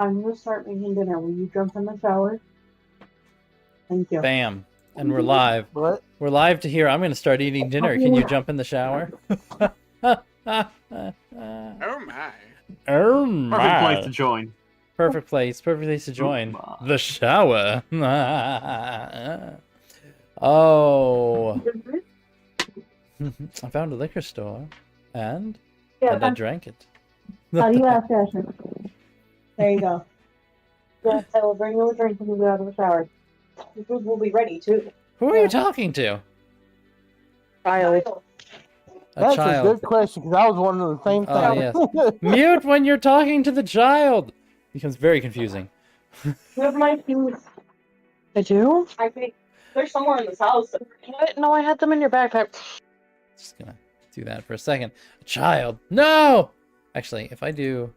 I'm gonna start making dinner. Will you jump in the shower? Thank you. Bam. And we're live. What? We're live to here. I'm going to start eating dinner. Can you jump in the shower? Oh my. Oh my. Perfect place to join. Perfect place. Perfect place to join. The shower. Oh. I found a liquor store. And I drank it. How do you ask Asher? There you go. Yes, I will bring you a drink when you get out of the shower. The food will be ready too. Who are you talking to? Child. That's child. a good question, because I was wondering the same thing. Oh, yes. Mute when you're talking to the child. Becomes very confusing. You have my shoes. I do? I think they're somewhere in this house. What? No, I had them in your backpack. Just gonna do that for a second. A child. No! Actually, if I do...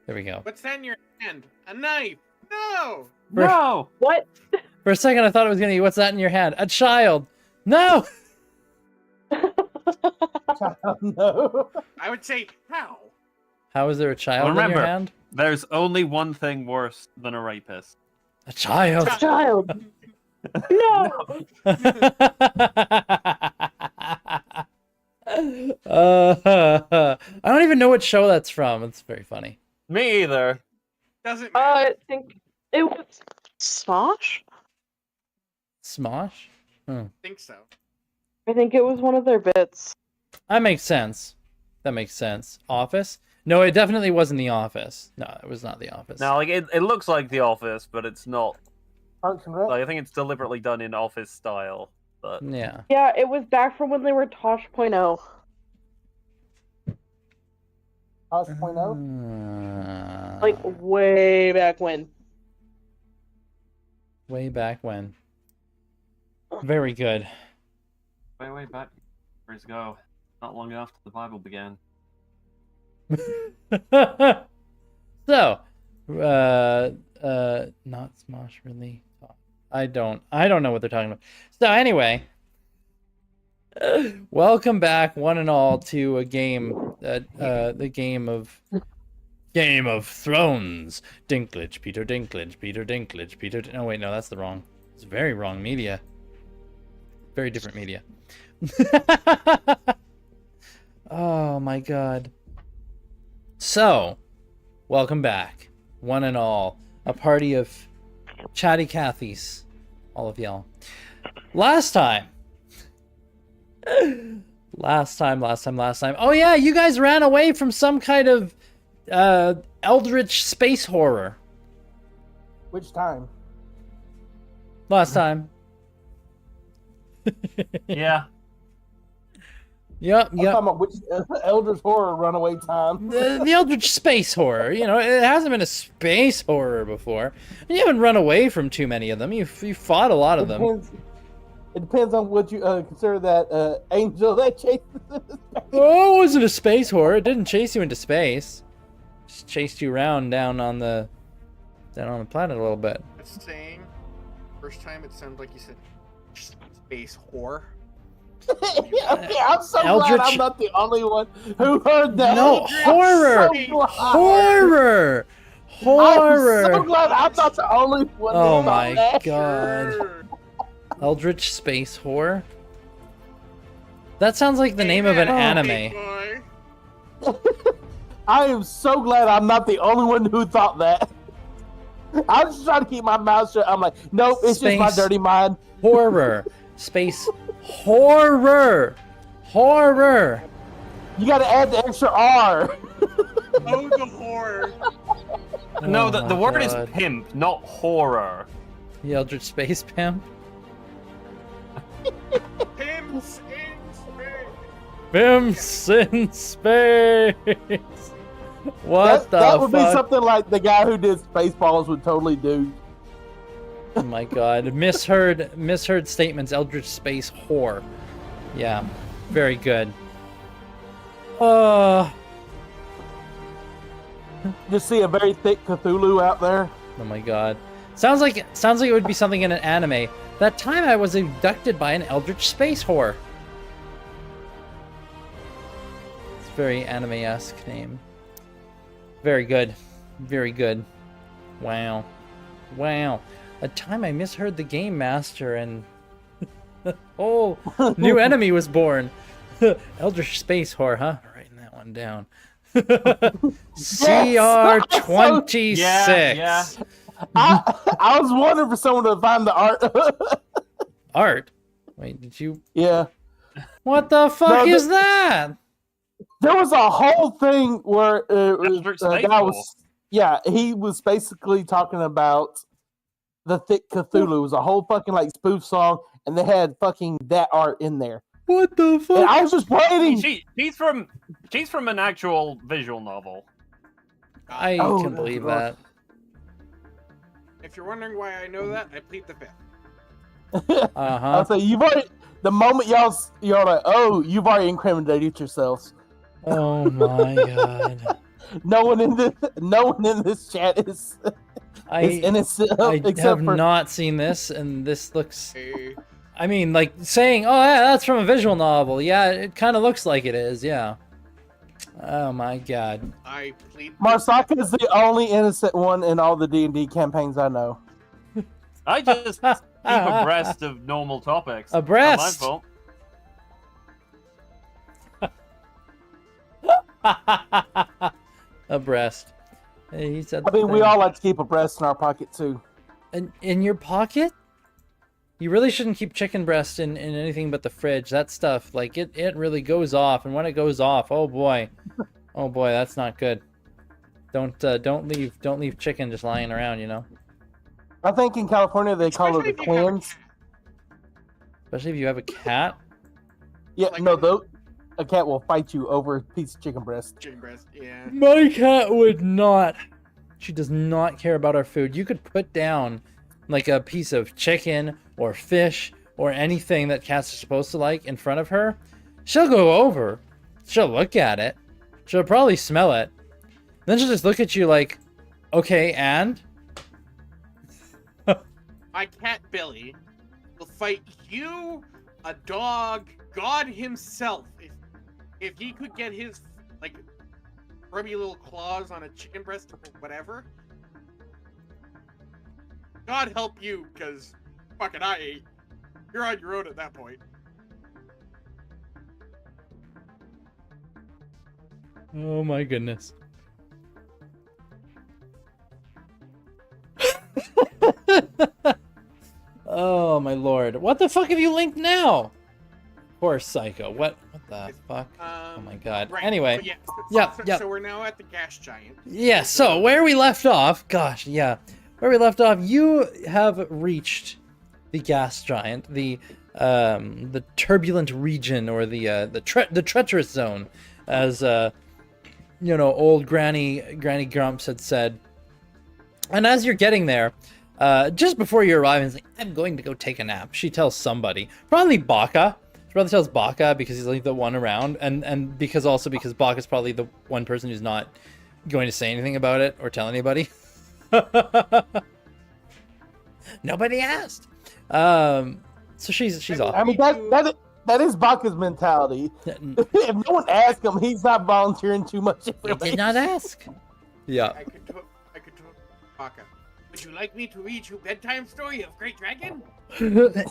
There we go. What's that in your hand? A knife! No! No! What? For a second, I thought it was gonna be, what's that in your hand? A child! No! No. I would say, how? How is there a child Well, in your remember, hand? there's only one thing worse than a rapist. A child! Child. No. I don't even know what show that's from. It's very funny. Me either. Doesn't matter. I think it was Smosh. Smosh? I think so. I think it was one of their bits. That makes sense. That makes sense. Office? No, it definitely wasn't The Office. No, it was not The Office. Now, like it looks like The Office, but it's not. Function, right? Like, I think it's deliberately done in Office style. But Yeah. Yeah, it was back from when they were Tosh.0. Tosh.0? Like, way back when. Way back when. Very good. way back. Years ago, not long after the Bible began. So, not Smosh really. I don't know what they're talking about. So anyway, welcome back, one and all, to a game, the Game of Thrones. Dinklage, Peter Dinklage, Peter Dinklage, Peter. Oh wait, no, that's the wrong. It's very wrong media. Very different media. Oh my god. So, welcome back, one and all, a party of chatty Cathys, all of y'all. Last time. Oh yeah, you guys ran away from some kind of eldritch space horror. Which time? Last time. Yeah. Yep. I'm talking about which Eldritch Horror runaway time. The eldritch space horror. You know, it hasn't been a space horror before. And you haven't run away from too many of them. You fought a lot of them. It depends on what you consider that angel that chases into space. Oh, it wasn't a space horror. It didn't chase you into space. Just chased you around down on the planet a little bit. Just saying, first time it sounded like you said space whore. Okay, I'm so Eldritch... glad I'm not the only one who heard that. No, horror! Horror! Horror! I'm so glad I'm not the only one. Oh who my thought that. god. Eldritch space horror? That sounds like the name of an anime. I am so glad I'm not the only one who thought that. I was just trying to keep my mouth shut. I'm like, nope, it's just my Space dirty mind. Horror. Space horror. Horror. You gotta add the extra R. Oh, the horror. No, Oh the my word God. is pimp, not horror. The Eldritch Space Pimp. Pimps in space. Pimps in space. What that the would fuck? be something like the guy who did Spaceballs would totally do. Oh my god. Misheard statements. Eldritch Space Whore. Yeah. Very good. Just see a very thick Cthulhu out there. Oh my god. Sounds like it would be something in an anime. That time I was abducted by an Eldritch Space Whore. It's a very anime-esque name. Very good. Very good. Wow. Wow. A time I misheard the game master and oh, new enemy was born. Eldritch Space Whore, huh? Writing that one down. CR26. Yeah. I was wondering for someone to find the art. Art? Wait, did you? Yeah. What the fuck is that? There was a whole thing where Eldritch the Space guy Whore. was, yeah, he was basically talking about the Thick Cthulhu. It was a whole fucking like spoof song, and they had fucking that art in there. What the And fuck? I was just waiting. She's from an actual visual novel. I Oh, can believe God. that. If you're wondering why I know that, I plead the fifth. Uh-huh. I'll say you've already. The moment y'all like, oh, you've already incriminated yourselves. Oh my god. No one in this chat is innocent. I except have for not seen this, and this looks... Hey, I mean, like, saying, oh, yeah, that's from a visual novel. Yeah, it kind of looks like it is, yeah. Oh my god. I plead. Marsaka is the only innocent one in all the D&D campaigns I know. I just keep abreast of normal topics. Abreast? Not Abreast. Hey, he said I mean, the we thing. all like to keep a breast in our pocket too. In your pocket? You really shouldn't keep chicken breast in anything but the fridge. That stuff, like, it really goes off, and when it goes off, oh boy. Oh boy, that's not good. Don't leave chicken just lying around, you know? I think in California they call it Especially the if you have a twins. cat. Especially if you have a cat. Yeah, Like- no, though a cat will fight you over a piece of chicken breast. Chicken breast, yeah. My cat would not. She does not care about our food. You could put down like a piece of chicken or fish or anything that cats are supposed to like in front of her. She'll go over. She'll look at it. She'll probably smell it. Then she'll just look at you like, okay, and? My cat Billy will fight you, a dog, God himself. If he could get his like grubby little claws on a chicken breast or whatever. God help you, cause fucking I ate. You're on your own at that point. Oh my goodness. Oh my lord. What the fuck have you linked now? Poor Psycho. What the fuck? Oh my god. Right. Anyway. So, yeah. Yeah, So, yeah. so we're now at the gas giant. Yeah, so where we left off, gosh, yeah. Where we left off, you have reached the gas giant, the turbulent region, or the treacherous zone, as you know, old Granny Grumps had said. And as you're getting there, just before you arrive, it's like, I'm going to go take a nap. She tells somebody, probably Baka. She probably tells Baka because he's like the one around, and because Baka's probably the one person who's not going to say anything about it or tell anybody. Nobody asked. So she's off. I mean, that is Baka's mentality. If no one asks him, he's not volunteering too much He information. did not ask. Yeah. I could talk Baka. Would you like me to read you bedtime story of Great Dragon?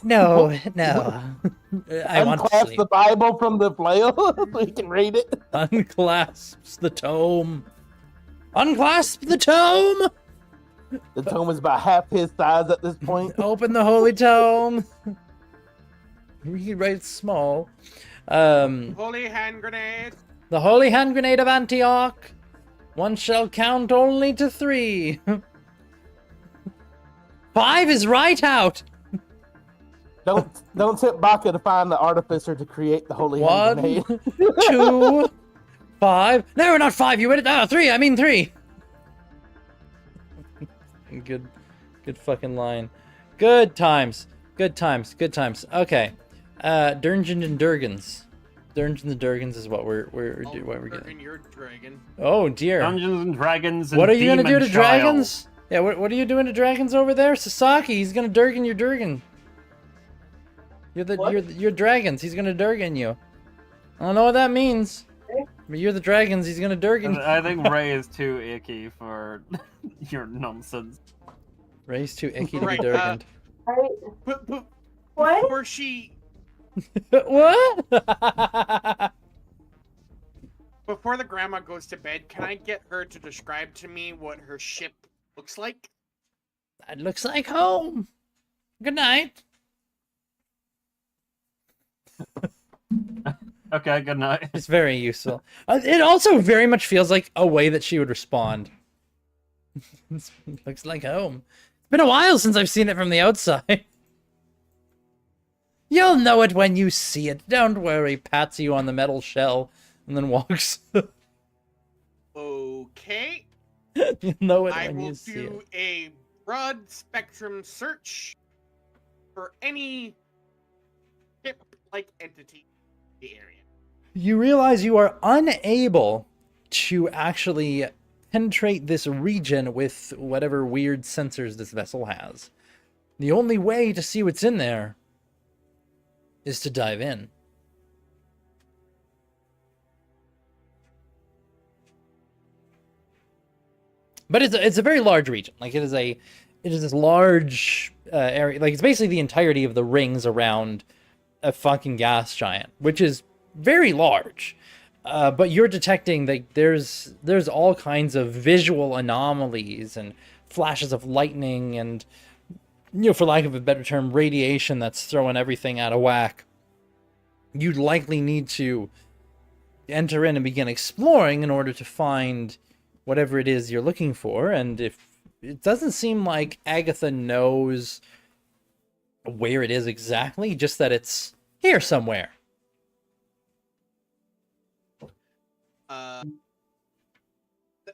No. I want to Unclasp sleep. the Bible from the flail so he can read it. Unclasps the tome. Unclasp the tome. The tome is about half his size at this point. Open the holy tome. Read right small. Holy hand grenade. The holy hand grenade of Antioch. One shall count only to 3. 5 is right out. Don't tip Baka to find the artificer to create the holy hand 1, grenade. 2, 5. No, not 5. You read it. 3. I mean 3. Good fucking line. Good times. Okay. Dungeons and Durgans. Dungeons and Durgans is what we're getting. Durgan, your dragon. Oh dear. Dungeons and Dragons. And What are you gonna do Demon to Child. dragons? Yeah, what are you doing to dragons over there? Sasaki, he's gonna Durgan your Durgan. You're dragons. He's gonna Durgan you. I don't know what that means. You're the dragons. He's gonna Durgan. I think Ray is too icky for your nonsense. Ray's too icky to be Right, Durgan. Right? But What? before she, What? before the grandma goes to bed, can I get her to describe to me what her ship looks like? That looks like home. Good night. Okay, good night. It's very useful. It also very much feels like a way that she would respond. Looks like home. It's been a while since I've seen it from the outside. You'll know it when you see it. Don't worry. Pats you on the metal shell and then walks. Okay. You'll know it I when will you see do it. a broad spectrum search for any ship-like entity in the area. You realize you are unable to actually penetrate this region with whatever weird sensors this vessel has. The only way to see what's in there is to dive in. But it's a very large region. Like it is this large area. Like it's basically the entirety of the rings around a fucking gas giant, which is very large. But you're detecting that there's all kinds of visual anomalies and flashes of lightning and, for lack of a better term, radiation that's throwing everything out of whack. You'd likely need to enter in and begin exploring in order to find whatever it is you're looking for. And if it doesn't seem like Agatha knows where it is exactly, just that it's here somewhere.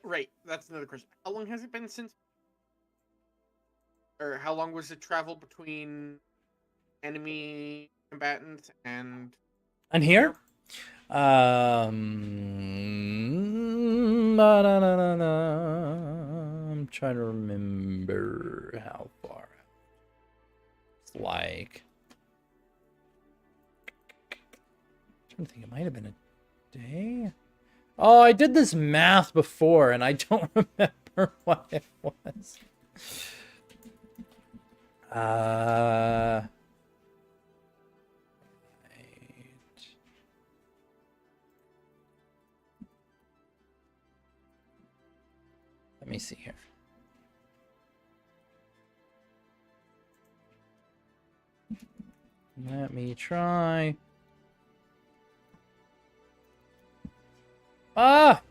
Right, that's another question. How long has it been since, or how long was the travel between enemy combatant and here? I'm trying to remember how far. It's like, I'm trying to think, it might have been a day. Oh, I did this math before, and I don't remember what it was. Right. Let me see here. Let me try. Ah!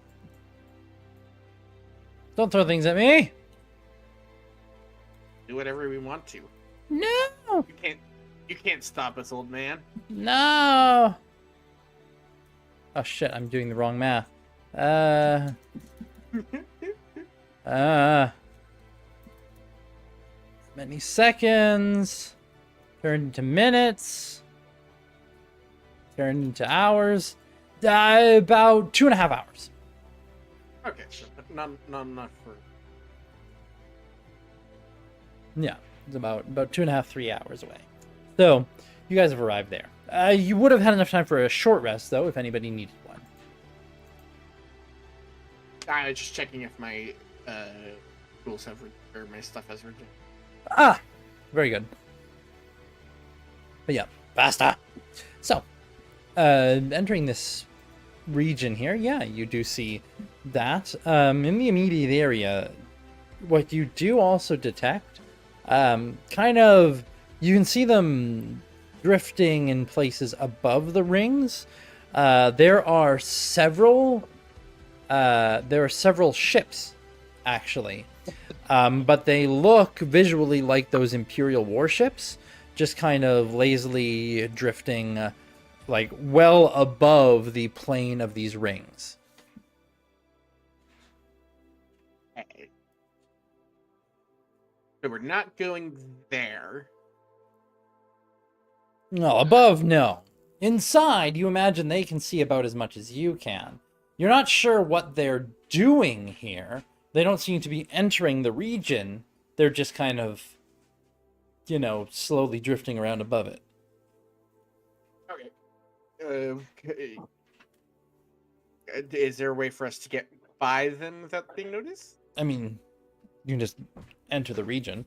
Don't throw things at me. do whatever we want to? No. You can't stop us, old man. No. Oh shit, I'm doing the wrong math. Many seconds. Turned into minutes. Turned into hours. About 2.5 hours. Okay, so not enough for. Yeah, it's about 2.5, 3 hours away. So, you guys have arrived there. You would have had enough time for a short rest, though, if anybody needed one. I was just checking if my tools have or my stuff has returned. Ah, very good. But yeah, basta. So, entering this region here, yeah, you do see that. In the immediate area, what you do also detect, kind of, you can see them drifting in places above the rings. There are several ships, actually. But they look visually like those Imperial warships, just kind of lazily drifting, like, well above the plane of these rings. Okay. So we're not going there. No, above, no. Inside, you imagine they can see about as much as you can. You're not sure what they're doing here. They don't seem to be entering the region. They're just kind of, slowly drifting around above it. Okay. Okay. Is there a way for us to get by them without being noticed? I mean, you can just enter the region.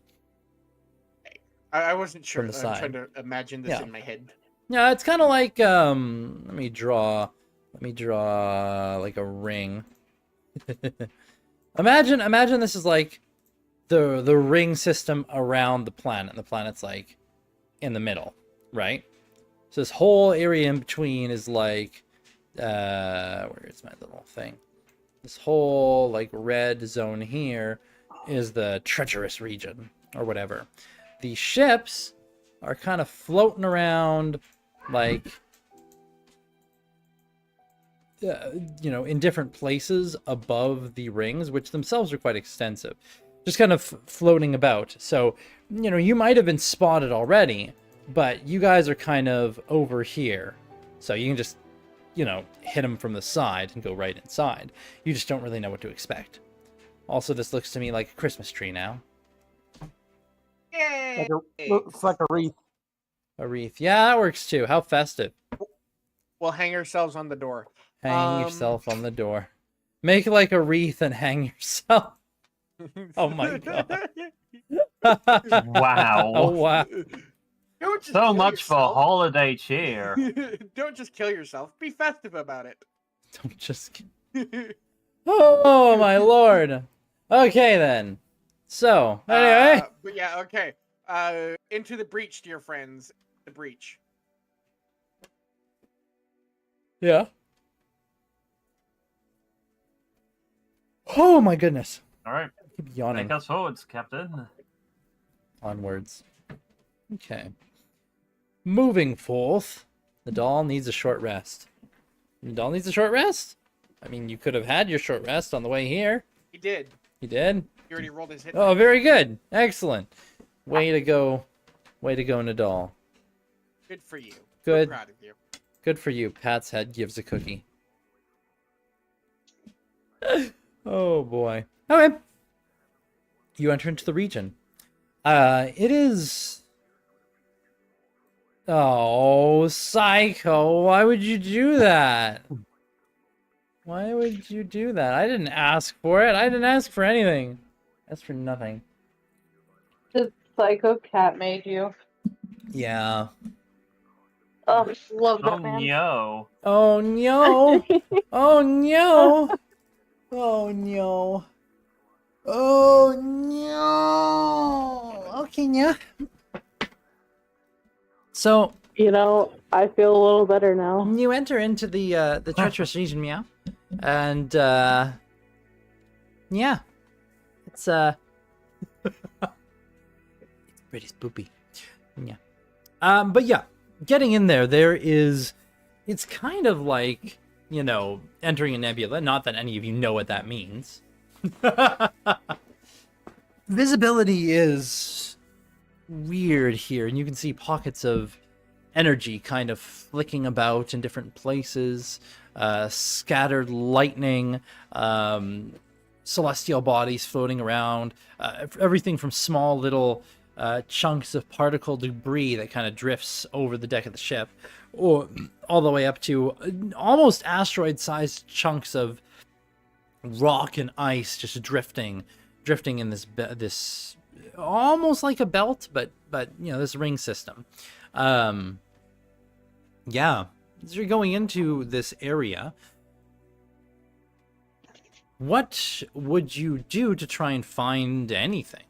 I wasn't sure. From the I'm side. trying to imagine this Yeah. in my head. Yeah, it's kind of like let me draw like a ring. Imagine this is like the ring system around the planet. The planet's like in the middle, right? So this whole area in between is like where is my little thing? This whole like red zone here is the treacherous region or whatever. The ships are kind of floating around like in different places above the rings, which themselves are quite extensive, just kind of floating about. So you might have been spotted already, but you guys are kind of over here, so you can just hit them from the side and go right inside. You just don't really know what to expect. Also, this looks to me like a Christmas tree now. Yay! Looks like a wreath. A wreath. Yeah, that works too. How festive. We'll hang ourselves on the door. Hang yourself on the door. Make like a wreath and hang yourself. Oh my god. Wow. Oh wow. Don't just So kill much for yourself. holiday cheer. Don't just kill yourself. Be festive about it. Don't just. Oh my lord. Okay then. So anyway. But yeah, okay. Into the breach, dear friends. The breach. Yeah. Oh my goodness. All right, I keep yawning. take us forwards, Captain. Onwards. Okay. Moving forth. The doll needs a short rest. The doll needs a short rest? I mean, you could have had your short rest on the way here. He did. You did? He already rolled his hit. Oh, very good. Excellent. Way to go. Way to go, Nadal. Good for you. Good. We're proud of you. Good for you. Pat's head gives a cookie. Oh, boy. Okay. You enter into the region. It is... Oh, Psycho. Why would you do that? Why would you do that? I didn't ask for it. I didn't ask for anything. That's for nothing. The psycho cat made you. Yeah. Oh, love Oh that man. no. Oh, no. Oh, no. Oh, no. Oh, no. Okay, yeah. So, I feel a little better now. you enter into the treacherous region, meow. And, yeah. It's, it's pretty spoopy. Yeah. But yeah, getting in there is, it's kind of like, entering a nebula. Not that any of you know what that means. Visibility is weird here, and you can see pockets of energy kind of flicking about in different places, scattered lightning, celestial bodies floating around, everything from small little chunks of particle debris that kind of drifts over the deck of the ship, or all the way up to almost asteroid-sized chunks of rock and ice just drifting in this almost like a belt, but this ring system. Yeah, as you're going into this area, what would you do to try and find anything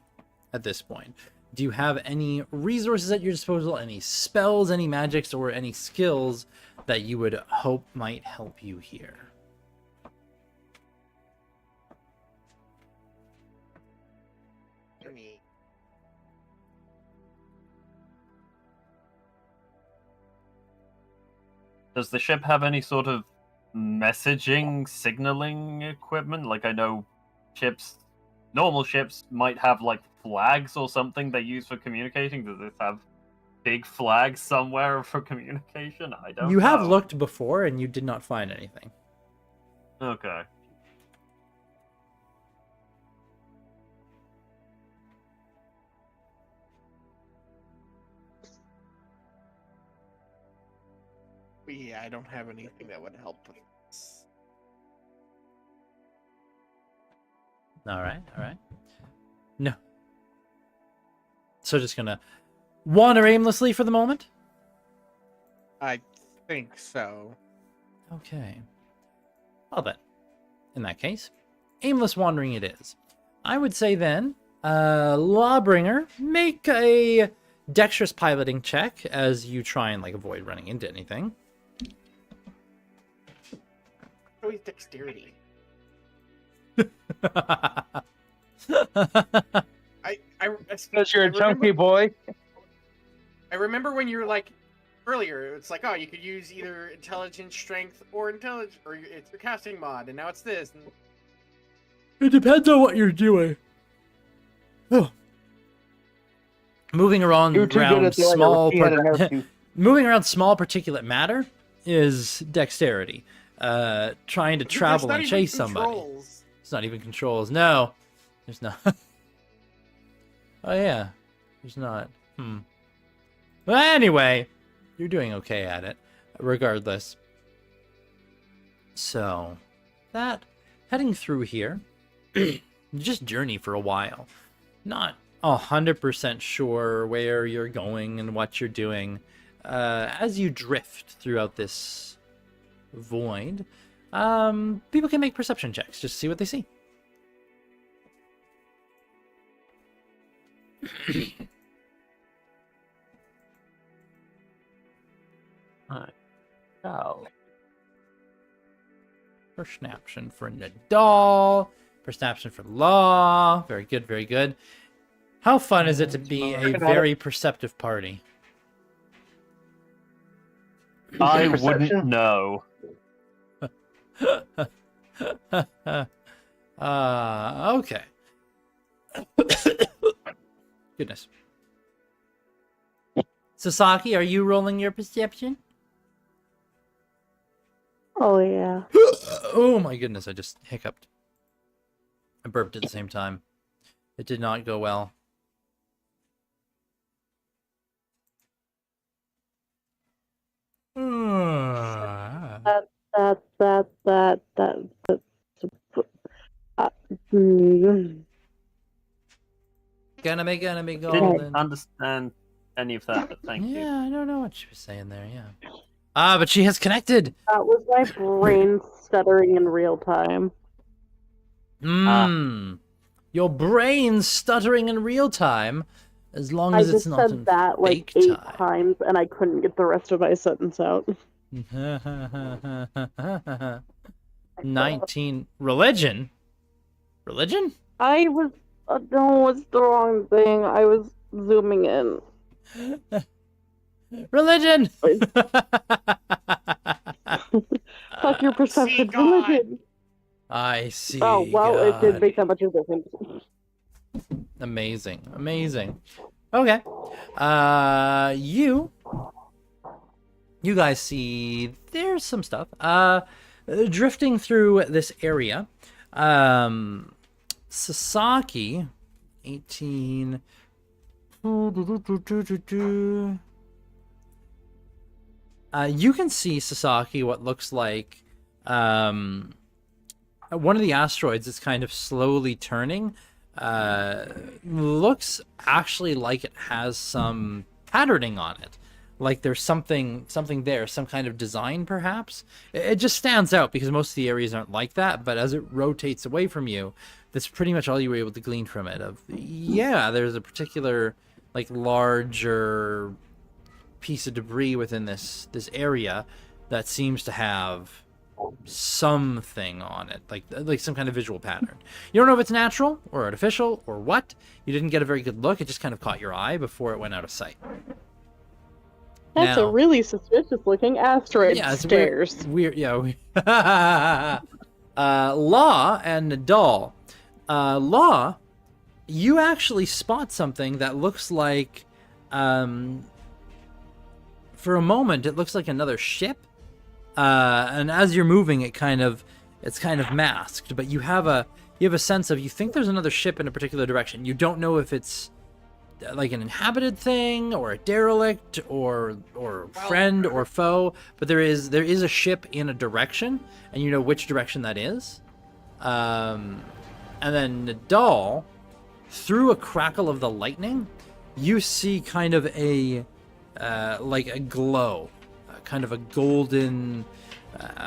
at this point? Do you have any resources at your disposal, any spells, any magics, or any skills that you would hope might help you here? Does the ship have any sort of messaging, signaling equipment? Like, I know normal ships might have, like, flags or something they use for communicating. Does this have big flags somewhere for communication? I don't know. You have looked before, and you did not find anything. Okay. Yeah, I don't have anything that would help with this. All right, all right. No. So just gonna wander aimlessly for the moment? I think so. Okay. Well then, in that case, aimless wandering it is. I would say then, Lawbringer, make a dexterous piloting check as you try and like avoid running into anything. Always dexterity. Because you're a chunky boy. I remember when you were like earlier, it's like, oh, you could use either intelligence, strength, or intelligence, or it's your casting mod, and now it's this. And... It depends on what you're doing. Oh. Moving around, You're too good at throwing small a he had a nerve to. moving around small particulate matter is dexterity. Trying to travel and chase somebody. Controls. It's not even controls. No, there's not. Oh yeah, there's not. Well, anyway, you're doing okay at it, regardless. So, that heading through here, just journey for a while. Not 100% sure where you're going and what you're doing. As you drift throughout this void, people can make perception checks just to see what they see. Oh. Perception for Nadal. Perception for Law. Very good, very good. How fun is it to be a very perceptive party? I Perception? wouldn't know. Okay. Goodness. Sasaki, are you rolling your perception? Oh yeah. Oh my goodness, I just hiccuped. I burped at the same time. It did not go well. Gonna be Didn't golden. understand any of that, but thank you. Yeah, I don't know what she was saying there, yeah. But she has connected. That was my brain stuttering in real time. Your brain's stuttering in real time, as long I as it's just not in said that like fake 8 times and I couldn't get the rest of my sentence out. time. 19. Religion? Religion? I was no, it's the wrong thing. I was zooming in. Religion! Fuck your perception. God. Religion. I see. Oh well, it did God. make that much of a difference. Amazing, amazing. Okay. You guys see there's some stuff. Drifting through this area. Sasaki 18. You can see, Sasaki, what looks like one of the asteroids is kind of slowly turning. Looks actually like it has some patterning on it. Like there's something there, some kind of design perhaps. It just stands out because most of the areas aren't like that, but as it rotates away from you, that's pretty much all you were able to glean from it. Yeah, there's a particular like larger piece of debris within this area that seems to have something on it, like some kind of visual pattern. You don't know if it's natural or artificial or what. You didn't get a very good look. It just kind of caught your eye before it went out of sight. That's Now- a really suspicious looking asteroid Yeah, it's stairs. weird. Yeah. Law and Nadal. Law, you actually spot something that looks like, for a moment, it looks like another ship. And as you're moving, it's kind of masked. But you have a sense of, you think there's another ship in a particular direction. You don't know if it's like an inhabited thing or a derelict or friend or foe, but there is a ship in a direction, and you know which direction that is. And then Nadal, through a crackle of the lightning, you see kind of a like a glow, kind of a golden,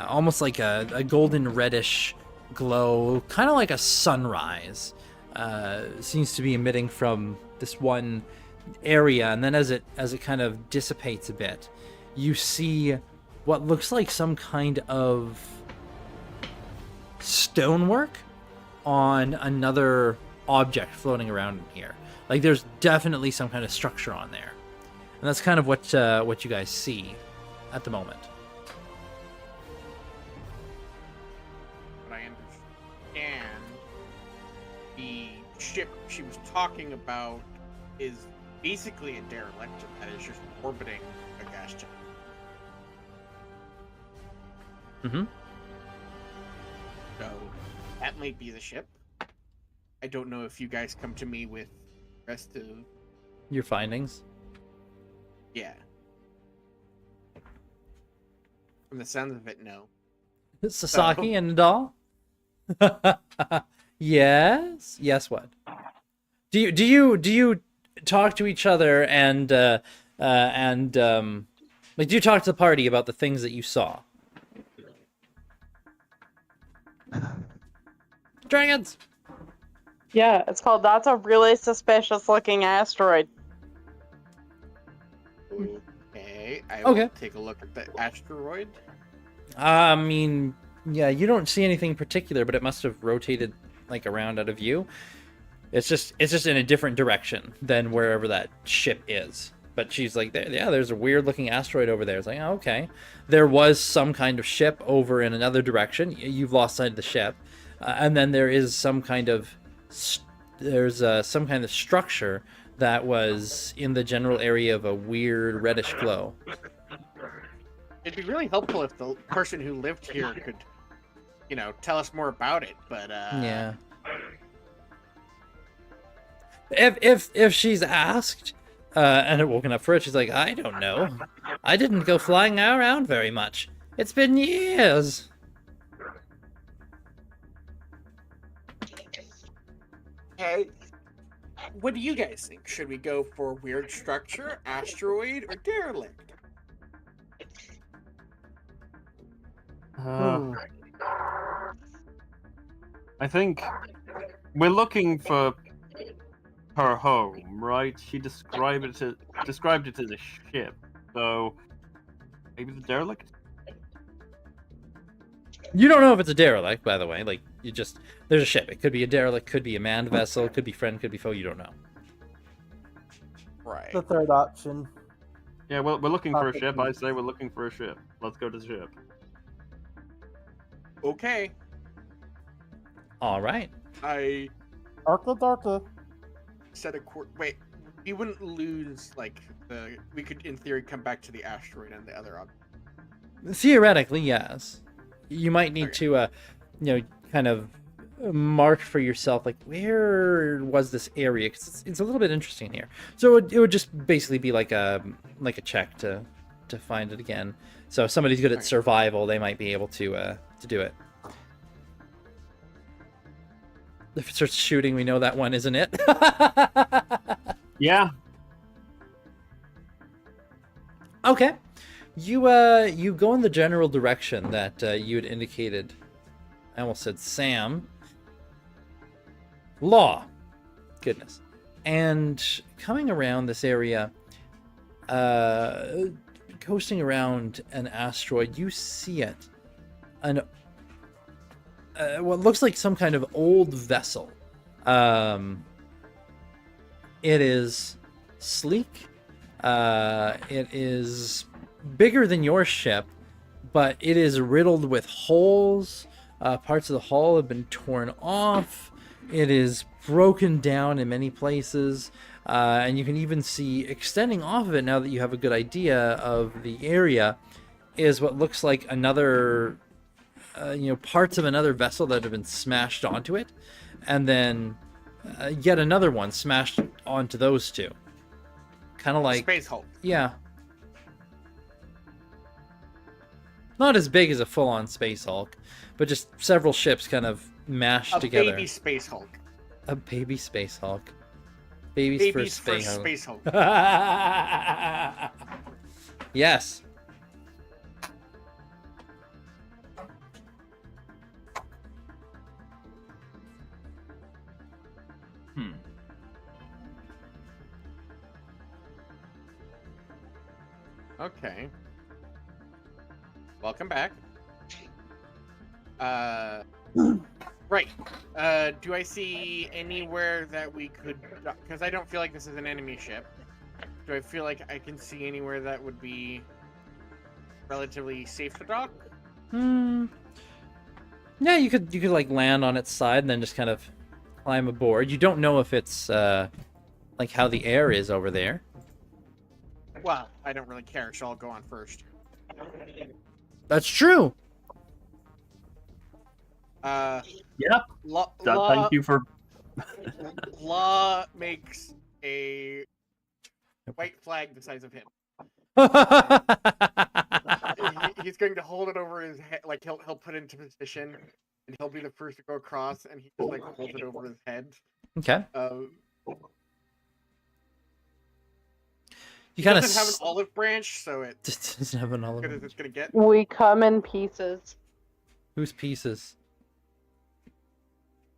almost like a golden reddish glow, kind of like a sunrise. Seems to be emitting from this one area, and then as it kind of dissipates a bit, you see what looks like some kind of stonework on another object floating around in here. Like there's definitely some kind of structure on there, and that's kind of what you guys see at the moment. But I understand the ship she was talking about is basically a derelict that is just orbiting a gas giant. Mm-hmm. So that might be the ship. I don't know if you guys come to me with the rest of Your findings. yeah. From the sounds of it, no. Sasaki and Nadal. Yes. Yes. What? Do you talk to each other and like do you talk to the party about the things that you saw? Dragons. Yeah, it's called That's a Really Suspicious Looking Asteroid. Okay, I Okay. will take a look at the asteroid. I mean, yeah, you don't see anything particular, but it must have rotated like around out of view. It's just in a different direction than wherever that ship is. But she's like, yeah, there's a weird looking asteroid over there. It's like, oh, okay. There was some kind of ship over in another direction. You've lost sight of the ship. And then there is some kind of structure that was in the general area of a weird reddish glow. It'd be really helpful if the person who lived here could, tell us more about it. But Yeah. If she's asked and had woken up for it, she's like, I don't know. I didn't go flying around very much. It's been years. Hey, what do you guys think? Should we go for weird structure, asteroid, or derelict? I think we're looking for her home, right? She described it as a ship, so maybe the derelict. You don't know if it's a derelict, by the way. Like, there's a ship. It could be a derelict, could be a manned vessel, could be friend, could be foe. You don't know. Right. The third option. Yeah, well, we're looking for a ship. I say we're looking for a ship. Let's go to the ship. Okay. All right. I Arca. said wait, we wouldn't lose, we could, in theory, come back to the asteroid and the other object. Theoretically, yes. You might need to, kind of mark for yourself, like, where was this area? Because it's a little bit interesting here. So it would just basically be like a check to find it again. So if somebody's good at survival, they might be able to do it. If it starts shooting, we know that one isn't it. Yeah. Okay. You go in the general direction that you had indicated. I almost said Sam. Law. Goodness. And coming around this area, coasting around an asteroid, you see it. What looks like some kind of old vessel. It is sleek. It is bigger than your ship, but it is riddled with holes. Parts of the hull have been torn off. It is broken down in many places. And you can even see extending off of it, now that you have a good idea of the area, is what looks like another, parts of another vessel that have been smashed onto it. And then yet another one smashed onto those two. Kind of like... Space Hulk. Yeah. Not as big as a full-on Space Hulk, but just several ships kind of mashed A together. baby Space Hulk. A baby Space Hulk. Baby's Baby's first first Space Hulk. Yes. Okay. Welcome back. Right. Do I see anywhere that we could... Because I don't feel like this is an enemy ship. Do I feel like I can see anywhere that would be relatively safe to dock? Yeah, you could like land on its side and then just kind of climb aboard. You don't know if it's like how the air is over there. Well, I don't really care, so I'll go on first. That's true. Yeah. Law Thank you for. Law makes a white flag the size of him. He's going to hold it over his head, like he'll put it into position, and he'll be the first to go across, and he just like holds it over his head. Okay. He You kind of doesn't have an olive branch, so it doesn't have an olive. good as it's gonna get. We come in pieces. Whose pieces?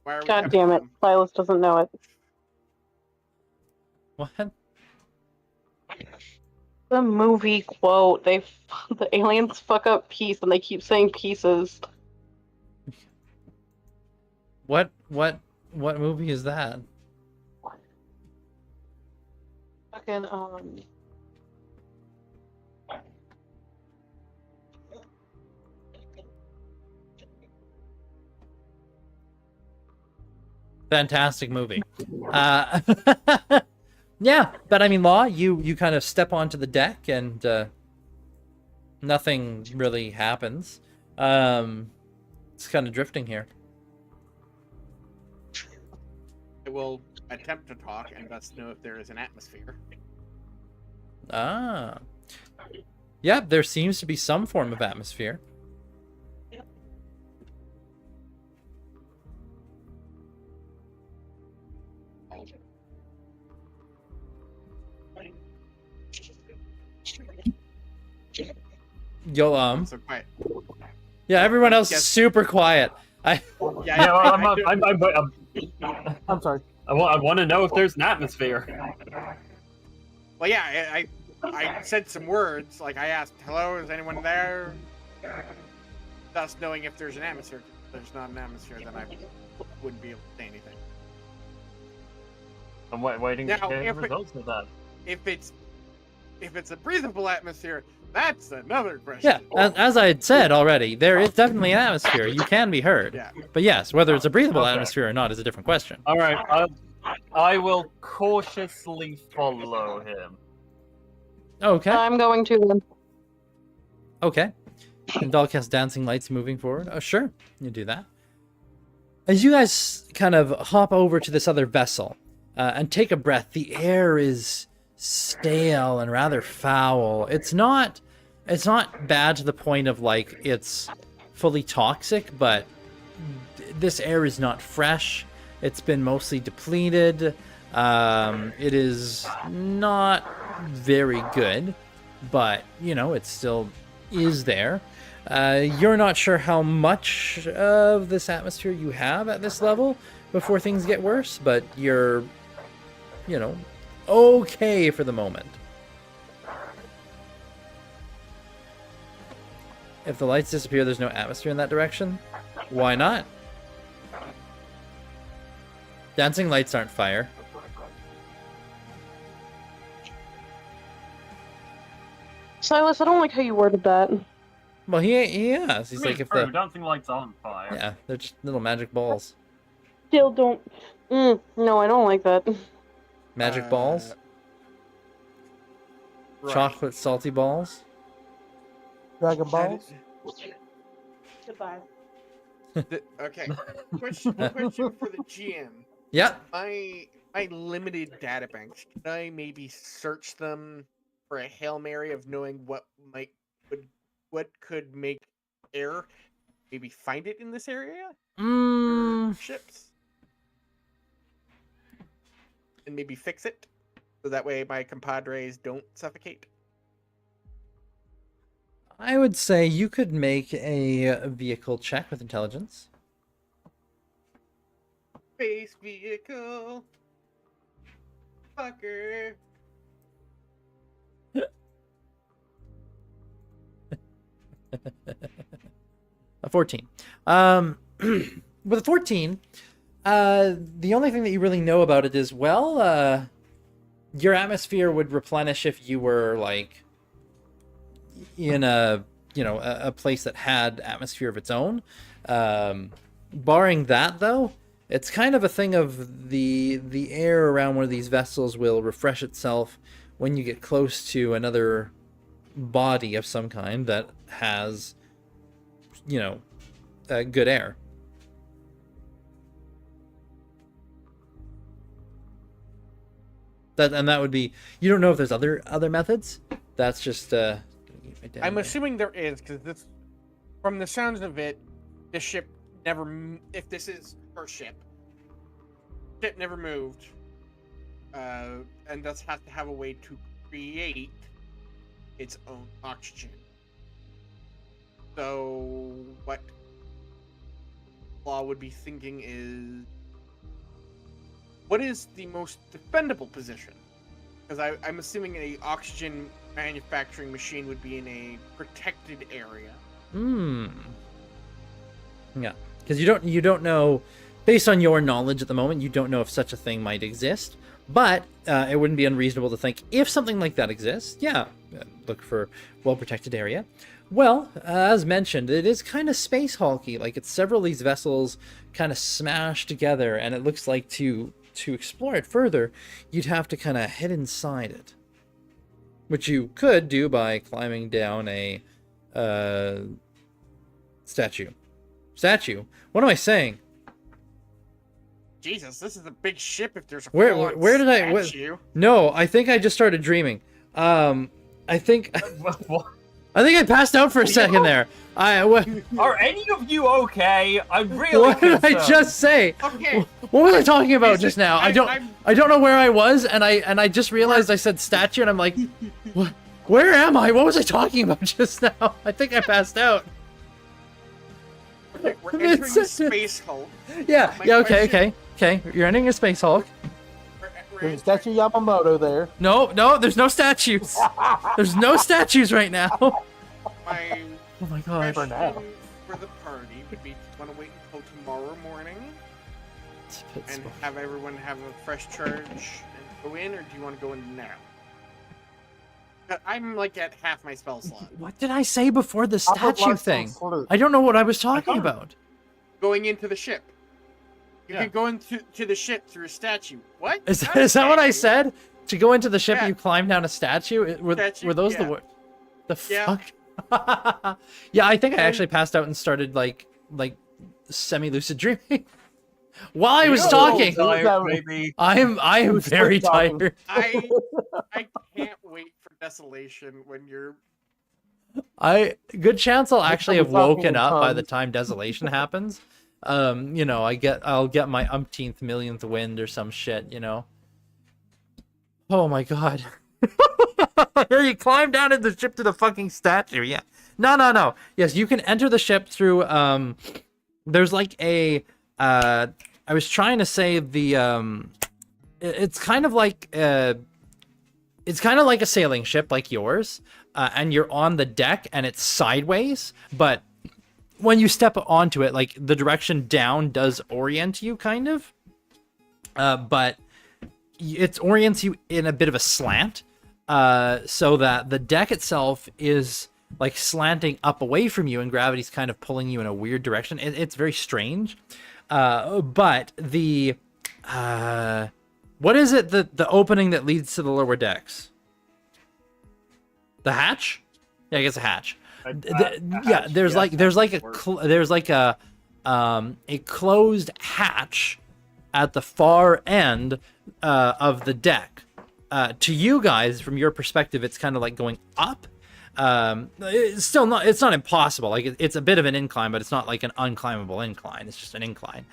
Why are we God coming damn it. from? Silas doesn't know it. What? The movie quote. The aliens fuck up peace and they keep saying pieces. What movie is that? Fucking, Fantastic movie. Yeah, but I mean, Law, you kind of step onto the deck and nothing really happens. It's kind of drifting here. I will attempt to talk and thus know if there is an atmosphere. Ah. Yeah, there seems to be some form of atmosphere. Yo, So quiet. yeah, everyone else is Yes. super quiet. Yeah, I'm sorry. I want to know if there's an atmosphere. Well, yeah, I said some words, like I asked, hello, is anyone there? Thus knowing if there's an atmosphere. If there's not an atmosphere, then I wouldn't be able to say anything. I'm waiting Now, to hear if the it- results of that. If it's a breathable atmosphere, that's another question. Yeah, as I had said already, there is definitely an atmosphere. You can be heard. Yeah. But yes, whether it's a breathable Okay. atmosphere or not is a different question. All right, I will cautiously follow him. Okay. I'm going to then. Okay. And Doll casts dancing lights moving forward. Oh, sure. You do that. As you guys kind of hop over to this other vessel and take a breath, the air is stale and rather foul. It's not bad to the point of like it's fully toxic, but this air is not fresh. It's been mostly depleted. It is not very good, but you know, it still is there. You're not sure how much of this atmosphere you have at this level before things get worse, but you're, you know, okay for the moment. If the lights disappear, there's no atmosphere in that direction. Why not? Dancing lights aren't fire. Silas, I don't like how you worded that. Well, he is. He's like, if True, the dancing lights on fire. yeah, they're just little magic balls. Still don't. No, I don't like that. Magic balls, Right. chocolate salty balls. Dragon Balls. Goodbye. Okay. Question for the GM. Yeah. My limited data banks. Can I maybe search them for a Hail Mary of knowing what could make air maybe find it in this area? Ships? And maybe fix it? So that way my compadres don't suffocate? I would say you could make a vehicle check with intelligence. Space vehicle. Fucker. A 14. With a 14, the only thing that you really know about it is, well, your atmosphere would replenish if you were, like, in a place that had atmosphere of its own. Barring that, though, it's kind of a thing of the air around one of these vessels will refresh itself when you get close to another body of some kind that has, good air. That would be, you don't know if there's other methods. That's just I'm assuming there is, because this, from the sounds of it, the ship never, if this is her ship never moved, and thus has to have a way to create its own oxygen. So what Law would be thinking is, what is the most defendable position? Because I'm assuming a oxygen manufacturing machine would be in a protected area. Yeah, because you don't know, based on your knowledge at the moment, you don't know if such a thing might exist. But it wouldn't be unreasonable to think if something like that exists, look for well-protected area. Well, as mentioned, it is kind of space hulky. Like, it's several of these vessels kind of smashed together, and it looks like to explore it further, you'd have to kind of head inside it. Which you could do by climbing down a statue. Statue? What am I saying? Jesus, this is a big ship if there's a where did statue. No, I think I just started dreaming. I think I passed out for a second there. Are any of you okay? I'm really What did I just say? Okay. What was I talking about just now? I don't know where I was, and I just realized I said statue, and I'm like, what? Where am I? What was I talking about just now? I think I passed out. Okay, we're entering the Space Hulk. Yeah, okay. You're entering a Space Hulk. There's a statue of Yamamoto there. No, there's no statues. There's no statues right now. My Oh my god. question for the party would be, do you want to wait until tomorrow morning and have everyone have a fresh charge and go in, or do you want to go in now? I'm like at half my spell slot. What did I say before the statue thing? I don't know what I was talking about. Going into the ship. You can go into the ship through a statue. What? Is that what I said? To go into the ship, you climb down a statue? Were those the words? The fuck? Yeah, I think I actually passed out and started like semi-lucid dreaming while I was talking. I am very tired. I can't wait for Desolation when you're. Good chance I'll actually have woken up by the time Desolation happens. I'll get my umpteenth millionth wind or some shit, Oh my god. You climb down in the ship to the fucking statue, yeah. No. Yes, you can enter the ship through, there's like a, I was trying to say it's kind of like a sailing ship like yours, and you're on the deck and it's sideways, but when you step onto it, like, the direction down does orient you, kind of. But it orients you in a bit of a slant, so that the deck itself is, like, slanting up away from you, and gravity's kind of pulling you in a weird direction. It's very strange. But the... what is it, the opening that leads to the lower decks? The hatch? Yeah, I guess a hatch. There's a closed hatch at the far end of the deck. To you guys, from your perspective, it's kind of like going up, It's still not. It's not impossible. Like it's a bit of an incline, but it's not like an unclimbable incline. It's just an incline.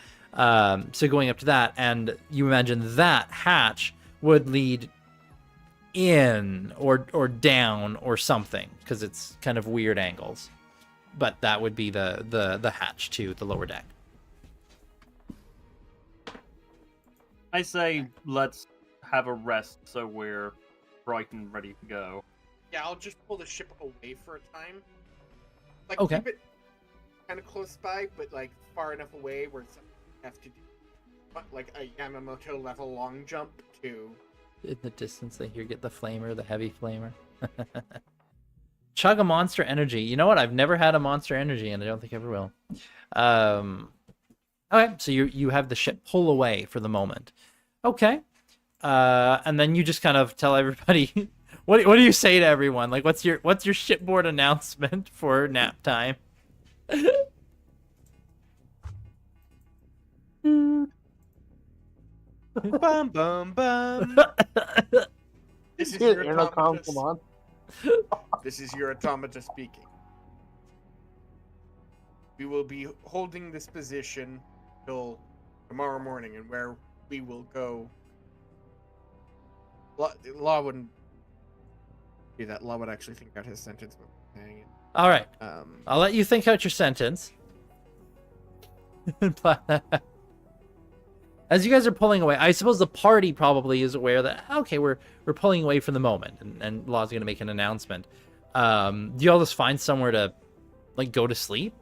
So going up to that, and you imagine that hatch would lead in or down or something, because it's kind of weird angles. But that would be the hatch to the lower deck. I say let's have a rest so we're bright and ready to go. Yeah, I'll just pull the ship away for a time. Like, Okay. keep it kind of close by, but like far enough away where it's have to do like a Yamamoto level long jump to. In the distance, they hear get the flamer, the heavy flamer. Chug a Monster Energy. You know what? I've never had a Monster Energy, and I don't think I ever will. Okay, so you have the ship pull away for the moment. Okay, and then you just kind of tell everybody. What do you say to everyone? Like, what's your shipboard announcement for nap time? Bum bum bum. This is Dude, your intercom, automata. come on. This is your automata speaking. We will be holding this position till tomorrow morning, and where we will go. Law wouldn't do that. Law would actually think out his sentence. Hang it. All right, Um, I'll let you think out your sentence. As you guys are pulling away, I suppose the party probably is aware that, okay, we're pulling away for the moment, and Law's going to make an announcement. Do you all just find somewhere to, like, go to sleep?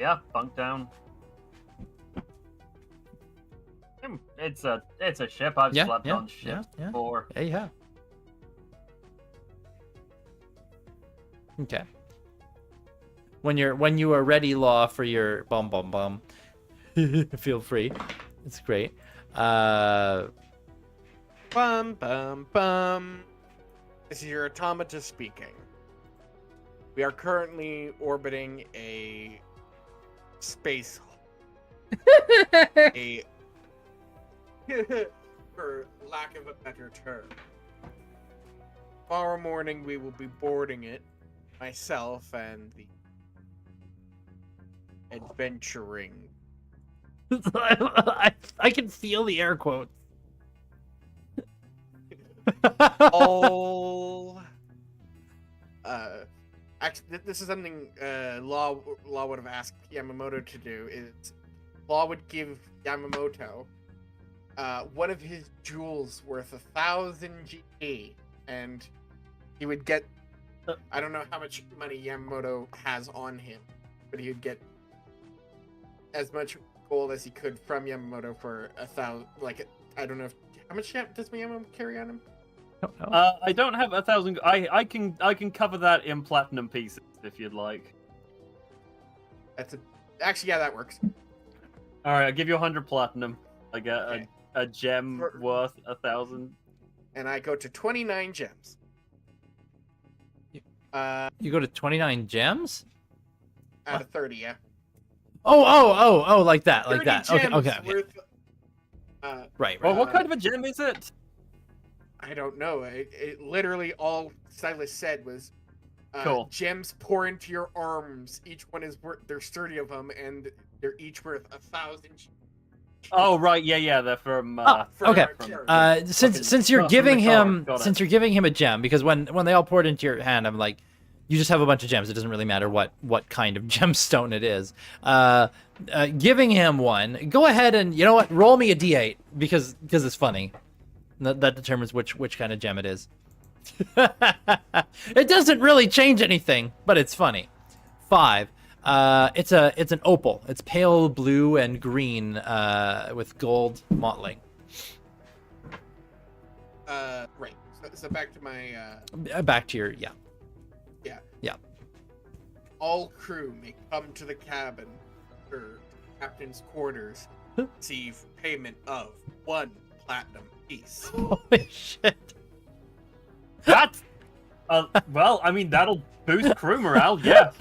Yeah, bunk down. It's a ship. I've slept on ships before. Yeah, you have. Okay. When you are ready, Law, for your bum bum bum, feel free. It's great. Bum bum bum. This is your automata speaking. We are currently orbiting a space a for lack of a better term. Tomorrow morning we will be boarding it, myself and the adventuring. I can feel the air quotes. All actually, this is something Law would have asked Yamamoto to do. Is Law would give Yamamoto one of his jewels worth 1,000 GP, and he would get. I don't know how much money Yamamoto has on him, but he would get as much gold as he could from Yamamoto for 1,000. Like, I don't know if how much does Yamamoto carry on him. I don't have 1,000. I can cover that in platinum pieces if you'd like. Actually, yeah, that works. All right, I'll give you 100 platinum. I get Okay. a gem worth 1,000. And I go to 29 gems. You go to 29 gems? Out of 30, yeah. Oh, like that, 30 like that. gems Okay. worth, Right. Well, what kind of a gem is it? I don't know. It literally all Silas said was, Cool. gems pour into your arms. Each one is worth. There's 30 of them, and they're each worth 1,000. Oh, right. Yeah. They're from. Okay. Since you're giving him Got it. since you're giving him a gem, because when they all poured into your hand, I'm like, you just have a bunch of gems. It doesn't really matter what kind of gemstone it is. Giving him one. Go ahead and, you know what? Roll me a d8 because it's funny. That determines which kind of gem it is. It doesn't really change anything, but it's funny. 5. It's an opal. It's pale blue and green with gold mottling. Right. So back to my. Back to your yeah. All crew may come to the cabin or captain's quarters. Receive payment of 1 platinum piece. Holy shit. That. Well, I mean that'll boost crew morale. Yeah.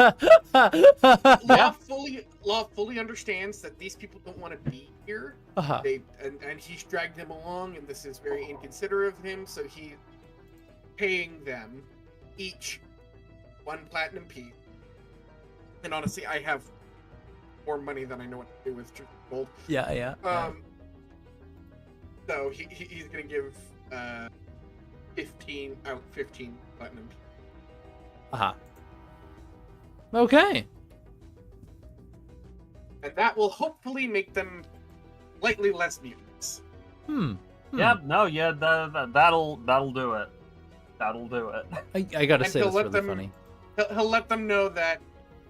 Law fully understands that these people don't want to be here. Uh-huh. And he's dragged them along, and this is very inconsiderate of him. So he's paying them each 1 platinum piece. And honestly, I have more money than I know what to do with gold. Yeah. So he's gonna give 15 platinum pieces. Aha. Okay. And that will hopefully make them slightly less mutants. Yeah, that'll do it. That'll do it. I gotta And say, he'll that's let really them- funny. He'll let them know that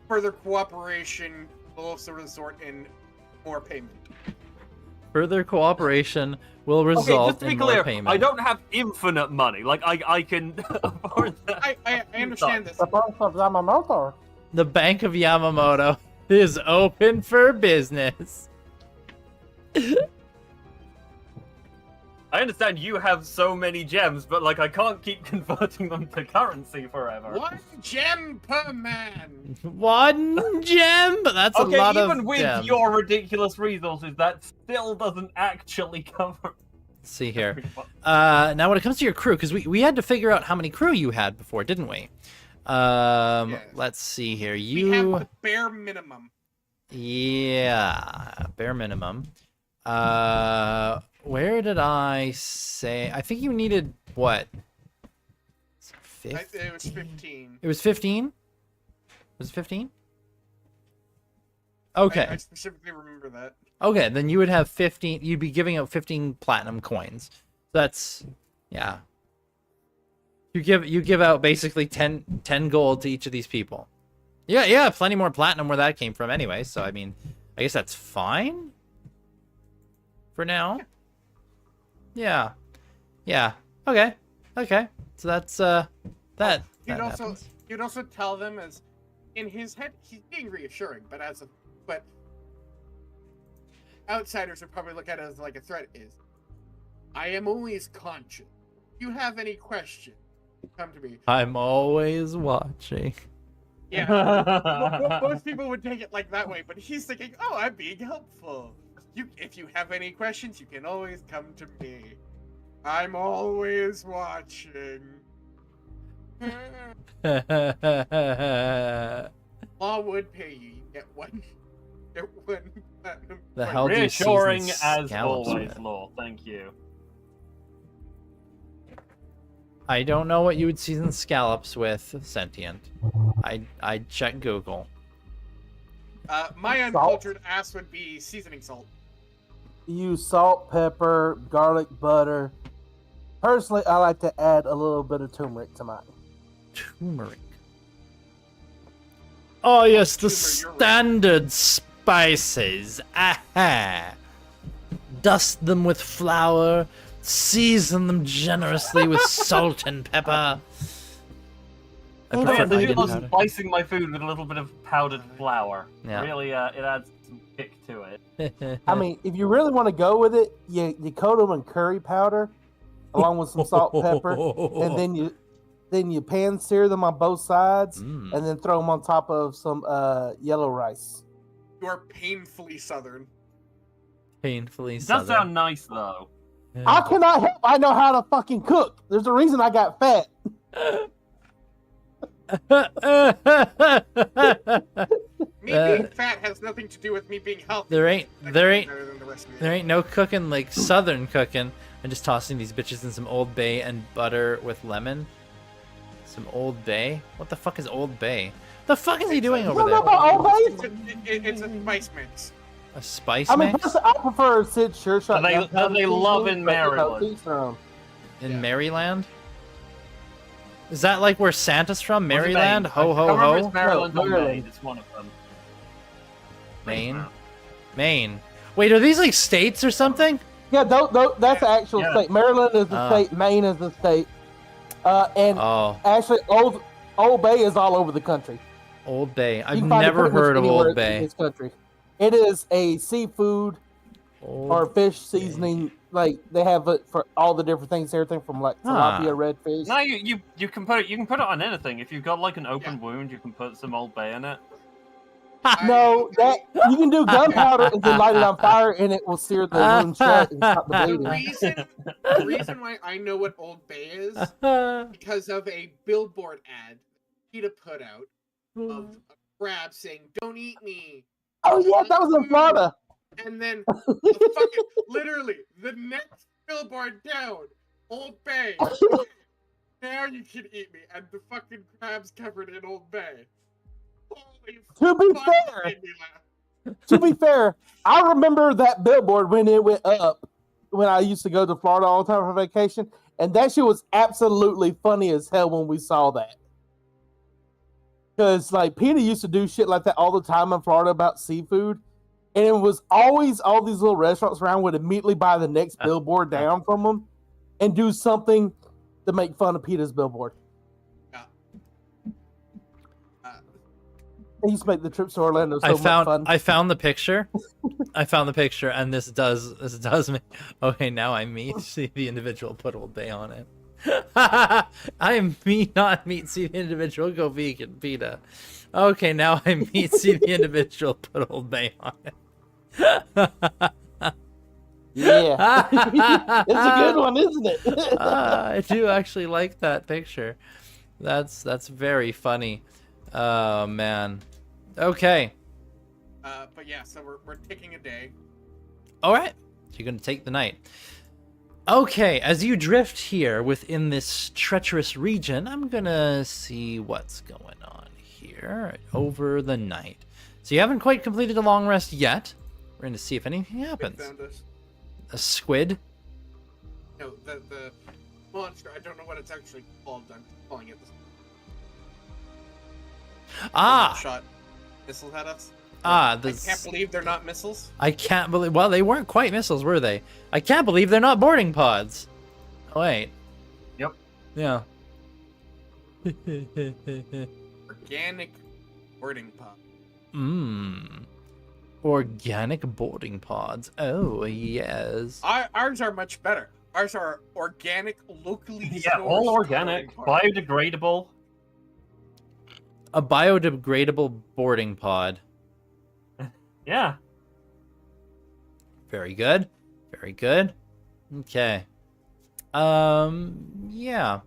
further cooperation will also resort in more payment. Further cooperation will Okay, result just to be in clear, more payment. I don't have infinite money. Like I can afford that. I understand this. The boss of Yamamoto. The Bank of Yamamoto is open for business. I understand you have so many gems, but like I can't keep converting them to currency forever. 1 gem per man. 1 gem, but that's Okay, a lot even of with gems. your ridiculous resources, that still doesn't actually cover. Let's see here. Now, when it comes to your crew, because we had to figure out how many crew you had before, didn't we? Yes. Let's see here. We have the bare minimum. Yeah, bare minimum. Where did I say? I think you needed what? 15? It was 15. It was 15? Was it 15? Okay. I specifically remember that. Okay, then you would have 15. You'd be giving out 15 platinum coins. That's, yeah. You give out basically 10 gold to each of these people. Yeah, plenty more platinum where that came from anyway. So I mean, I guess that's fine for now. Yeah. Okay. So that's that. You'd that also happens. you'd also tell them, as in his head he's being reassuring, but outsiders would probably look at it as like a threat. Is I am always conscious. If you have any questions, come to me. I'm always watching. Yeah, most people would take it like that way, but he's thinking, "Oh, I'm being helpful. If you have any questions, you can always come to me. I'm always watching." Law would pay you. You get one platinum. The point. hell do you Reassuring season as scallops always, with? Law. Thank you. I don't know what you would season scallops with, sentient. I'd check Google. My uncultured ass would be seasoning salt. Use salt, pepper, garlic, butter. Personally, I like to add a little bit of turmeric to mine. Turmeric. Oh yes, the Turmeric, you're right. standard spices. Aha! Dust them with flour. Season them generously with salt and pepper. I Oh, prefer Yeah, the onion deal is powder. spicing my food with a little bit of powdered flour. Yeah. Really, it adds some kick to it. I mean, if you really want to go with it, you coat them in curry powder, along with some salt, pepper, and then you pan sear them on both sides, Mm. and then throw them on top of some yellow rice. You are painfully southern. Painfully It does southern. sound nice though. I cannot help. I know how to fucking cook. There's a reason I got fat. Me being fat has nothing to do with me being healthy. there ain't That there can be ain't better than the rest of you. there ain't no cooking like southern cooking. I'm just tossing these bitches in some Old Bay and butter with lemon. Some Old Bay? What the fuck is Old Bay? The fuck is he doing over You don't know there? about Old Bay? It's a spice mix. A spice I mean, mix personally, I prefer Sid Sure Shot. They love in Maryland. in Yeah. Maryland? Is that like where Santa's from? Was it Maryland? Maine? Ho I ho can't remember if ho. it's Maryland No, or Maryland. Maine. It's one of them. Maine. Maine. Wait, are these like states or something? Yeah, that's the actual Yeah. state. Maryland is the Ah. state. Maine is the state. And Oh, actually, Old Bay is all over the country. Old Bay. You I've can find it never pretty much heard of anywhere Old Bay. in this country. It is a seafood or Old fish seasoning. Like they have it for all the different things, everything from like tilapia, Ah. redfish. No, you can put it on anything. If you've got like an open wound, you can put some Old Bay in it. No, that you can do gunpowder and then light it on fire, and it will sear the wound shut and stop the The bleeding. reason why I know what Old Bay is Uh, because of a billboard ad PETA put out of a crab saying, "Don't eat me." Oh yeah, that was in Florida. And then fucking literally the next billboard down, Old Bay. Now you can eat me, and the fucking crab's covered in Old Bay. Holy To be fuck, fair, made me laugh. to be fair, I remember that billboard when it went up when I used to go to Florida all the time for vacation, and that shit was absolutely funny as hell when we saw that. Because like Peter used to do shit like that all the time in Florida about seafood, and it was always all these little restaurants around would immediately buy the next billboard down from them and do something to make fun of Peter's billboard. They used to make the trips to Orlando so much fun. I found the picture. I found the picture, and this does me. Okay, now I see the individual. Put Old Bay on it. I not see the individual. Go vegan, PETA. Okay, now I see the individual. Put Old Bay on it. Yeah, it's a good one, isn't it? I do actually like that picture. That's very funny. Oh man. Okay. But yeah, so we're taking a day. All right. So you're gonna take the night. Okay. As you drift here within this treacherous region, I'm gonna see what's going on here over the night. So you haven't quite completed the long rest yet. We're gonna see if anything happens. We found us. A squid. No, the monster. I don't know what it's actually called. I'm calling it this. Shot missiles at us. I can't believe they're not missiles. I can't believe. Well, they weren't quite missiles, were they? I can't believe they're not boarding pods. Oh, wait. Yep. Yeah. Organic boarding pod. Organic boarding pods. Oh yes. Ours are much better. Ours are organic, locally Yeah, sourced all organic, boarding pods. biodegradable. A biodegradable boarding pod. Yeah. Very good. Very good. Okay. Yeah.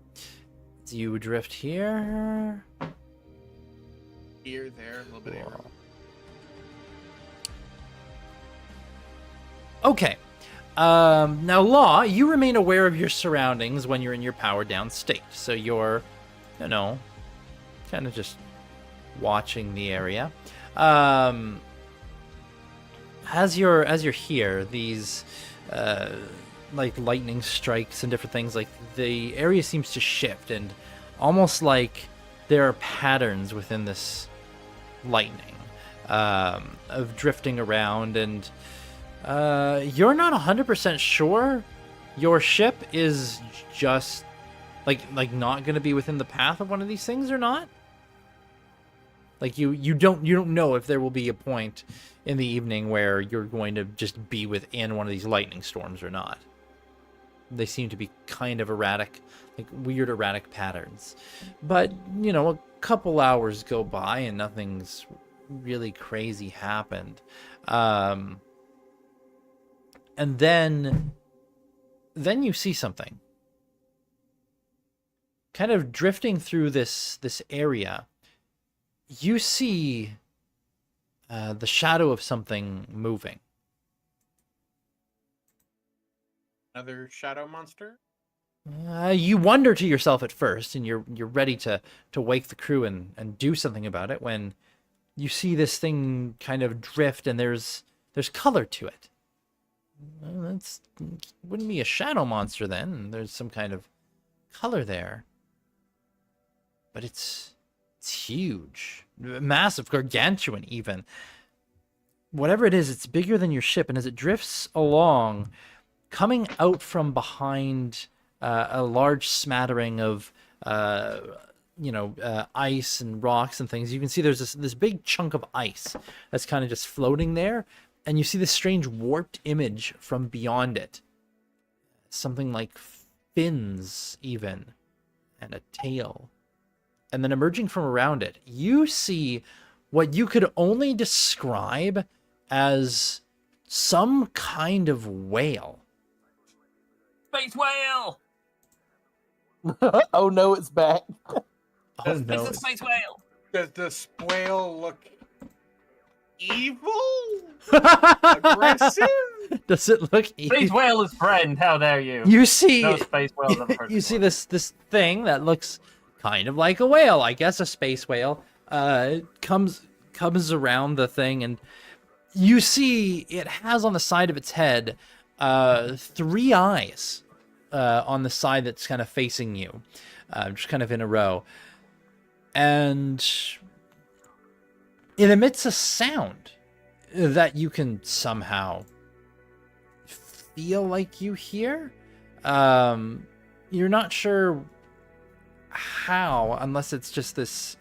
Do you drift here? Here, there, a little bit here. Okay. Now, Law, you remain aware of your surroundings when you're in your powered down state. So you're, kind of just watching the area. As you're here, these like lightning strikes and different things, like the area seems to shift, and almost like there are patterns within this lightning of drifting around, and you're not 100% sure your ship is just like not going to be within the path of one of these things or not. Like you don't know if there will be a point in the evening where you're going to just be within one of these lightning storms or not. They seem to be kind of erratic, like weird erratic patterns. But, a couple hours go by and nothing's really crazy happened. And then you see something. Kind of drifting through this area, you see the shadow of something moving. Another shadow monster? You wonder to yourself at first, and you're ready to wake the crew and do something about it, when you see this thing kind of drift, and there's color to it. Well, wouldn't be a shadow monster then. There's some kind of color there. But it's huge, massive, gargantuan even. Whatever it is, it's bigger than your ship, and as it drifts along, coming out from behind a large smattering of ice and rocks and things, you can see there's this big chunk of ice that's kind of just floating there, and you see this strange warped image from beyond it. Something like fins even, and a tail. And then emerging from around it, you see what you could only describe as some kind of whale. Space whale! Oh no, it's back. Oh It's no. a space whale! Does the whale look evil? Aggressive? Does it look Space evil? whale is friend, how dare you? You see, No space whales ever heard you of see one. this thing that looks kind of like a whale, I guess a space whale, comes around the thing, and you see it has on the side of its head 3 eyes on the side that's kind of facing you, just kind of in a row, and it emits a sound that you can somehow feel like you hear. You're not sure how, unless it's just this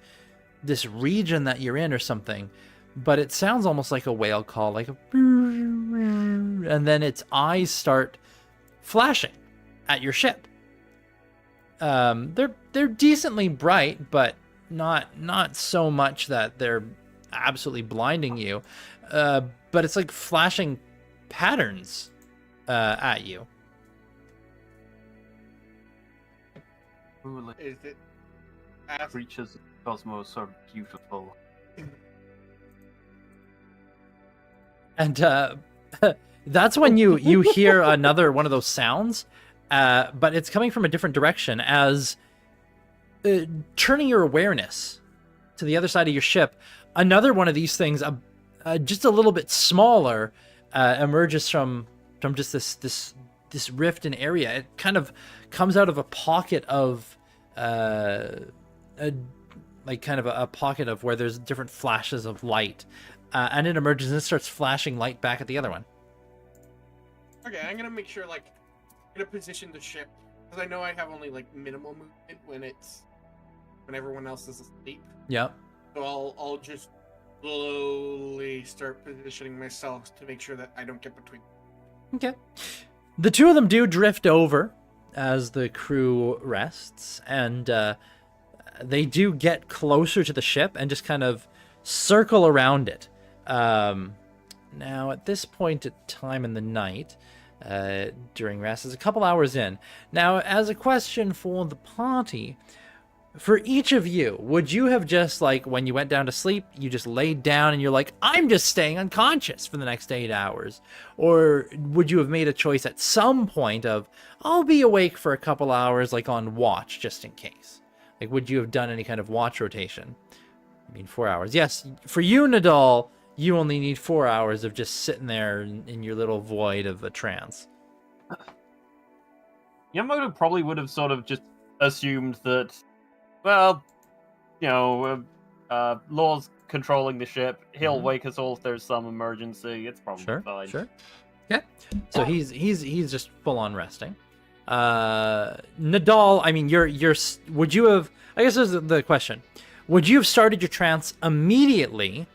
region that you're in or something, but it sounds almost like a whale call, like a, and then its eyes start flashing at your ship. They're decently bright, but not so much that they're absolutely blinding you. But it's like flashing patterns at you. Is it Creatures of the cosmos are beautiful. And that's when you hear another one of those sounds, but it's coming from a different direction, as turning your awareness to the other side of your ship, another one of these things, just a little bit smaller, emerges from just this rift in area. It kind of comes out of a pocket of a pocket of where there's different flashes of light, and it emerges and it starts flashing light back at the other one. okay? I'm gonna make sure, like, I'm gonna position the ship, because I know I have only like minimal movement when everyone else is asleep. Yep. So I'll just slowly start positioning myself to make sure that I don't get between. Okay. The two of them do drift over as the crew rests, and they do get closer to the ship and just kind of circle around it. Now, at this point at time in the night, during rest, is a couple hours in. Now, as a question for the party, for each of you, would you have just, like, when you went down to sleep, you just laid down and you're like, I'm just staying unconscious for the next 8 hours? Or would you have made a choice at some point of, I'll be awake for a couple hours, like on watch, just in case? Like, would you have done any kind of watch rotation? I mean, 4 hours. Yes, for you, Nadal, you only need 4 hours of just sitting there in your little void of a trance. Yamamoto probably would have sort of just assumed that, well, you know, Law's controlling the ship. He'll wake us all if there's some emergency. It's probably fine. Sure. Okay. So he's just full on resting. Nadal, I mean, would you have? I guess this is the question. Would you have started your trance immediately,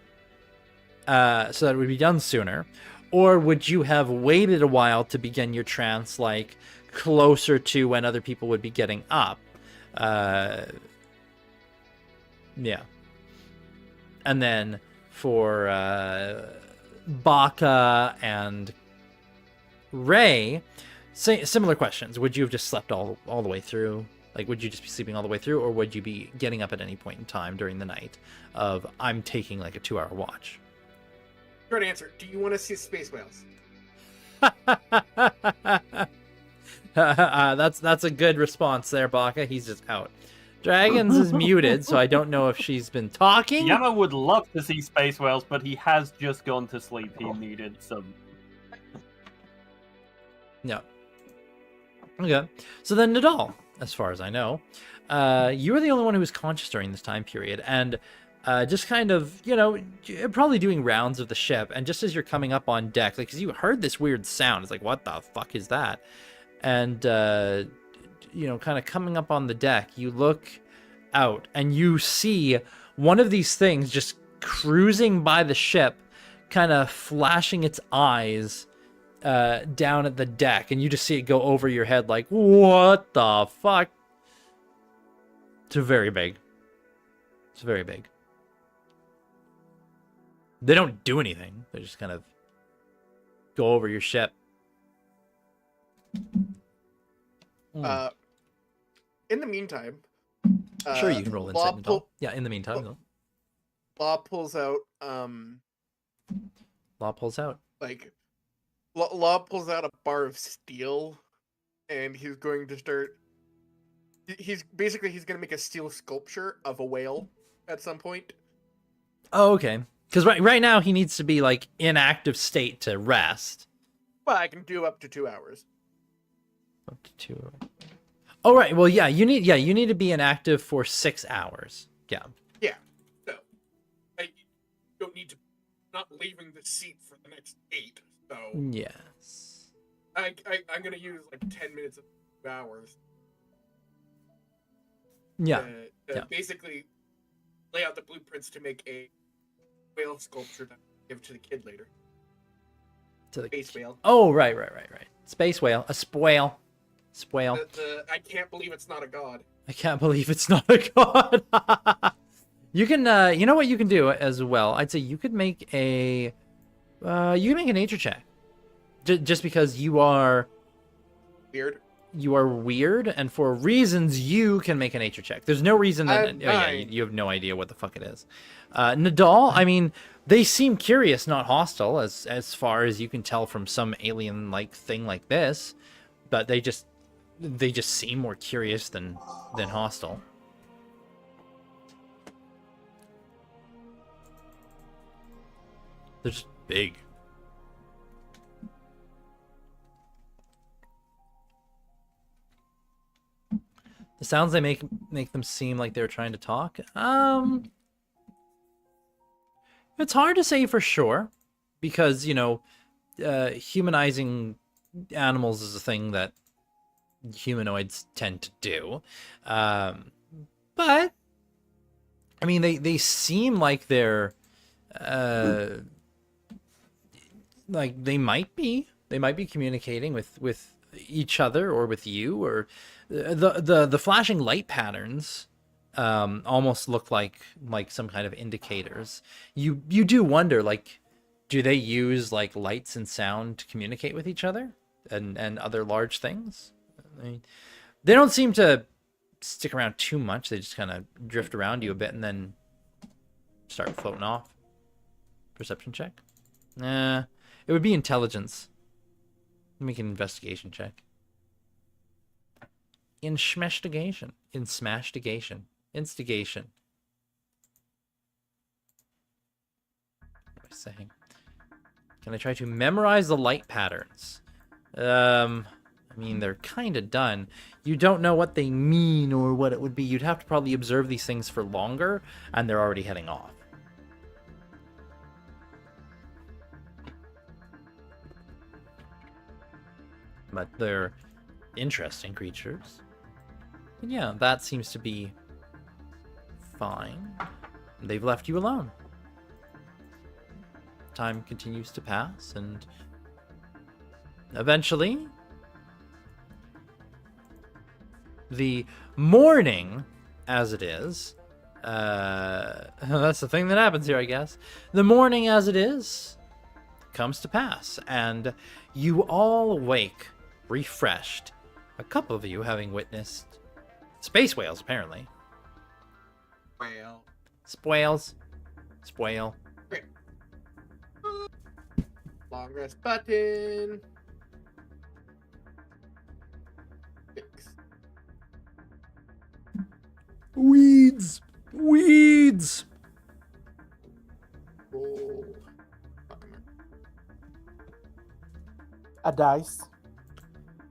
so that it would be done sooner, or would you have waited a while to begin your trance, like closer to when other people would be getting up? Yeah. And then for Baka and Ray, similar questions. Would you have just slept all the way through? Like, would you just be sleeping all the way through, or would you be getting up at any point in time during the night of, I'm taking like a 2-hour watch? Short answer: do you want to see space whales? That's a good response there, Baka. He's just out. Dragons is muted, so I don't know if she's been talking. Yama would love to see space whales, but he has just gone to sleep. He needed some. No. Okay. So then, Nadal, as far as I know, you were the only one who was conscious during this time period, and just kind of, probably doing rounds of the ship, and just as you're coming up on deck, like, because you heard this weird sound, it's like, what the fuck is that? And, kind of coming up on the deck, you look out, and you see one of these things just cruising by the ship, kind of flashing its eyes down at the deck, and you just see it go over your head like, what the fuck? It's very big. It's very big. They don't do anything. They just kind of go over your ship. In the meantime, Sure, you can roll Law insight, Nadal. Yeah, in the meantime, though. Law pulls out Law pulls out. like Law pulls out a bar of steel, and he's going to start. He's going to make a steel sculpture of a whale at some point. Oh, okay. Because right now he needs to be like in active state to rest. Well, I can do up to 2 hours. Up to 2. Oh, right. Well, yeah, you need to be inactive for 6 hours. Yeah. Yeah. So I don't need to. Not leaving the seat for the next 8. So Yes. I'm gonna use like 10 minutes of 2 hours. Yeah. To basically lay out the blueprints to make a whale sculpture that I'll give to the kid later. To the Space whale. Oh, right. Space whale. A spoil. Spoil. I can't believe it's not a god. I can't believe it's not a god. You can, you know what you can do as well? I'd say you could make a nature check. Just because you are Weird. You are weird, and for reasons you can make a nature check. There's no reason that you have no idea what the fuck it is. Nadal, I mean, they seem curious, not hostile, as far as you can tell from some alien-like thing like this, but they just seem more curious than hostile. They're just big. The sounds they make them seem like they're trying to talk. It's hard to say for sure, because, you know, humanizing animals is a thing that humanoids tend to do. But I mean, they seem like they're like they might be communicating with each other or with you, or the flashing light patterns almost look like some kind of indicators. You do wonder, like, do they use like lights and sound to communicate with each other and other large things? I mean, they don't seem to stick around too much. They just kind of drift around you a bit and then start floating off. Perception check? Nah, it would be intelligence. Make an investigation check. Instigation. Instigation. Instigation. What am I saying? Can I try to memorize the light patterns? I mean, they're kind of done. You don't know what they mean or what it would be. You'd have to probably observe these things for longer, and they're already heading off. But they're interesting creatures. And yeah, that seems to be fine. They've left you alone. Time continues to pass, and eventually the morning, as it is, that's the thing that happens here, I guess. The morning, as it is, comes to pass, and you all awake refreshed. A couple of you having witnessed space whales, apparently. Whale. Spoils. Spoil. Long rest button. Fix. Weeds. Weeds. Roll. A dice.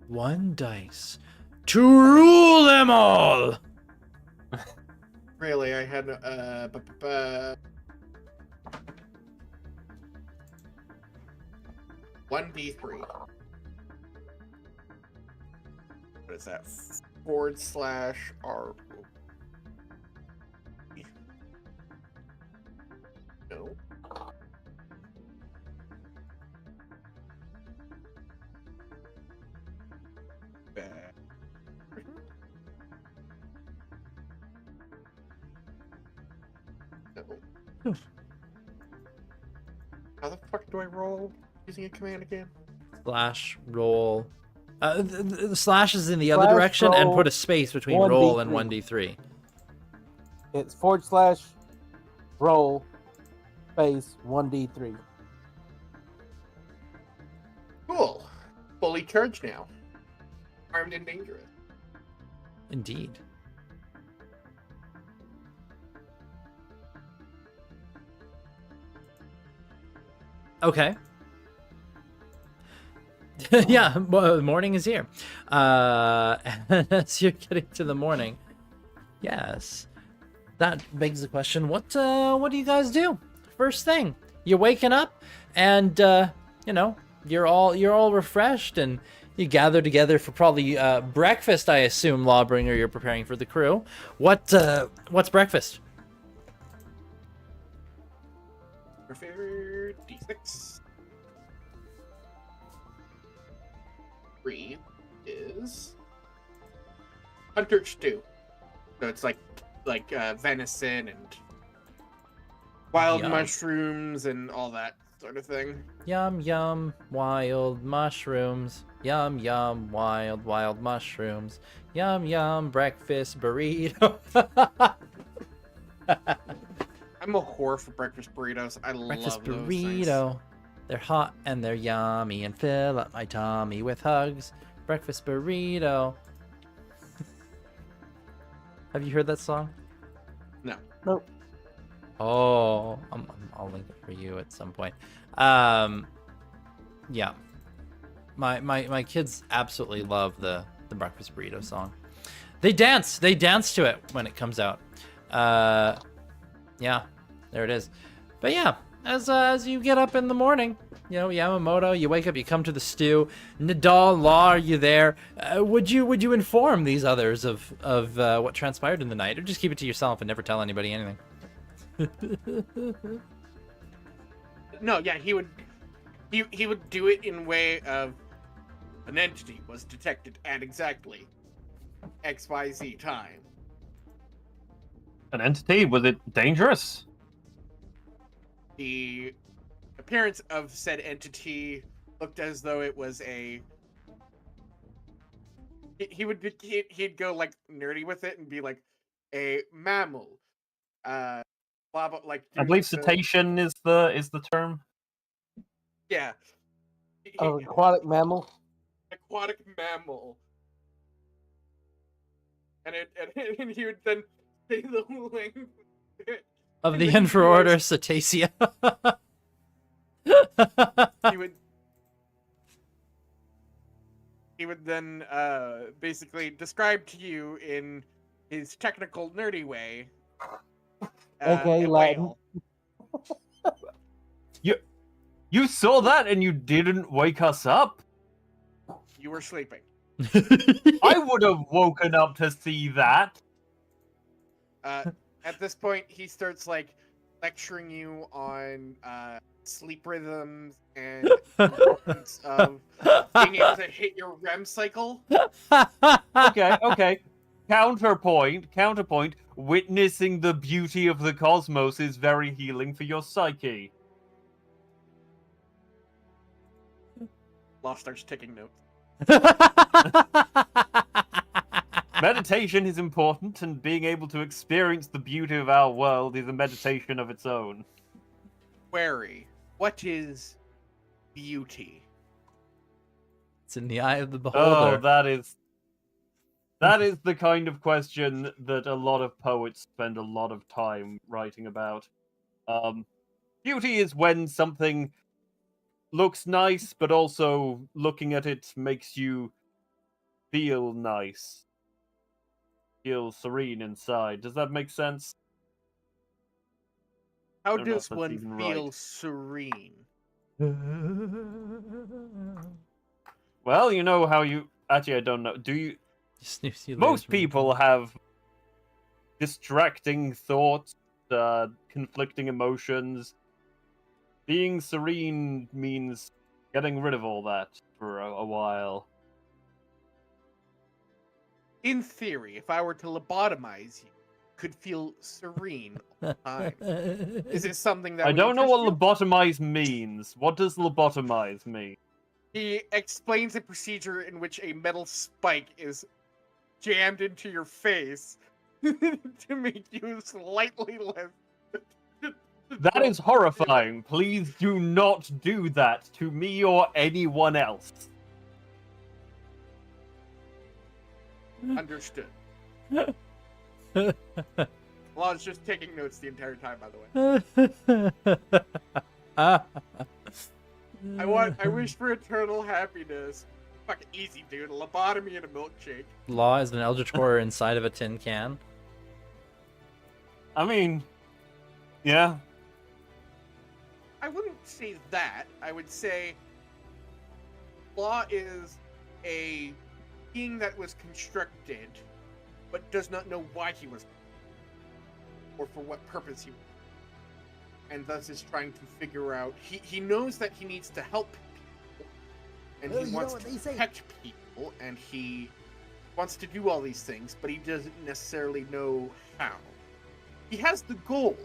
1 dice to rule them all. Really, I had 1d3. What is that? /R. No. Bad. No. How the fuck do I roll using a command again? Slash roll. The slash is in the other Slash direction, and roll put a space between 1d3. roll and 1d3. It's / roll space 1d3. Cool. Fully charged now. Armed and dangerous. Indeed. Okay. Yeah, well, morning is here. As you're getting to the morning, yes, that begs the question: what do you guys do? First thing, you're waking up, and you know, you're all refreshed, and you gather together for probably breakfast. I assume, Lawbringer, you're preparing for the crew. What's breakfast? Your favorite D6. 3 is hunter stew. So it's like venison and wild Yum. mushrooms and all that sort of thing. Yum yum, wild mushrooms. Yum yum, wild mushrooms. Yum yum, breakfast burrito. I'm a whore for breakfast burritos. I Breakfast love those things. burrito. They're hot and they're yummy and fill up my tummy with hugs. Breakfast burrito. Have you heard that song? No. Nope. Oh, I'll link it for you at some point. Yeah. My kids absolutely love the breakfast burrito song. They dance to it when it comes out. Yeah, there it is. But yeah, as you get up in the morning, you know, Yamamoto, you wake up, you come to the stew. Nadal, Law, are you there? Would you inform these others of what transpired in the night, or just keep it to yourself and never tell anybody anything? No, yeah, he would do it in way of an entity was detected at exactly XYZ time. An entity? Was it dangerous? The appearance of said entity looked as though it was a. He'd go like nerdy with it and be like a mammal, blah blah. Like I believe cetacean is the term. yeah, Aquatic mammal. aquatic mammal, and he would then say the language Of the Infra Order Cetacea. he would then basically describe to you in his technical nerdy way. Okay, a Latin. whale. You saw that and you didn't wake us up? You were sleeping. I would have woken up to see that. At this point, he starts like lecturing you on sleep rhythms and the importance of being able to hit your REM cycle. Okay. Counterpoint. Witnessing the beauty of the cosmos is very healing for your psyche. Law starts taking notes. Meditation is important, and being able to experience the beauty of our world is a meditation of its own. Query: what is beauty? It's in the eye of the beholder. Oh, that is the kind of question that a lot of poets spend a lot of time writing about. Beauty is when something looks nice, but also looking at it makes you feel nice. Feel serene inside. Does that make sense? How don't know does if that's one even feel right. serene? Well, you know how you... Actually, I don't know. Do you... Snooze, you Most lose. people have distracting thoughts, conflicting emotions. Being serene means getting rid of all that for a while. In theory, if I were to lobotomize you, could feel serene all the time. Is it something that I would don't know interest what you? lobotomize means. What does lobotomize mean? He explains a procedure in which a metal spike is jammed into your face to make you slightly less. That is horrifying. Please do not do that to me or anyone else. Understood. Law's just taking notes the entire time, by the way. I wish for eternal happiness. Fucking easy, dude. A lobotomy and a milkshake. Law is an eldritch horror inside of a tin can. I mean, yeah. I wouldn't say that. I would say Law is a being that was constructed, but does not know why he was, or for what purpose he was, and thus is trying to figure out. He knows that he needs to help people, and he wants to protect people, and he wants to do all these things, but he doesn't necessarily know how. He has the goal.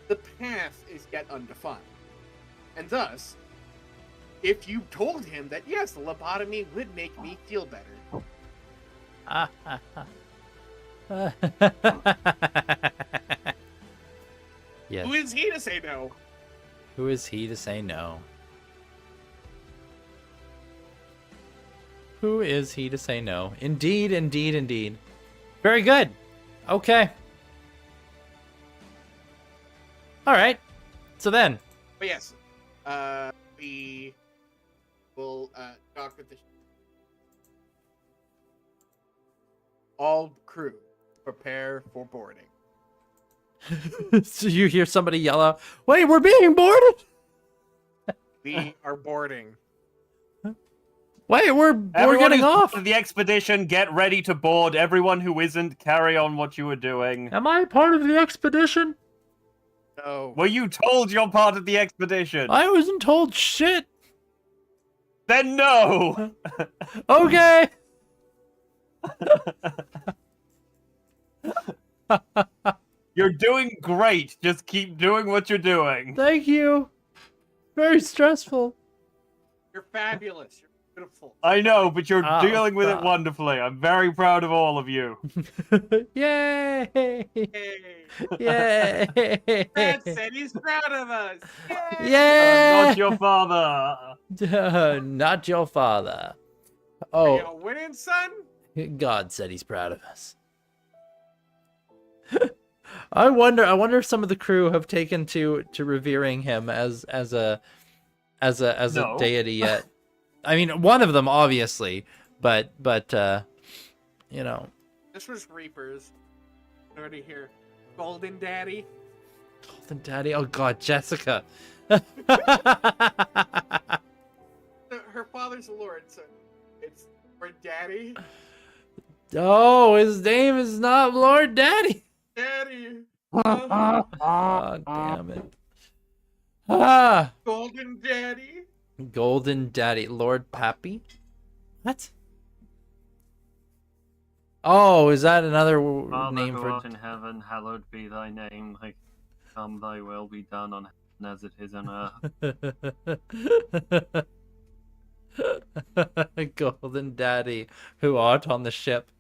The path is yet undefined. And thus, if you told him that, yes, the lobotomy would make me feel better. Yes. Who is he to say no? Who is he to say no? Who is he to say no? Indeed, indeed, indeed. Very good. Okay. All right. So then. But yes, we will dock with the all crew prepare for boarding. So you hear somebody yell out, "Wait, we're being boarded!" We are boarding. Wait, we're Everyone getting who's off. part of the expedition, get ready to board. Everyone who isn't, carry on what you were doing. Am I part of the expedition? No. Were you told you're part of the expedition? I wasn't told shit. Then no! Okay. You're doing great. Just keep doing what you're doing. Thank you. Very stressful. You're fabulous. You're beautiful. I know, but you're Oh, dealing with stop. it wonderfully. I'm very proud of all of you. Yay! Hey. Yay! Brad said he's proud of us. Yay! Yay! Not your father. Not your father. Are Oh, you winning, son? God said he's proud of us. I wonder if some of the crew have taken to revering him as a No. deity yet. I mean, one of them obviously, but you know. This was Reapers. Already here. Golden Daddy. Golden Daddy. Oh God, Jessica. Her father's a lord, so it's for Daddy. Oh, his name is not Lord Daddy. Daddy. Oh, damn it. Ah, Golden Daddy. Golden Daddy, Lord Pappy. What? Oh, is that another Father name who for? art in heaven, hallowed be thy name. Thy come, thy will be done on heaven as it is on earth. Golden Daddy, who art on the ship.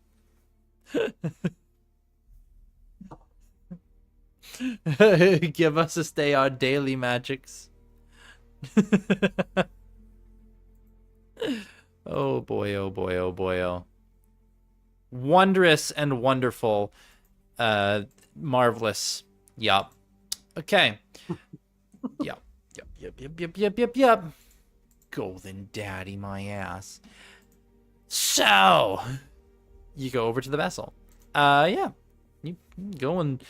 Give us this day our daily magics. Oh boy, oh boy, oh boy, oh. Wondrous and wonderful. Marvelous. Yup. Okay. Yep. Yep. Golden Daddy, my ass. So, you go over to the vessel. Yeah. You go and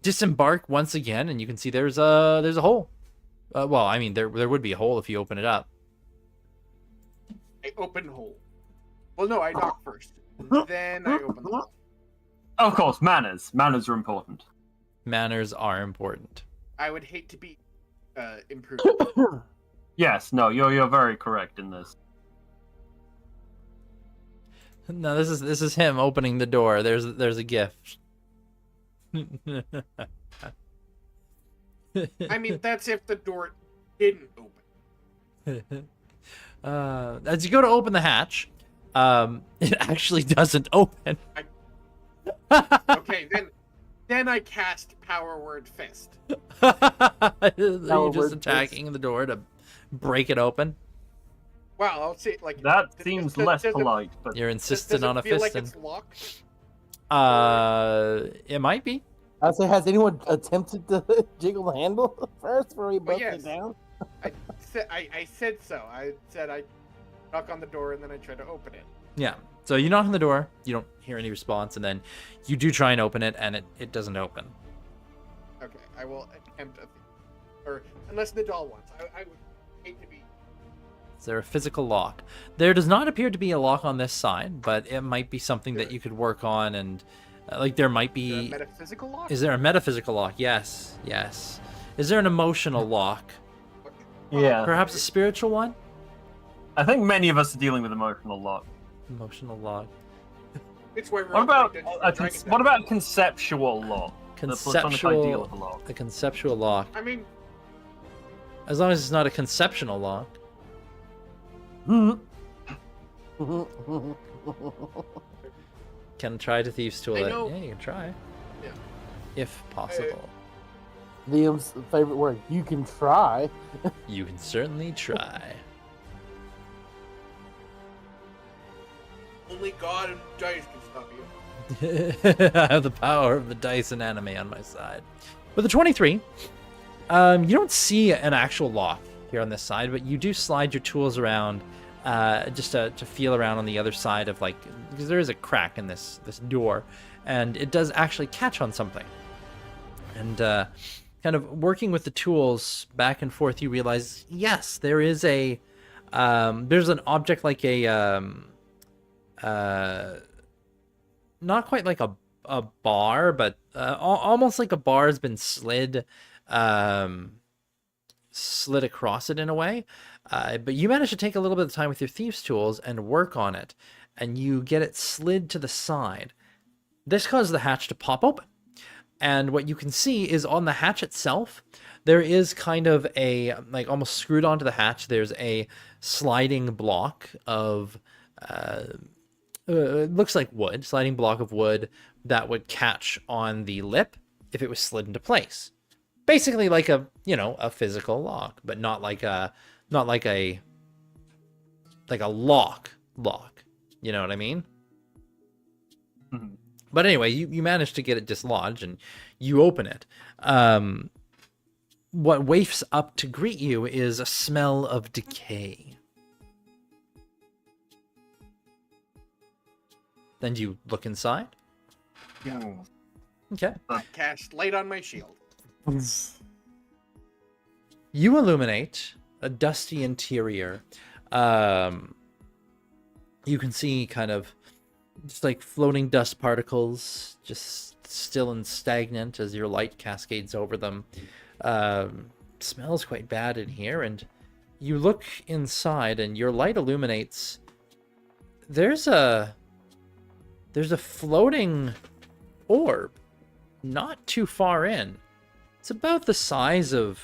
disembark once again, and you can see there's a hole. Well, I mean, there would be a hole if you open it up. I open hole. Well, no, I knock first. Then I open the hole. Of course, manners. Manners are important. Manners are important. I would hate to be improved. Yes, no, you're very correct in this. No, this is him opening the door. There's a gift. I mean, that's if the door didn't open. As you go to open the hatch, it actually doesn't open. Okay, then I cast Power Word Fist. Are you just word attacking the door to break it open? Wow, I'll say like That seems less does polite, but You're insistent it on a feel like fisting. it's locked? It might be. I say, has anyone attempted to jiggle the handle first before we bust yes. it down? I said so. I said I knock on the door and then I try to open it. Yeah. So you knock on the door, you don't hear any response, and then you do try and open it, and it doesn't open. Okay, I will attempt or unless the doll wants. I would hate to be. Is there a physical lock? There does not appear to be a lock on this side, but it might be something that you could work on, and like there might Is there be. a metaphysical lock? Is there a metaphysical lock? Yes. Yes. Is there an emotional lock? yeah. Perhaps a spiritual one? I think many of us are dealing with emotional lock. Emotional lock. It's why What about what about conceptual lock? The platonic ideal of a Conceptual. lock. A conceptual lock. I mean, As long as it's not a conceptional lock. Can try to thieves tool I it. know- Yeah, you can try. Yeah. If possible. Liam's favorite word. You can try. You can certainly try. only God and dice can stop you. I have the power of the dice and anime on my side. With the 23, you don't see an actual lock here on this side, but you do slide your tools around just to feel around on the other side of because there is a crack in this door, and it does actually catch on something. And kind of working with the tools back and forth, you realize, yes, there is there's an object like a not quite like a bar, but almost like a bar has been slid across it in a way. But you manage to take a little bit of time with your thieves' tools and work on it, and you get it slid to the side. This causes the hatch to pop open. And what you can see is on the hatch itself, there is kind of a, almost screwed onto the hatch, there's a sliding block of, it looks like wood, sliding block of wood that would catch on the lip if it was slid into place. Basically like a physical lock, but not like a lock. You know what I mean? Mhm. But anyway, you manage to get it dislodged and you open it. What wafts up to greet you is a smell of decay. Then you look inside. Yeah. Okay. I cast light on my shield. You illuminate a dusty interior. You can see kind of just like floating dust particles, just still and stagnant as your light cascades over them. Smells quite bad in here, and you look inside and your light illuminates. There's a floating orb not too far in. It's about the size of,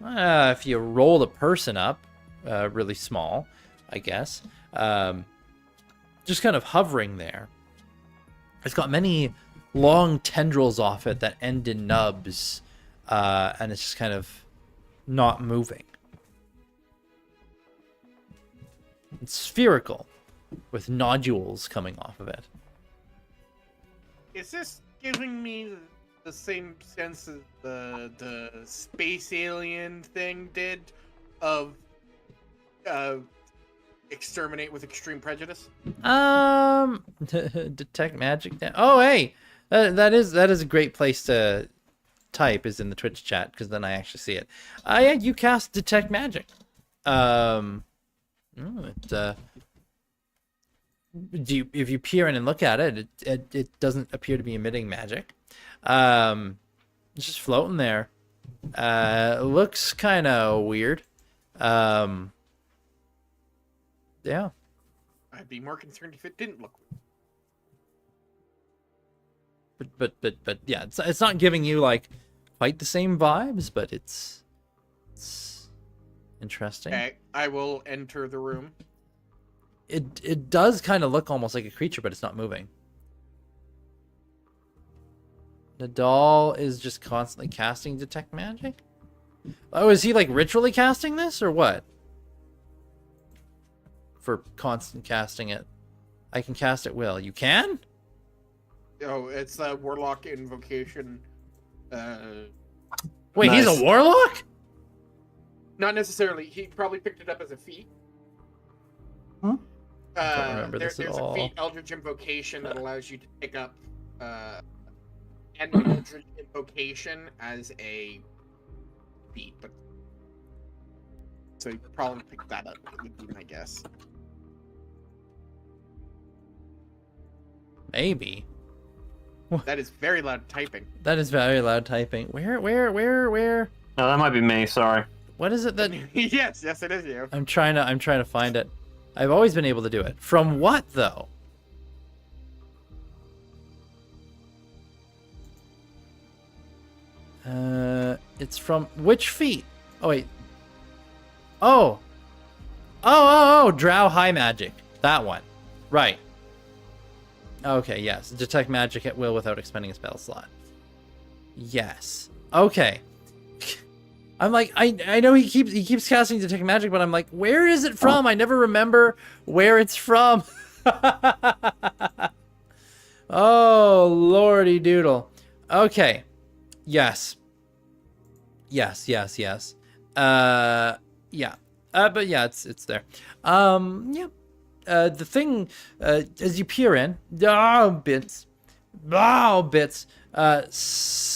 if you roll a person up, really small, I guess. Just kind of hovering there. It's got many long tendrils off it that end in nubs, and it's just kind of not moving. It's spherical, with nodules coming off of it. Is this giving me the same sense as the space alien thing did of exterminate with extreme prejudice? Detect magic. Oh, hey, that is a great place to type, is in the Twitch chat, because then I actually see it. Yeah, you cast detect magic. If you peer in and look at it, it doesn't appear to be emitting magic. It's just floating there. It looks kind of weird. Yeah. I'd be more concerned if it didn't look weird. but yeah, it's not giving you like quite the same vibes, but it's interesting. Okay, I will enter the room. It does kind of look almost like a creature, but it's not moving. Nadal is just constantly casting detect magic. Oh, is he like ritually casting this or what? For constant casting it, I can cast at will. You can? Oh, it's a warlock invocation. Wait, he's Nice. a warlock? Not necessarily. He probably picked it up as a feat. Hmm? don't remember There, this at there's all. a feat, Eldritch Invocation, that allows you to pick up an Eldritch Invocation as a feat, but so you probably picked that up, would be my guess. Maybe. That is very loud typing. That is very loud typing. Where? No, that might be me. Sorry. What is it that yes, it is you. I'm trying to find it. I've always been able to do it. From what though? It's from which feat? Oh wait. Oh, Drow High Magic. That one. Right. Okay, yes. Detect magic at will without expending a spell slot. Yes. Okay. I'm like, I know he keeps casting detect magic, but I'm like, where is it from? I never remember where it's from. Oh, lordy doodle. Okay. Yes. Yeah. But yeah, it's there. Yeah. The thing, as you peer in, bits.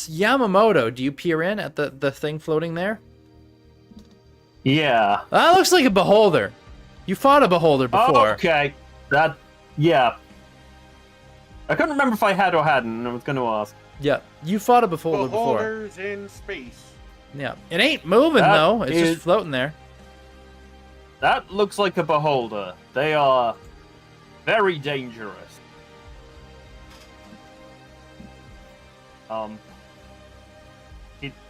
Yamamoto, do you peer in at the thing floating there? Yeah. That looks like a beholder. You fought a beholder before. Oh, okay. Yeah. I couldn't remember if I had or hadn't, and I was going to ask. Yeah, you fought a beholder before. Beholders in space. Yeah, it ain't moving That though. It's is- just floating there. That looks like a beholder. They are very dangerous.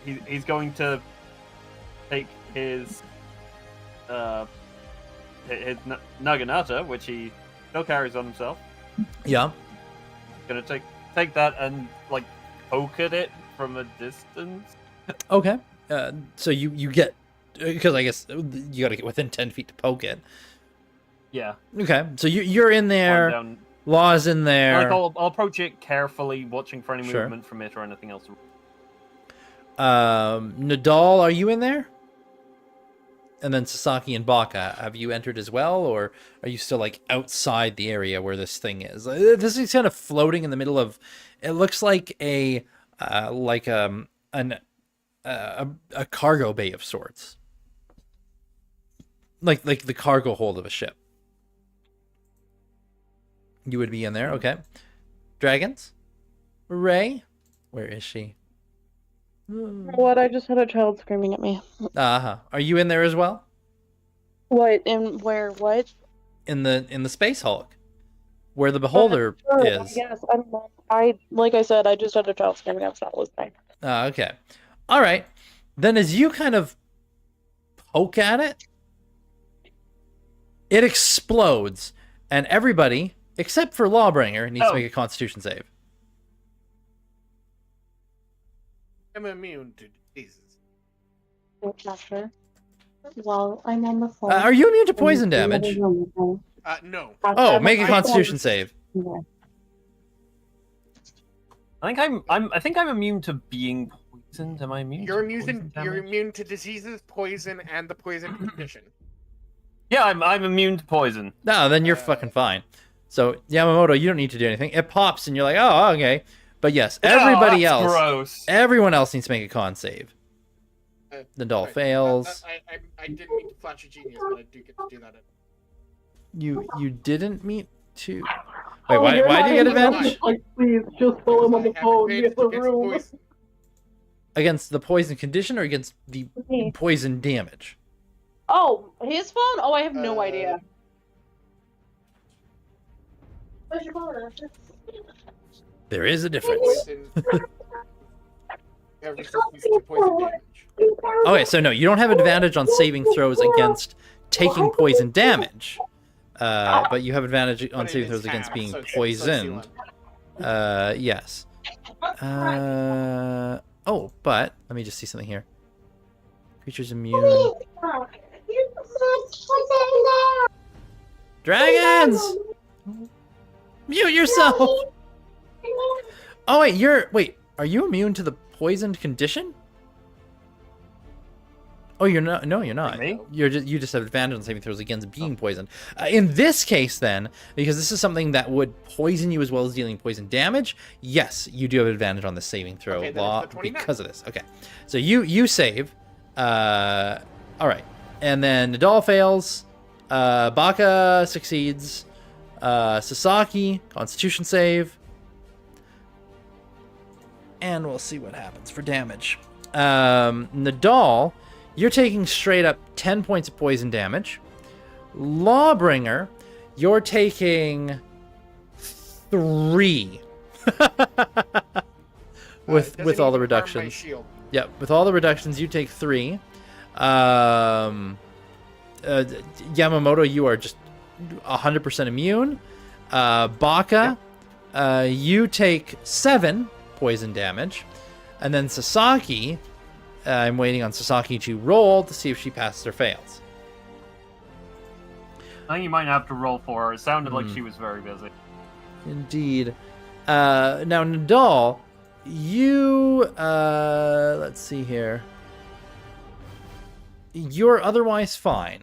He's going to take his Naginata, which he still carries on himself. Yeah. Gonna take that and like poke at it from a distance. Okay. So you get, because I guess you got to get within 10 feet to poke it. Yeah. Okay. So you're in Climb there. down. Law's in there. Like I'll approach it carefully, watching for any Sure. movement from it or anything else. Nadal, are you in there? And then Sasaki and Baka, have you entered as well, or are you still like outside the area where this thing is? This is kind of floating in the middle of. It looks like a cargo bay of sorts, like the cargo hold of a ship. You would be in there, okay? Dragons, Ray, where is she? What? I just had a child screaming at me. Are you in there as well? What? And where? What? In the Space Hulk, where the beholder Sure, is. Yes, like I said, I just had a child screaming. I was not listening. Okay. All right. Then as you kind of poke at it, it explodes, and everybody except for Lawbringer needs to make a Constitution save. I'm immune to diseases. Not sure. Well, I'm on the phone. Are you immune to poison damage? No. Oh, make a Constitution save. I think I'm immune to being poisoned. Am I immune? You're to poison immune. You're damage? immune to diseases, poison, and the poison condition. Yeah, I'm immune to poison. No, then you're fucking fine. So Yamamoto, you don't need to do anything. It pops, and you're like, oh, okay. But yes, everybody that's else, gross. everyone else needs to make a con save. The doll Right. fails. I didn't mean to flash a genius, but I do get to do that. You didn't mean to. Wait, why do you get advantage? Like, please, just throw him on the I have phone. advantage Get the against room. poison. Against the poison condition or against the Me. poison damage? Oh, his phone? Oh, I have no Uh, idea. Where's your phone? There is a difference. Have resistance to poison damage. Okay, so no, you don't have advantage on saving throws against taking poison damage. But you have advantage on But it saving is throws against half, being so it's poisoned. Yes. Oh, but let me just see something here. Creatures immune. Dragons! Mute yourself! Oh wait, are you immune to the poisoned condition? Oh, you're not. No, you're not. Me? You just have advantage on saving throws against being poisoned. In this case, then, because this is something that would poison you as well as dealing poison damage, yes, you do have advantage on the saving throw Okay, then law it's the 29. because of this. Okay, so you save. All right, and then Nadal fails. Baka succeeds. Sasaki, Constitution save. And we'll see what happens for damage. Nadal, you're taking straight up 10 points of poison damage. Lawbringer, you're taking 3. with all the reductions. Yep, with all the reductions, you take 3. Yamamoto, you are just 100% immune. Baka, you take 7 poison damage. And then Sasaki, I'm waiting on Sasaki to roll to see if she passes or fails. I think you might have to roll for her. It sounded like she was very busy. Indeed. Now, Nadal, you... let's see here. You're otherwise fine.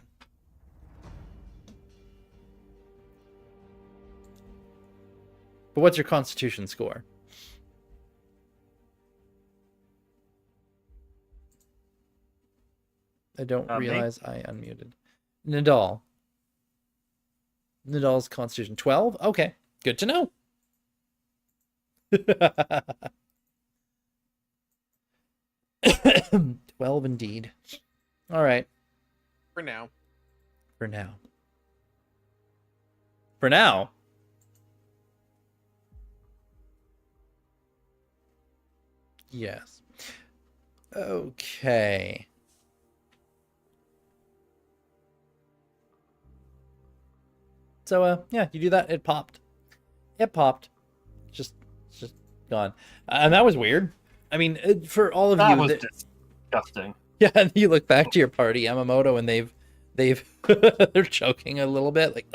But what's your Constitution score? I don't realize I unmuted. Nadal. Nadal's Constitution 12? Okay, good to know. 12 indeed. All right. For now. For now. For now? Yes. Okay. So, yeah, you do that. It popped. It popped. Just gone. And that was weird. I mean, for all of That you... was disgusting. Yeah, and you look back to your party, Yamamoto, and they've they're choking a little bit, like...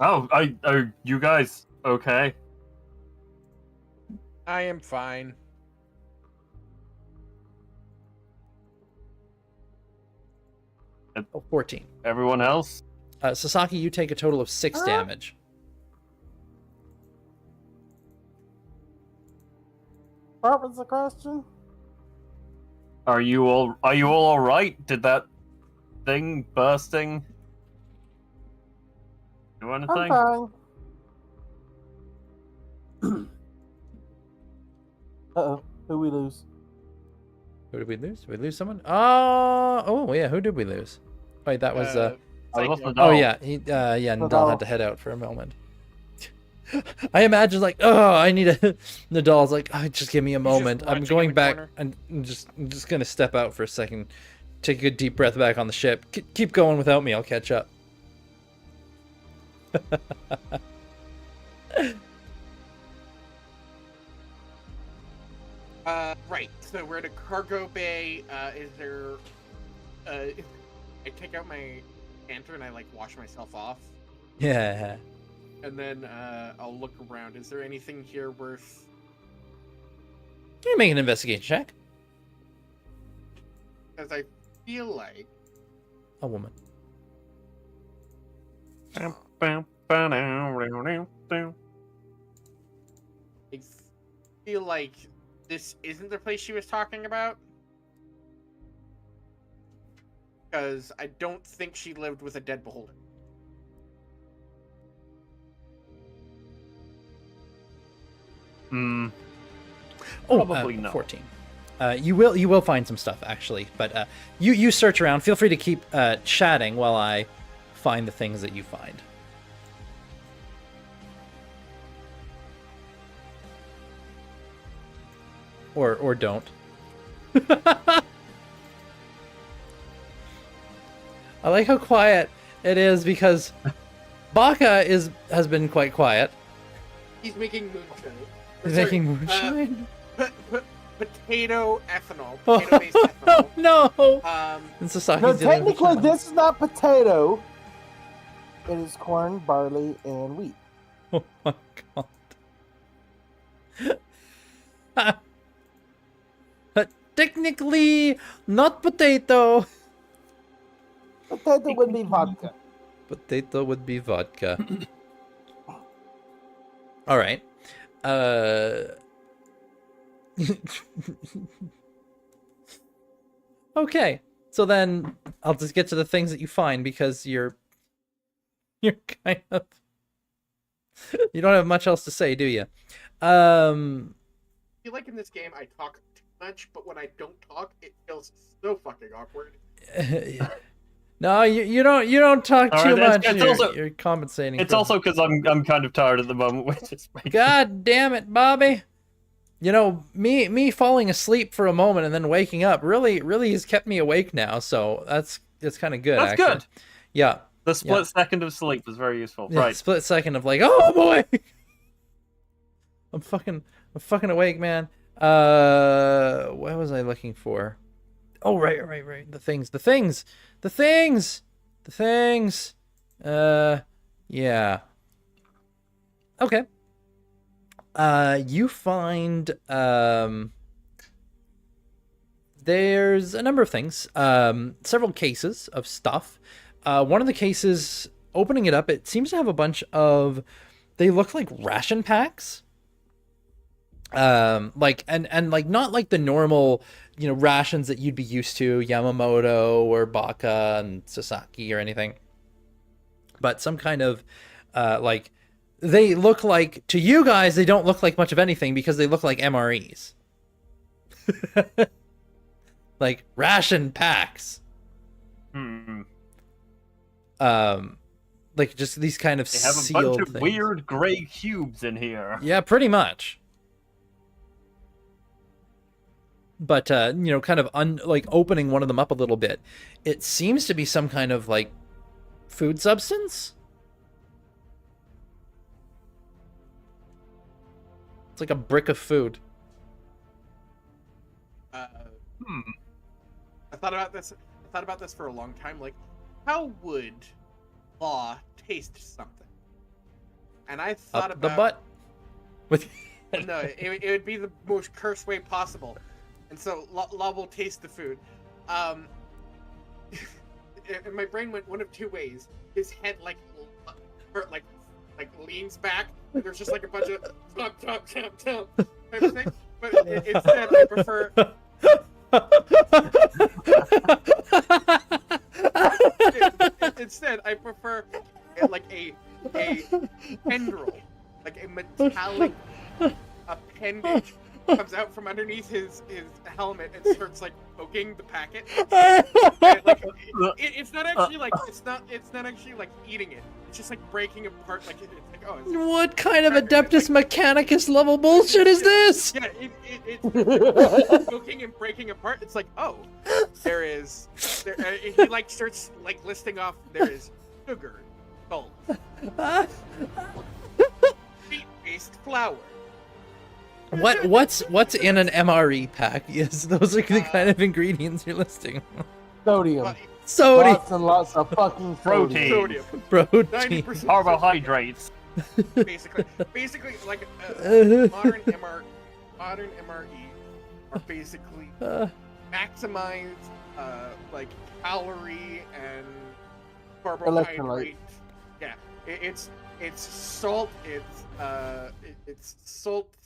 Oh, are you guys okay? I am fine. Oh, 14. Everyone else? Sasaki, you take a total of 6 damage. What was the question? Are you all right? Did that thing bursting do anything? I'm fine. Uh-oh. Who we lose? Who did we lose? Did we lose someone? Oh yeah, who did we lose? Wait, that was I lost Nadal. oh yeah, Nadal had to head out for a moment. I imagine like, oh, I need a Nadal's like, oh, just give me a moment. I'm going back and I'm just gonna step out for a second, take a good deep breath back on the ship. Keep going without me, I'll catch up. Right. So we're at a cargo bay. Is there? I take out my canter and I like wash myself off. Yeah. And then I'll look around. Is there anything here worth? Can you make an investigation check? Because I feel like A woman. I feel like this isn't the place she was talking about. Because I don't think she lived with a dead beholder. Probably not. 14. You will find some stuff actually, but you search around. Feel free to keep chatting while I find the things that you find. Or don't. I like how quiet it is because Baka has been quite quiet. He's making moonshine. He's making moonshine. Potato ethanol. Oh, Potato-based ethanol. no! Um, And Sasaki's No, dealing with technically, moonshine. this is not potato. It is corn, barley, and wheat. Oh my god. Technically, not potato. Potato would be vodka. Potato would be vodka. All right. Okay. So then I'll just get to the things that you find because you're kind of you don't have much else to say, do you? I feel like in this game I talk too much, but when I don't talk, it feels so fucking awkward. No, you don't talk All too right, much. You're compensating. It's for- also because I'm kind of tired at the moment, which is God damn it, Bobby. You know, me falling asleep for a moment and then waking up really has kept me awake now, so it's kind of good. That's actually. good. Yeah. The split second of sleep is very useful. Yeah, Right. split second of like, oh boy. I'm fucking awake, man. What was I looking for? Oh, right. The things. Yeah. Okay. You find there's a number of things. Several cases of stuff. One of the cases, opening it up, it seems to have a bunch of, they look like ration packs. Like not like the normal, rations that you'd be used to, Yamamoto or Baka and Sasaki or anything. But some kind of like, they look like, to you guys, they don't look like much of anything because they look like MREs. Like ration packs. Like just these kind of They have a sealed bunch of things. weird gray cubes in here. Yeah, pretty much. But kind of like opening one of them up a little bit, it seems to be some kind of like food substance. It's like a brick of food. I thought about this. I thought about this for a long time. Like, how would Law taste something? And I thought Up about the butt. With no, it would be the most cursed way possible. And so Law will taste the food. And my brain went one of two ways. His head like leans back, and there's just like a bunch of chomp type of thing. But instead, I prefer. Instead, I prefer like a tendril, like a metallic appendage comes out from underneath his helmet and starts like poking the packet. And, like, it's not actually like it's not actually like eating it. It's just like breaking apart. Like it's like what kind of Adeptus Mechanicus level bullshit is this? Yeah, it's poking and breaking apart. It's like he like starts like listing off. There is sugar, salt, wheat-based flour. What's in an MRE pack? Yes, those are the kind of ingredients you're listing. Sodium. Sodium. Lots and lots of fucking Protein. sodium. Protein. 90% Carbohydrates. basically like modern MRE are basically maximized like calorie and carbohydrate. Electrolyte. Yeah, it's salt. It's salt.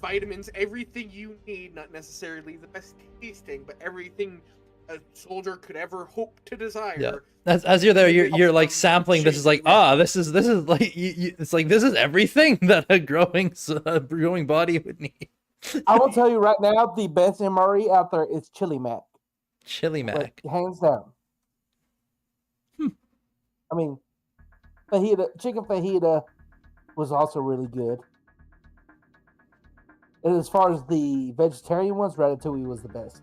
Vitamins, everything you need, not necessarily the best tasting, but everything a soldier could ever hope to desire. Yeah. As you're there, you're like sampling. This is like this is like it's like this is everything that a growing body would need. I will tell you right now, the best MRE out there is Chili Mac. Chili Mac. Like, hands down. I mean, chicken fajita was also really good. And as far as the vegetarian ones, ratatouille was the best.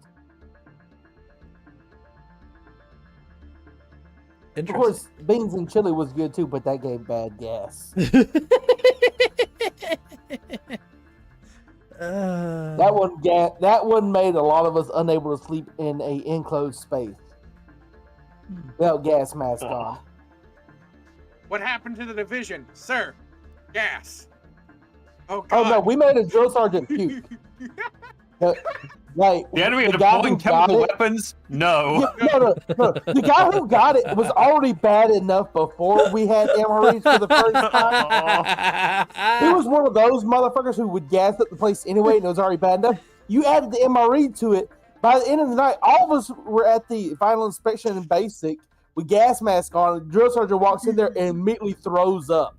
Of Interesting. course, beans and chili was good too, but that gave bad gas. That one made a lot of us unable to sleep in a enclosed space without gas mask on. What happened to the division, sir? Gas. Oh Oh God. no, we made a drill sergeant puke. Like The enemy are guy who deploying got chemical it- weapons? No. Yeah, no. The guy who got it was already bad enough before we had MREs for the first time. He was one of those motherfuckers who would gas up the place anyway, and it was already bad enough. You added the MRE to it. By the end of the night, all of us were at the final inspection in basic with gas mask on. The drill sergeant walks in there and immediately throws up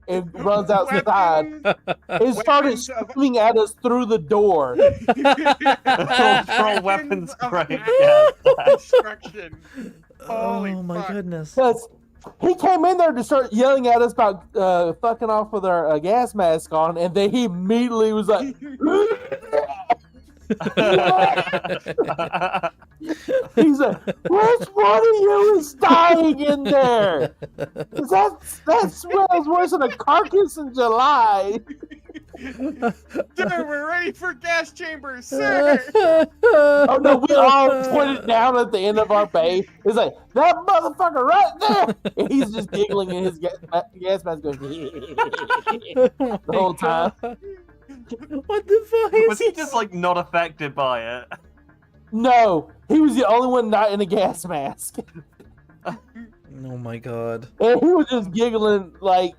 and runs outside and started screaming at us through the door. Control weapons of great. mass Yeah. destruction. Holy Oh my fuck. goodness. Because he came in there to start yelling at us about fucking off with our gas mask on, and then he immediately was like, he's like, which one of you is dying in there? 'Cause that smells worse than a carcass in July. Sir, we're ready for gas chambers, sir. Oh no, we all pointed down at the end of our bay. It's like, that motherfucker right there. And he's just giggling in his gas mask going, the whole time. What the fuck is Was he just like not affected by it? No, he was the only one not in a gas mask. Oh my god. And he was just giggling like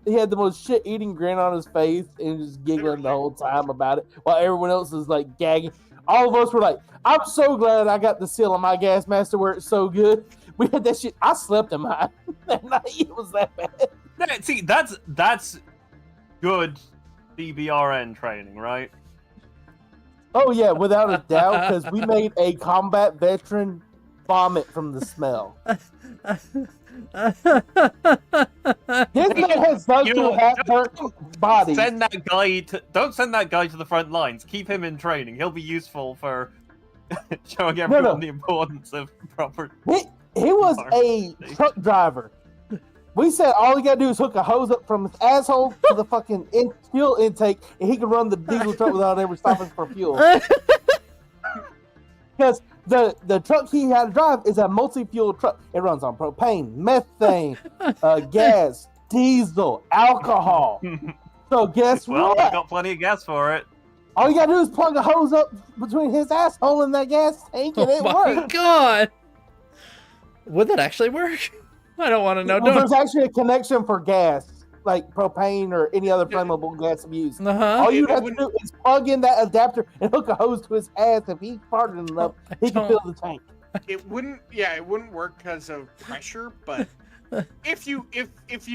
he had the most shit-eating grin on his face and just giggling the whole time about it, while everyone else was like gagging. All of us were like, "I'm so glad I got the seal on my gas mask to where it's so good." We had that shit. I slept in mine that night. It was that bad. No, see, that's good DBRN training, right? Oh yeah, without a doubt, because we made a combat veteran vomit from the smell. His man has done to half-burnt body. Don't send that guy to the front lines. Keep him in training. He'll be useful for showing everyone the importance of proper. He was a truck driver. We said all he gotta do is hook a hose up from his asshole to the fucking fuel intake, and he can run the diesel truck without ever stopping for fuel. Because the truck he had to drive is a multi-fuel truck. It runs on propane, methane, gas, diesel, alcohol. So guess Well, what? we got plenty of gas for it. All you gotta do is plug a hose up between his asshole and that gas tank, and it Oh my works. god. Would that actually work? I don't want to know. Well, Don't. there's actually a connection for gas, like propane or any other flammable gas we use. Uh-huh. All you have to do is plug in that adapter and hook a hose to his ass. If he's farted enough, he can fill the tank. It wouldn't work because of pressure, but if you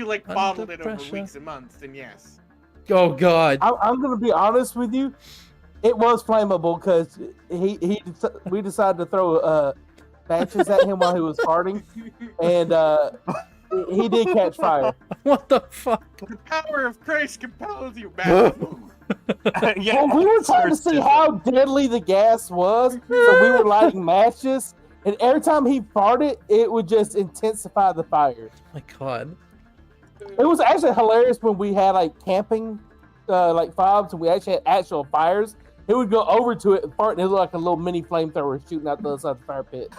like bottled it over pressure. weeks and months, then yes. Oh god. I'm gonna be honest with you. It was flammable because we decided to throw matches at him while he was farting, and he did catch fire. What the fuck? The power of Christ compels you, man. Yeah, Well, we were trying to see how deadly the gas was, so we were lighting matches, and every time he farted, it would just intensify the fire. Oh my god. It was actually hilarious when we had like camping, like fobs, and we actually had actual fires. He would go over to it and fart, and it looked like a little mini flamethrower shooting out the other side of the fire pit.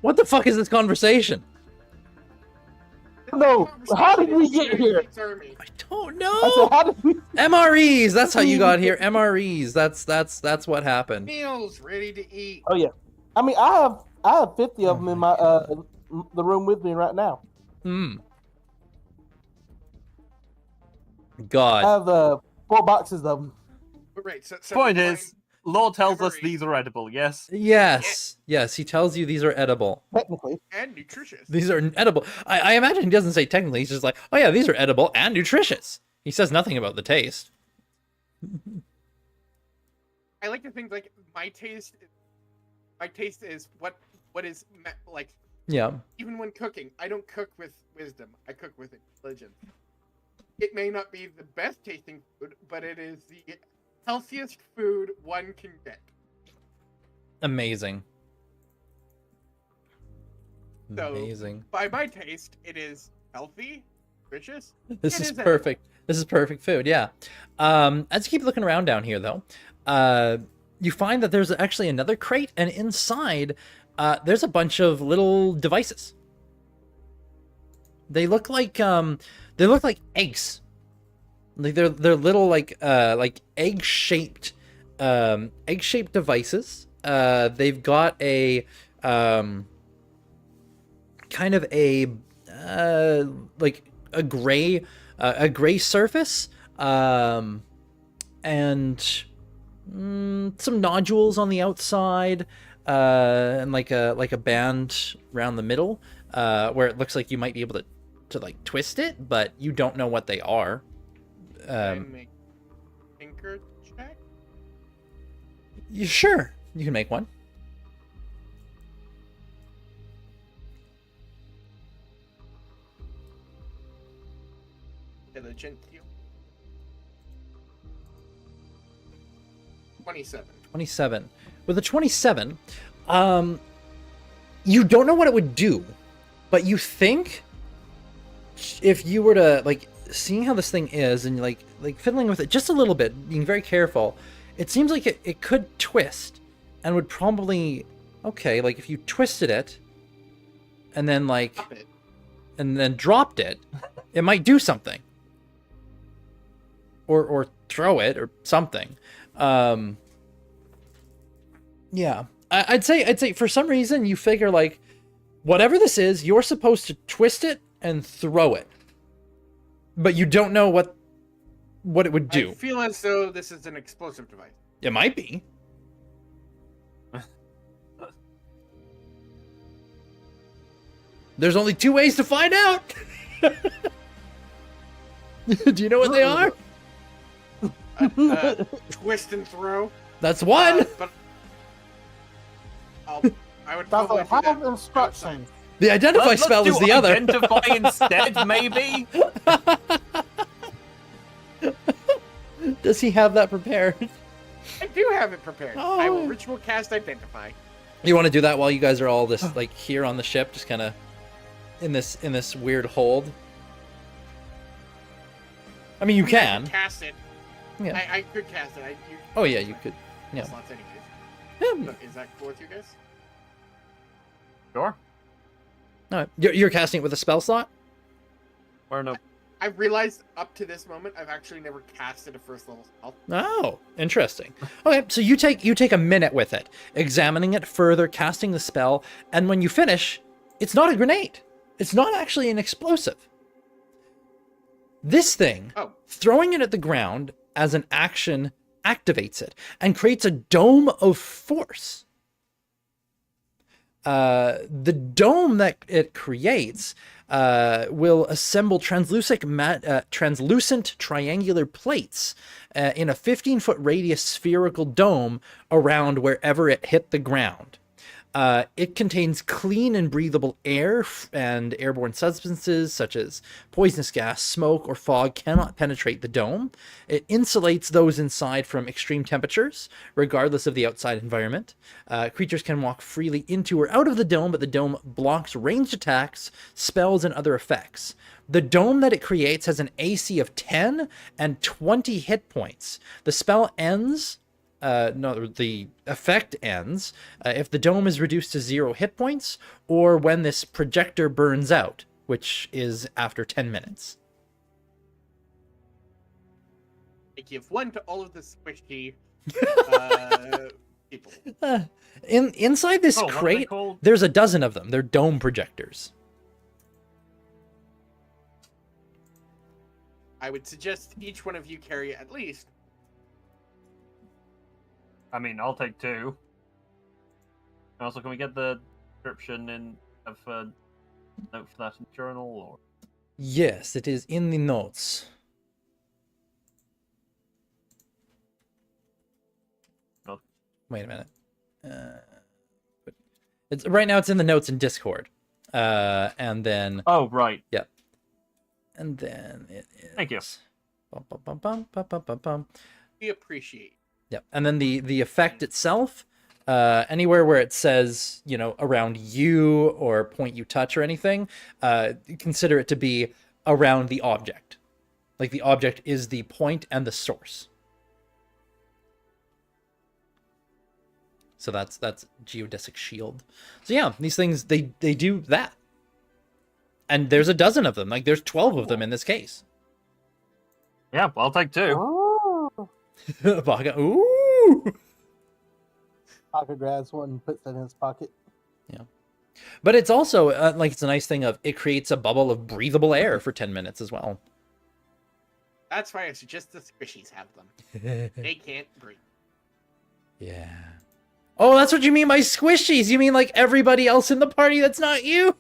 What the fuck is this conversation? No, how did we get here? I don't I know. said, how did we? MREs. That's how you got here. MREs. That's what happened. Meals ready to eat. Oh yeah, I mean I have 50 of them in my the room with me right now. Hmm. I God. have 4 boxes of them. Right. So Point is, law tells us Memory. these are edible. Yes. Yes. Yes. He tells you these are edible. Technically, and nutritious. These are edible. I imagine he doesn't say technically. He's just like, oh yeah, these are edible and nutritious. He says nothing about the taste. I like to think like my taste is what is like. Yeah. Even when cooking, I don't cook with wisdom. I cook with intelligence. it may not be the best tasting food, but it is the healthiest food one can get. Amazing. So, Amazing. by my taste, it is healthy, nutritious. This It is is perfect. This is perfect food, yeah. As you keep looking around down here, though, you find that there's actually another crate, and inside, there's a bunch of little devices. They look like eggs. Like they're little like egg-shaped devices. They've got a kind of a like a gray surface, and some nodules on the outside, and like a band around the middle, where it looks like you might be able to like twist it, but you don't know what they are. Make tinker check. Sure, you can make one. Diligent you. 27. 27. With a 27, you don't know what it would do, but you think if you were to, like, seeing how this thing is and like fiddling with it just a little bit, being very careful, it seems like it could twist and would probably, okay, like if you twisted it and then like Stop it. and then dropped it, it might do something. Or throw it or something. Yeah. I'd say for some reason you figure like whatever this is, you're supposed to twist it and throw it. But you don't know what it would do. I feel as though this is an explosive device. It might be. There's only two ways to find out. Do you know what they are? Twist and throw. That's one. But I would That's probably a do have that instruction. The identify Let's spell do is the other. Identify instead, maybe? Does he have that prepared? I do have it prepared. I will Oh. ritual cast identify. You want to do that while you guys are all this like here on the ship, just kind of in this weird hold? I mean, you I can. cast it. Yeah. I could cast it. Oh yeah, you could. Yeah. Slots anyways. Yeah. So, is that cool with you guys? Sure. No, you're casting it with a spell slot. Or no. I realized up to this moment I've actually never casted a first level spell. Oh, interesting. Okay, so you take a minute with it, examining it further, casting the spell, and when you finish, it's not a grenade. It's not actually an explosive. This thing, throwing it at the ground as an action, activates it and creates a dome of force. The dome that it creates will assemble translucent triangular plates in a 15-foot radius spherical dome around wherever it hit the ground. It contains clean and breathable air, and airborne substances such as poisonous gas, smoke, or fog cannot penetrate the dome. It insulates those inside from extreme temperatures, regardless of the outside environment. Creatures can walk freely into or out of the dome, but the dome blocks ranged attacks, spells, and other effects. The dome that it creates has an AC of 10 and 20 hit points. The spell ends... the effect ends if the dome is reduced to 0 hit points, or when this projector burns out, which is after 10 minutes. I give one to all of the squishy people. Inside this Oh, what are they crate, called? there's a dozen of them. They're dome projectors. I would suggest each one of you carry at least. I mean, I'll take 2. And also, can we get the description of a note for that in the journal? Or Yes, it is in the notes. Oh. Wait a minute. It's right now. It's in the notes in Discord, and then Oh, right. yeah. And then it is. Thank you. Bum, bum, bum, bum, bum, bum, bum, bum. We appreciate. Yep. And then the effect itself, anywhere where it says, you know, around you or point you touch or anything, consider it to be around the object. Like the object is the point and the source. So that's geodesic shield. So yeah, these things they do that. And there's a dozen of them. Like there's 12 of them in this case. Yeah, I'll take 2. Oh. Baka, ooh. Pocket grabs one and puts it in his pocket. Yeah. But it's also like it's a nice thing of it creates a bubble of breathable air for 10 minutes as well. That's why I suggest the squishies have them. They can't breathe. Yeah. Oh, that's what you mean by squishies. You mean like everybody else in the party that's not you?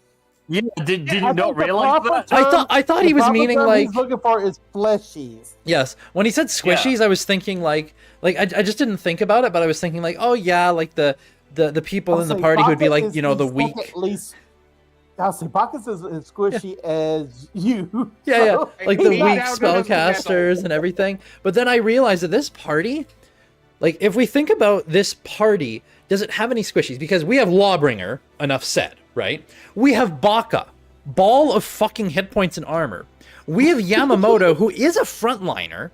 Yeah, did you I not think the realize proper that? term- I thought the he was proper meaning term like he's looking for is fleshies. yes. When he said squishies, I was thinking like I just didn't think about it, but I was thinking like, oh yeah, like the people in the party who'd be like, you know, the weak. At least, I'll say Bacchus is as squishy as you. Yeah, so- yeah, like the He weak down to the spellcasters and everything. But then I realized that this party, like if we think about this party, does it have any squishies? Because we have Lawbringer, enough said, right? We have Baka, ball of fucking hit points and armor. We have Yamamoto, who is a frontliner.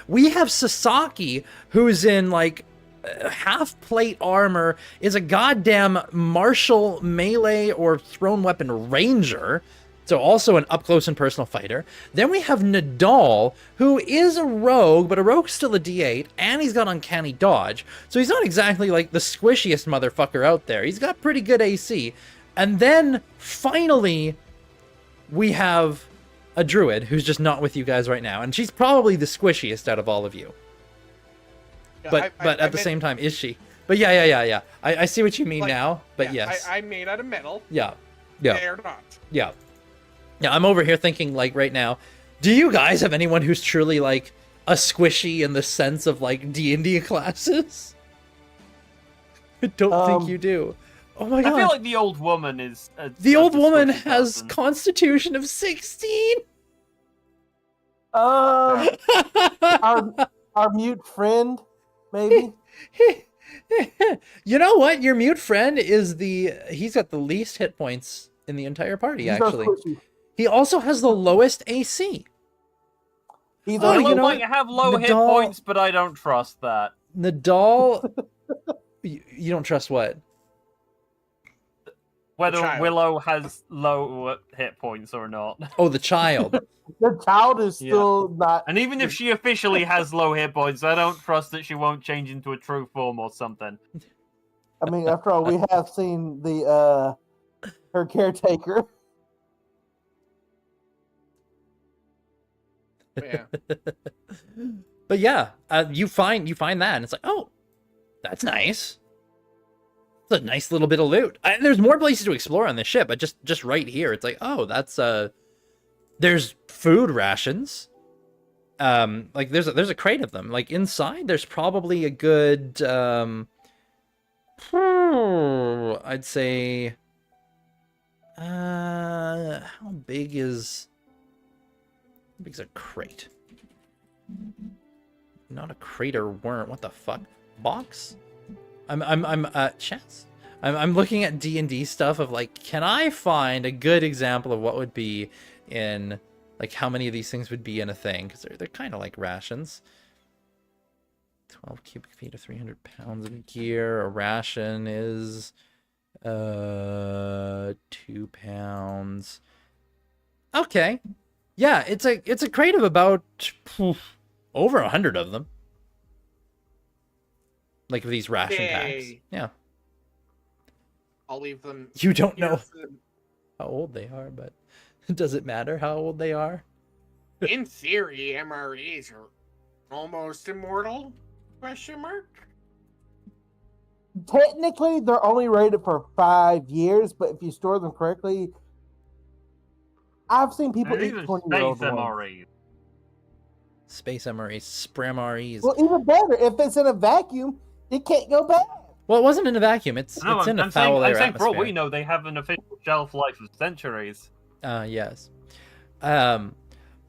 We have Sasaki, who's in like half plate armor, is a goddamn martial melee or thrown weapon ranger. So also an up-close and personal fighter. Then we have Nadal, who is a rogue, but a rogue's still a D8, and he's got uncanny dodge. So he's not exactly like the squishiest motherfucker out there. He's got pretty good AC. And then, finally, we have a druid who's just not with you guys right now. And she's probably the squishiest out of all of you. But at the same time, is she? But yeah. I see what you mean Like, now, but yeah, yes. I'm made out of metal. Yeah. They're not. Yeah. Yeah, I'm over here thinking, like, right now, do you guys have anyone who's truly, like, a squishy in the sense of, like, D&D classes? I don't think you do. Oh my god. I feel like the old woman is... The old woman squishy has person. constitution of 16! our mute friend, maybe. You know what? Your mute friend is he's got the least hit points in the entire party, He's not actually. squishy. He also has the lowest AC. He's Oh, only you Willow know might what? have low hit Nadal- points, but I don't trust that. Nadal... you don't trust what? Whether child. Willow has low hit points or not. Oh, the child. the child is still not. And even if she officially has low hit points, I don't trust that she won't change into a true form or something. I mean, after all, we have seen the her caretaker. Yeah. But yeah, you find that, and it's like, oh, that's nice. It's a nice little bit of loot. There's more places to explore on this ship, but just right here, it's like, oh, that's there's food rations. Like there's a crate of them. Like inside, there's probably a good, I'd say, how big's a crate? Not a crater worm. What the fuck? Box? I'm chess. I'm looking at D&D stuff of like, can I find a good example of what would be in like how many of these things would be in a thing? Because they're kind of like rations. 12 cubic feet of 300 pounds of gear. A ration is 2 pounds. Okay. Yeah, it's a crate of about over 100 of them. Like of these ration packs. Yay. Yeah. I'll leave them. You don't here know for- how old they are, but does it matter how old they are? In theory, MREs are almost immortal? Question mark. Technically, they're only rated for 5 years, but if you store them correctly, I've seen people And eat even 20-year-old space ones. MREs. Space MREs, SPRMREs. Well, even better, if it's in a vacuum, it can't go bad. Well, it wasn't in a vacuum. It's No, in a I'm foul saying, air I'm saying for all atmosphere. we know, they have an official shelf life of centuries. Yes.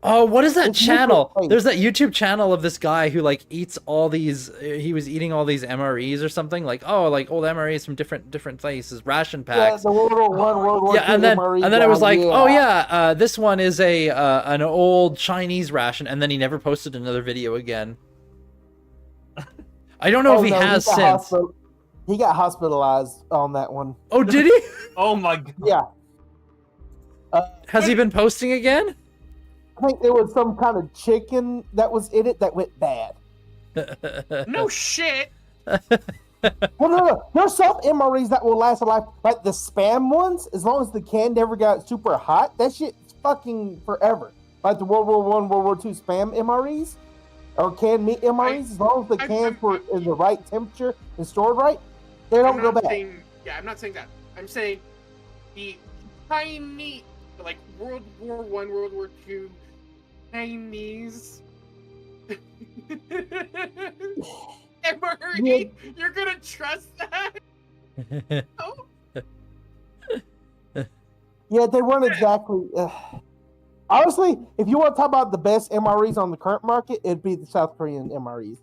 Oh, what is that It's channel? usually- There's that YouTube channel of this guy who like eats all these. He was eating all these MREs or something. Like like old MREs from different places, ration Yeah, packs. the World War World War Yeah, II and then MRE it was guy, like, yeah. oh yeah, this one is a an old Chinese ration, and then he never posted another video again. I don't know if he no, has got since. He got hospitalized on that one. Oh, did he? Oh my god. Yeah. Has he been posting again? I think there was some kind of chicken that was in it that went bad. No shit. Well, no. There's some MREs that will last a life, like the spam ones. As long as the can never got super hot, that shit's fucking forever. Like the World War I, World War II spam MREs or canned meat MREs. As long as the cans were in the right temperature and stored right, they don't go bad. I'm not saying that. I'm saying the tiny, like World War I, World War II, Chinese MRE. You're gonna trust that? Oh. Yeah, they weren't exactly. Honestly, if you want to talk about the best MREs on the current market, it'd be the South Korean MREs.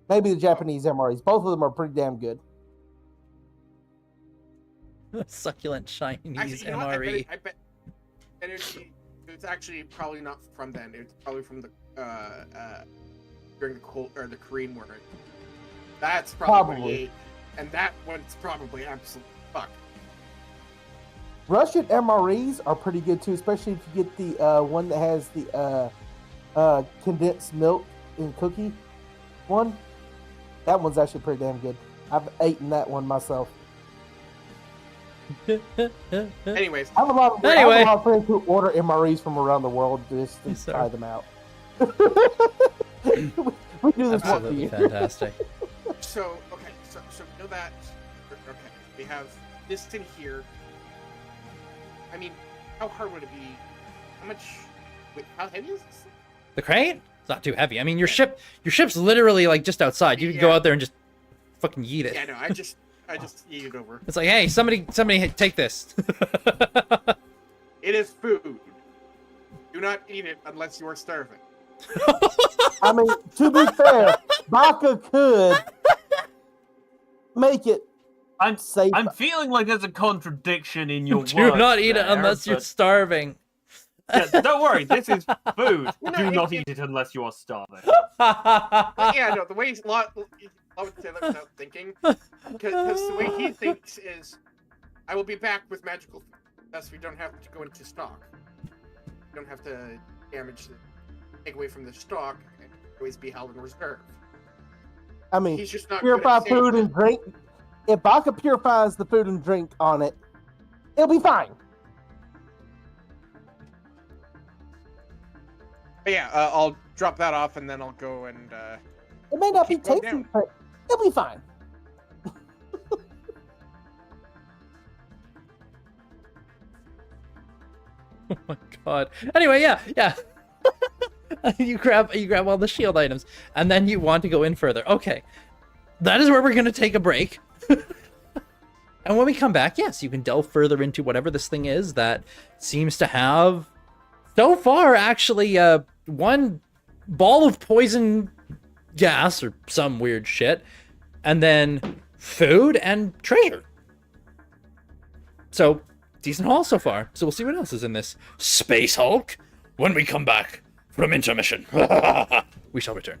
Maybe the Japanese MREs. Both of them are pretty damn good. Succulent Chinese Actually, you know what? MRE. I bet it's actually probably not from then. It's probably from the during the Cold or the Korean War. That's probably what he ate, and that one's probably absolute fuck. Russian MREs are pretty good too, especially if you get the one that has the condensed milk and cookie one. That one's actually pretty damn good. I've eaten that one myself. Anyways, I have a lot of friends who order MREs from around the world just to try them out. we do this one for you. Fantastic. So we know that. Okay, we have this in here. I mean, how hard would it be? How much? Wait, how heavy is this? The crate? It's not too heavy. I mean, your ship's literally like just outside. You can go out there and just fucking yeet it. Yeah, no, I just yeet it over. It's like, hey, somebody take this. It is food. Do not eat it unless you are starving. I mean, to be fair, Baka could make it. I'm feeling like there's a contradiction in your words. Do not eat it there, unless you're but- starving. Yeah, don't worry, this is food. Do not eat it unless you are starving. Yeah, no, the way I would say that without thinking, because the way he thinks is, I will be back with magical food. Thus, we don't have to go into stock. We don't have to take away from the stock and always be held in reserve. I mean, He's just not purify good at food saying and drink. If Baka purifies the food and drink on it, it'll be fine. But yeah, I'll drop that off and then I'll go and. It may not be keep going tasty, down. but it'll be fine. Oh my god. Anyway, yeah. you grab all the shield items, and then you want to go in further. Okay. That is where we're gonna take a break. And when we come back, yes, you can delve further into whatever this thing is that seems to have, so far, actually, one ball of poison gas or some weird shit, and then food and treasure. So, decent haul so far. So we'll see what else is in this Space Hulk when we come back from intermission. We shall return.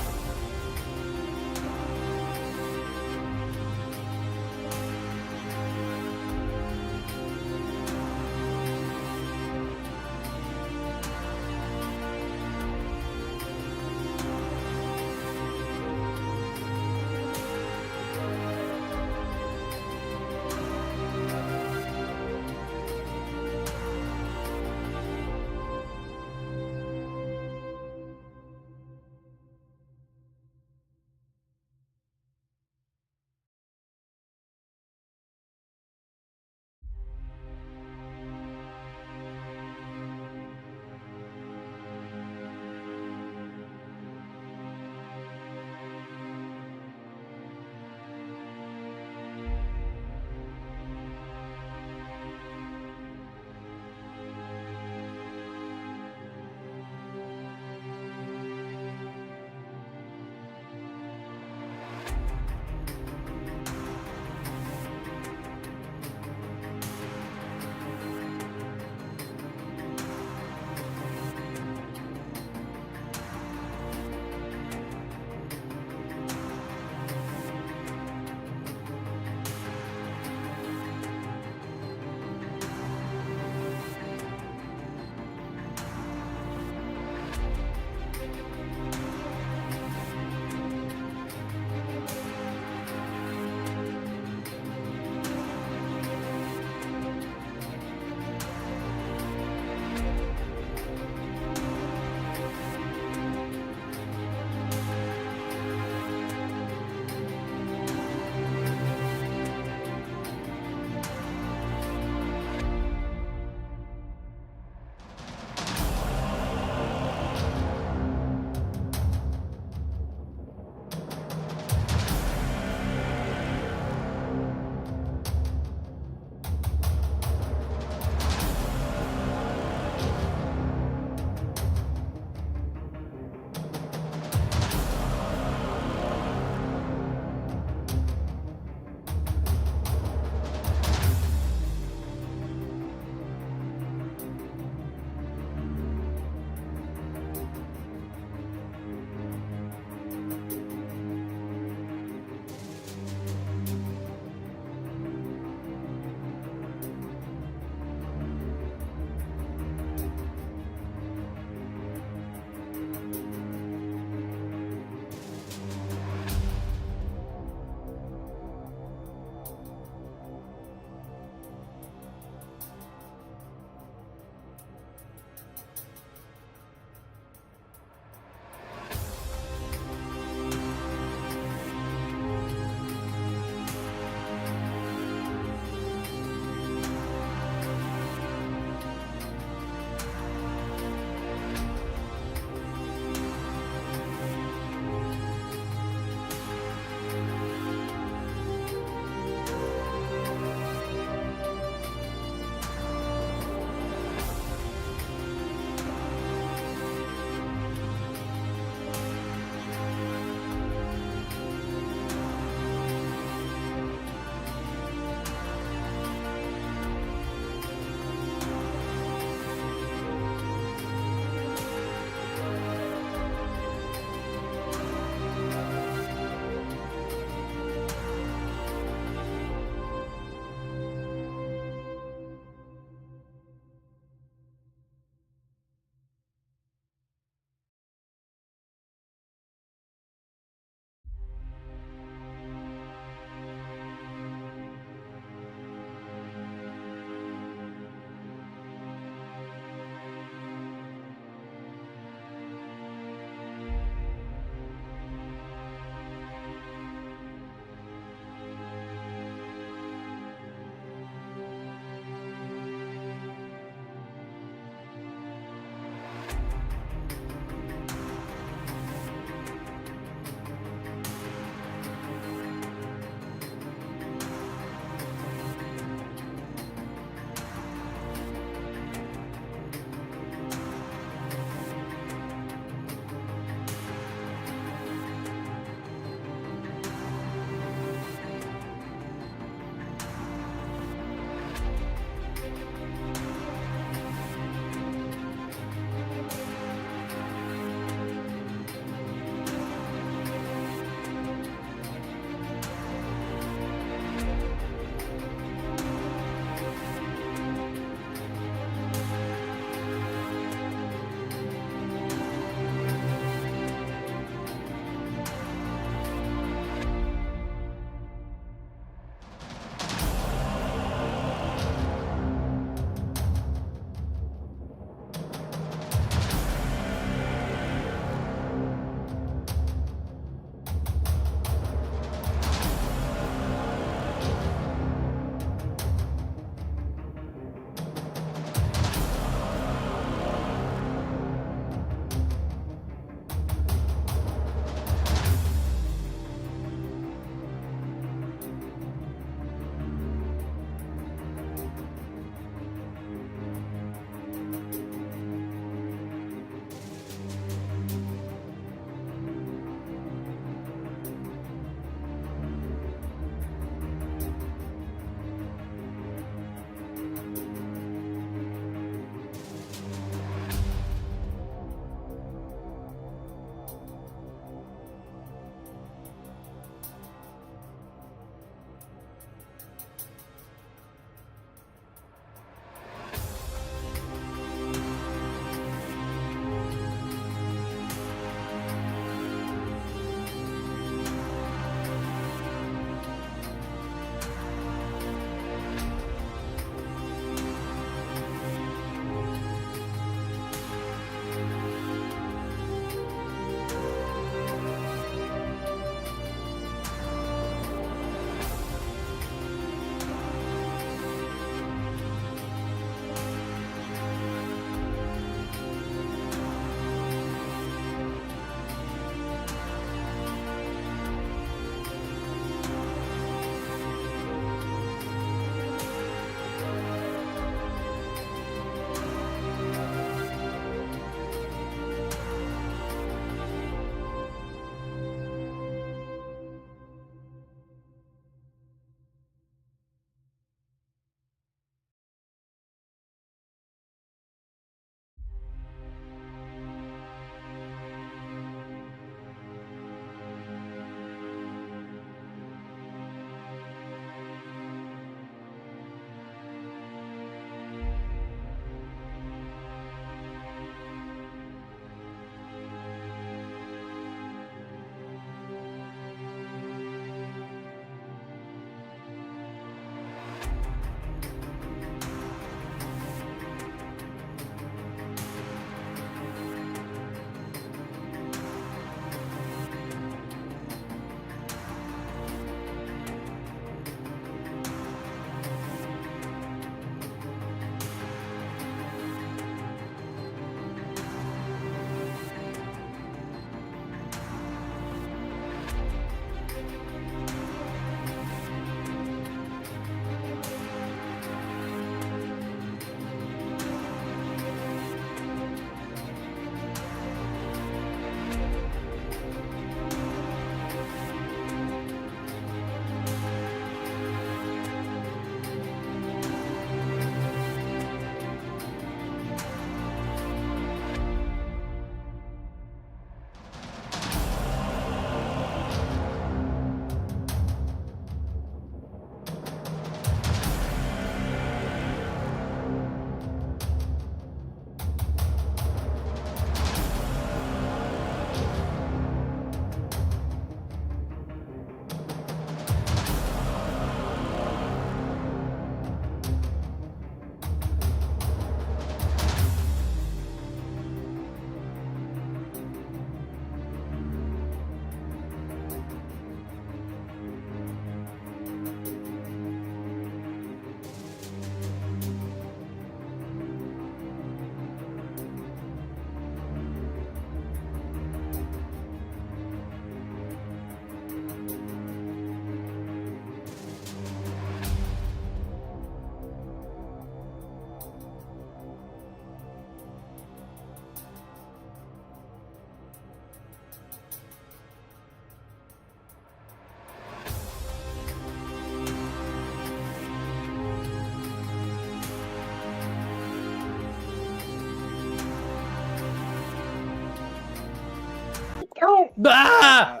Ah!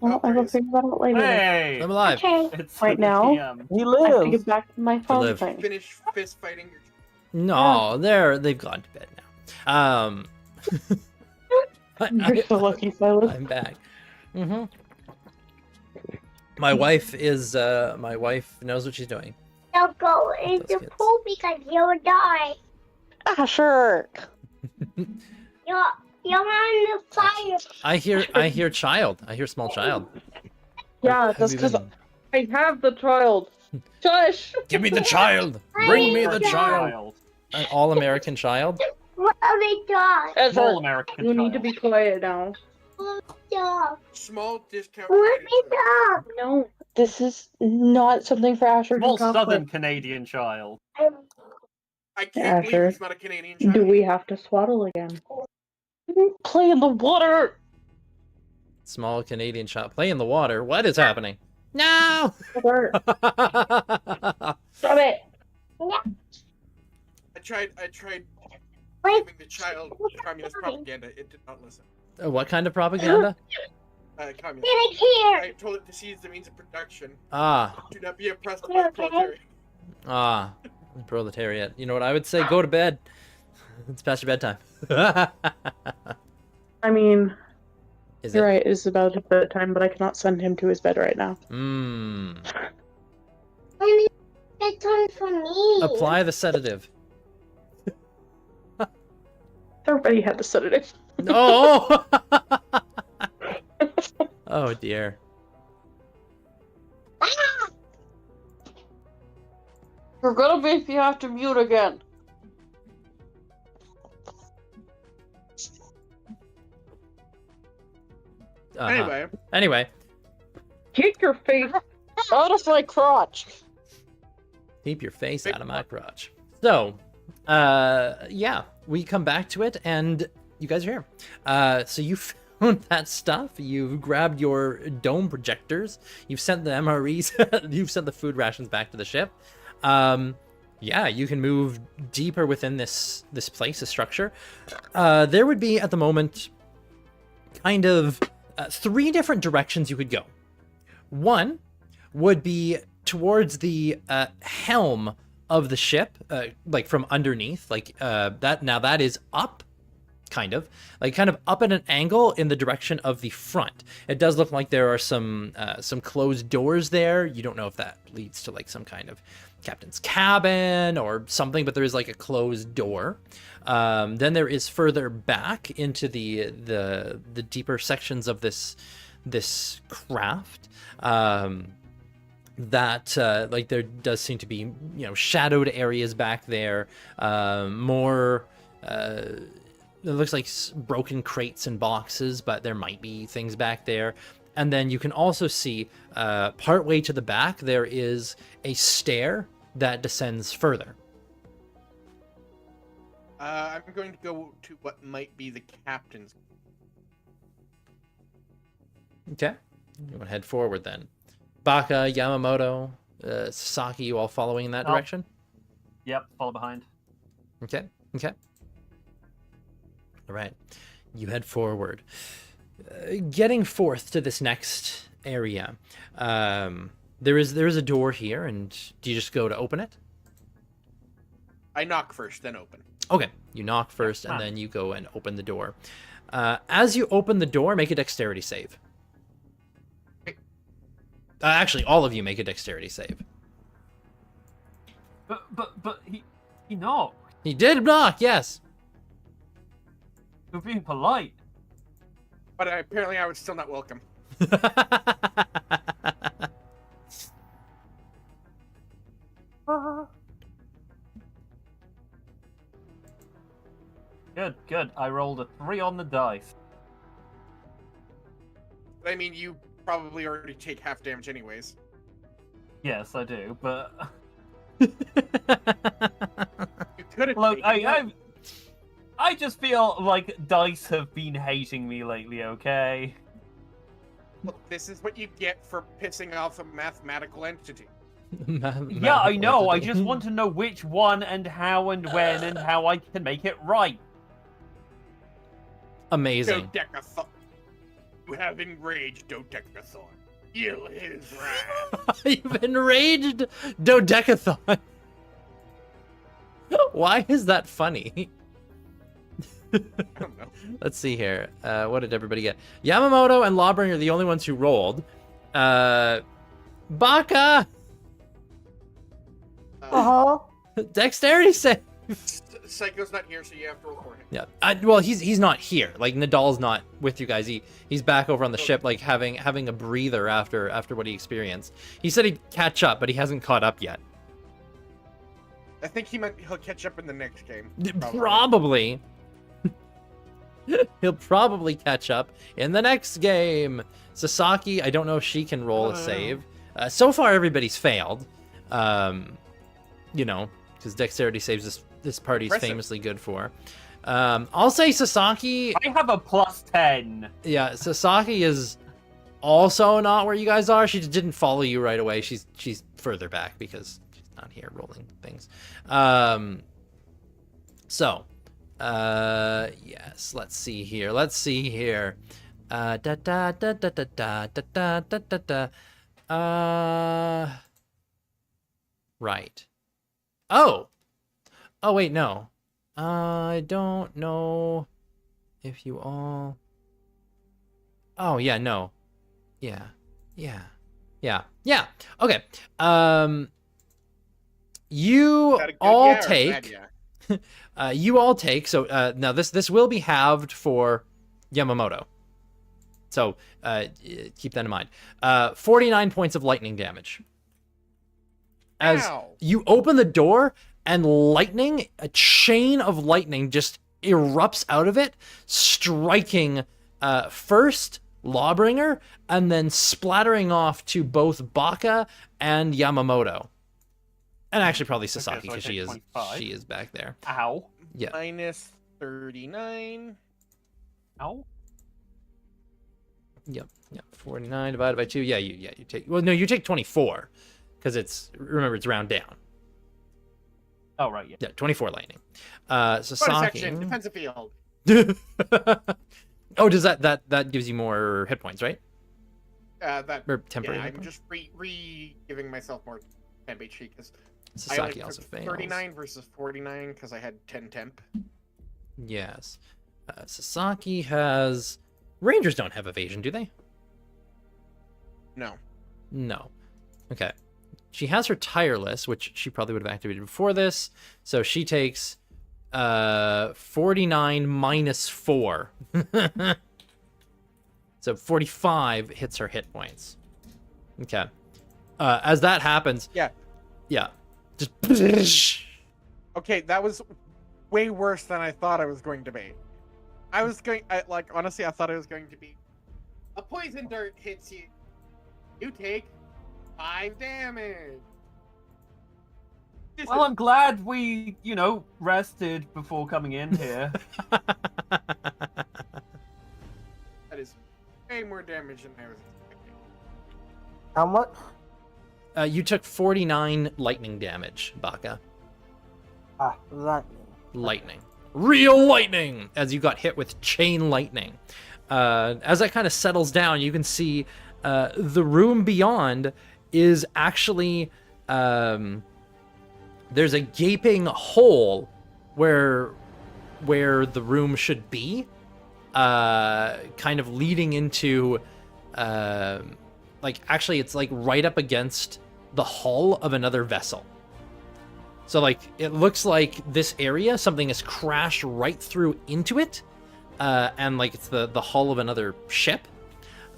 Well, I will figure that out later. Hey! I'm alive. Okay. It's Right 7 now? PM. He I have to lives. get back to my phone live. thing. Finish fist fighting your. No, they've gone to bed now. You're so lucky, Silas. I'm back. My wife knows what she's doing. Don't go in Those the kids. pool because you'll die. Ah, sure. You're on the fire. I hear child. I hear small child. Yeah, Have that's you because been- I have the child. Shush! Give me the child. Bring me the Yeah. child. An all-American child. Mommy dog. Ezra, Small American you need to child. be quiet now. Dog. Small discount. Mommy dog. No, this is not something for Asher Small to talk Southern with. Canadian child. I can't believe Asher, it's not a Canadian child. do we have to swaddle again? Play in the water! Small Canadian child. Play in the water. What is happening? No. Stop it! I tried Wait. giving the child communist propaganda. It did not listen. What kind of propaganda? Communist. Get it here. I told it to seize the means of production. Ah, Do not be oppressed by the proletariat. proletariat. You know what I would say? Go to bed. It's past your bedtime. I mean, Is you're it? right, it's about his bedtime, but I cannot send him to his bed right now. Mmm. Mommy, it's on for me. Apply the sedative. Everybody had the sedative. No. Oh dear. You're gonna make me have to mute again. Uh-huh. Anyway, Anyway, Get your face out of my crotch. keep your face out of my crotch. So, yeah, we come back to it, and you guys are here. So you found that stuff. You've grabbed your dome projectors. You've sent the MREs. You've sent the food rations back to the ship. Yeah, you can move deeper within this place, this structure. There would be at the moment kind of 3 different directions you could go. One would be towards the helm of the ship, like from underneath, like that. Now that is up, kind of up at an angle in the direction of the front. It does look like there are some closed doors there. You don't know if that leads to like some kind of captain's cabin or something, but there is like a closed door. Then there is further back into the deeper sections of this craft. That like there does seem to be shadowed areas back there, more it looks like broken crates and boxes, but there might be things back there. And then you can also see partway to the back there is a stair that descends further. I'm going to go to what might be the captain's. Okay, you want to head forward then. Baka, Yamamoto, Sasaki, you all following in that Oh. direction? Yep, follow behind. Okay. All right. You head forward. Getting forth to this next area. There is a door here, and do you just go to open it? I knock first, then open. Okay. You knock first, and Ah. then you go and open the door. As you open the door, make a dexterity save. Actually, all of you make a dexterity save. But he knocked. He did knock, yes. You're being polite. But apparently I was still not welcome. Good. I rolled a 3 on the dice. But I mean, you probably already take half damage anyways. Yes, I do, but You could have look, taken I just feel like dice have been hating me lately, okay? Look, this is what you get for pissing off a mathematical entity. Yeah, I know. I just want to know which one and how and when and how I can make it right. Amazing. Dodecathon. You have enraged Dodecathon. Feel his wrath. You've enraged Dodecathon. Why is that funny? I don't know. Let's see here. What did everybody get? Yamamoto and Lawbringer are the only ones who rolled. Baka! Dexterity save! Psycho's not here, so you have to roll for him. Yeah. Well, he's not here. Like, Nadal's not with you guys. He's back over on the ship, like, having a breather after what he experienced. He said he'd catch up, but he hasn't caught up yet. I think he meant he'll catch up in the next game. Probably. He'll probably catch up in the next game. Sasaki, I don't know if she can roll a save. So far, everybody's failed. You know, because dexterity saves this party's Impressive. famously good for. I'll say Sasaki. I have a +10. Yeah, Sasaki is also not where you guys are. She didn't follow you right away. She's further back because she's not here rolling things. Yes, let's see here. Right. Oh, wait, no. I don't know if you all... Oh, yeah, no. Yeah. Okay. You all take... you all take... So, now this will be halved for Yamamoto. So, keep that in mind. 49 points of lightning damage. As you open the door, and lightning, a chain of lightning just erupts out of it, striking first Lawbringer, and then splattering off to both Baka and Yamamoto. And actually probably Sasaki, because she is back there. Ow. Yeah. Minus 39. Ow. Yep. 49 divided by 2. Yeah, you take... Well, no, you take 24, because remember, it's round down. Oh, right, yeah. Yeah, 24 lightning. Bonus Sasaki. action, defensive field. Oh, does that gives you more hit points, right? That Or temporary yeah, hit I'm points? just giving myself more temp HP because I Sasaki only also took fails. 39 versus 49 because I had 10 temp. Yes. Sasaki has... Rangers don't have evasion, do they? No. No. Okay. She has her tireless, which she probably would have activated before this. So she takes 49 minus 4. So 45 hits her hit points. Okay. As that happens... Yeah. Just... Okay, that was way worse than I thought I was going to be. Honestly, I thought it was going to be a poison dart hits you. You take 5 damage. Well, I'm glad we, rested before coming in here. That is way more damage than I was expecting. How much? You took 49 lightning damage, Baka. Lightning. Lightning. Real lightning! As you got hit with chain lightning. As that kind of settles down, you can see the room beyond is actually... there's a gaping hole where the room should be, kind of leading into... actually, it's like right up against the hull of another vessel. So, it looks like this area, something has crashed right through into it, and, it's the hull of another ship,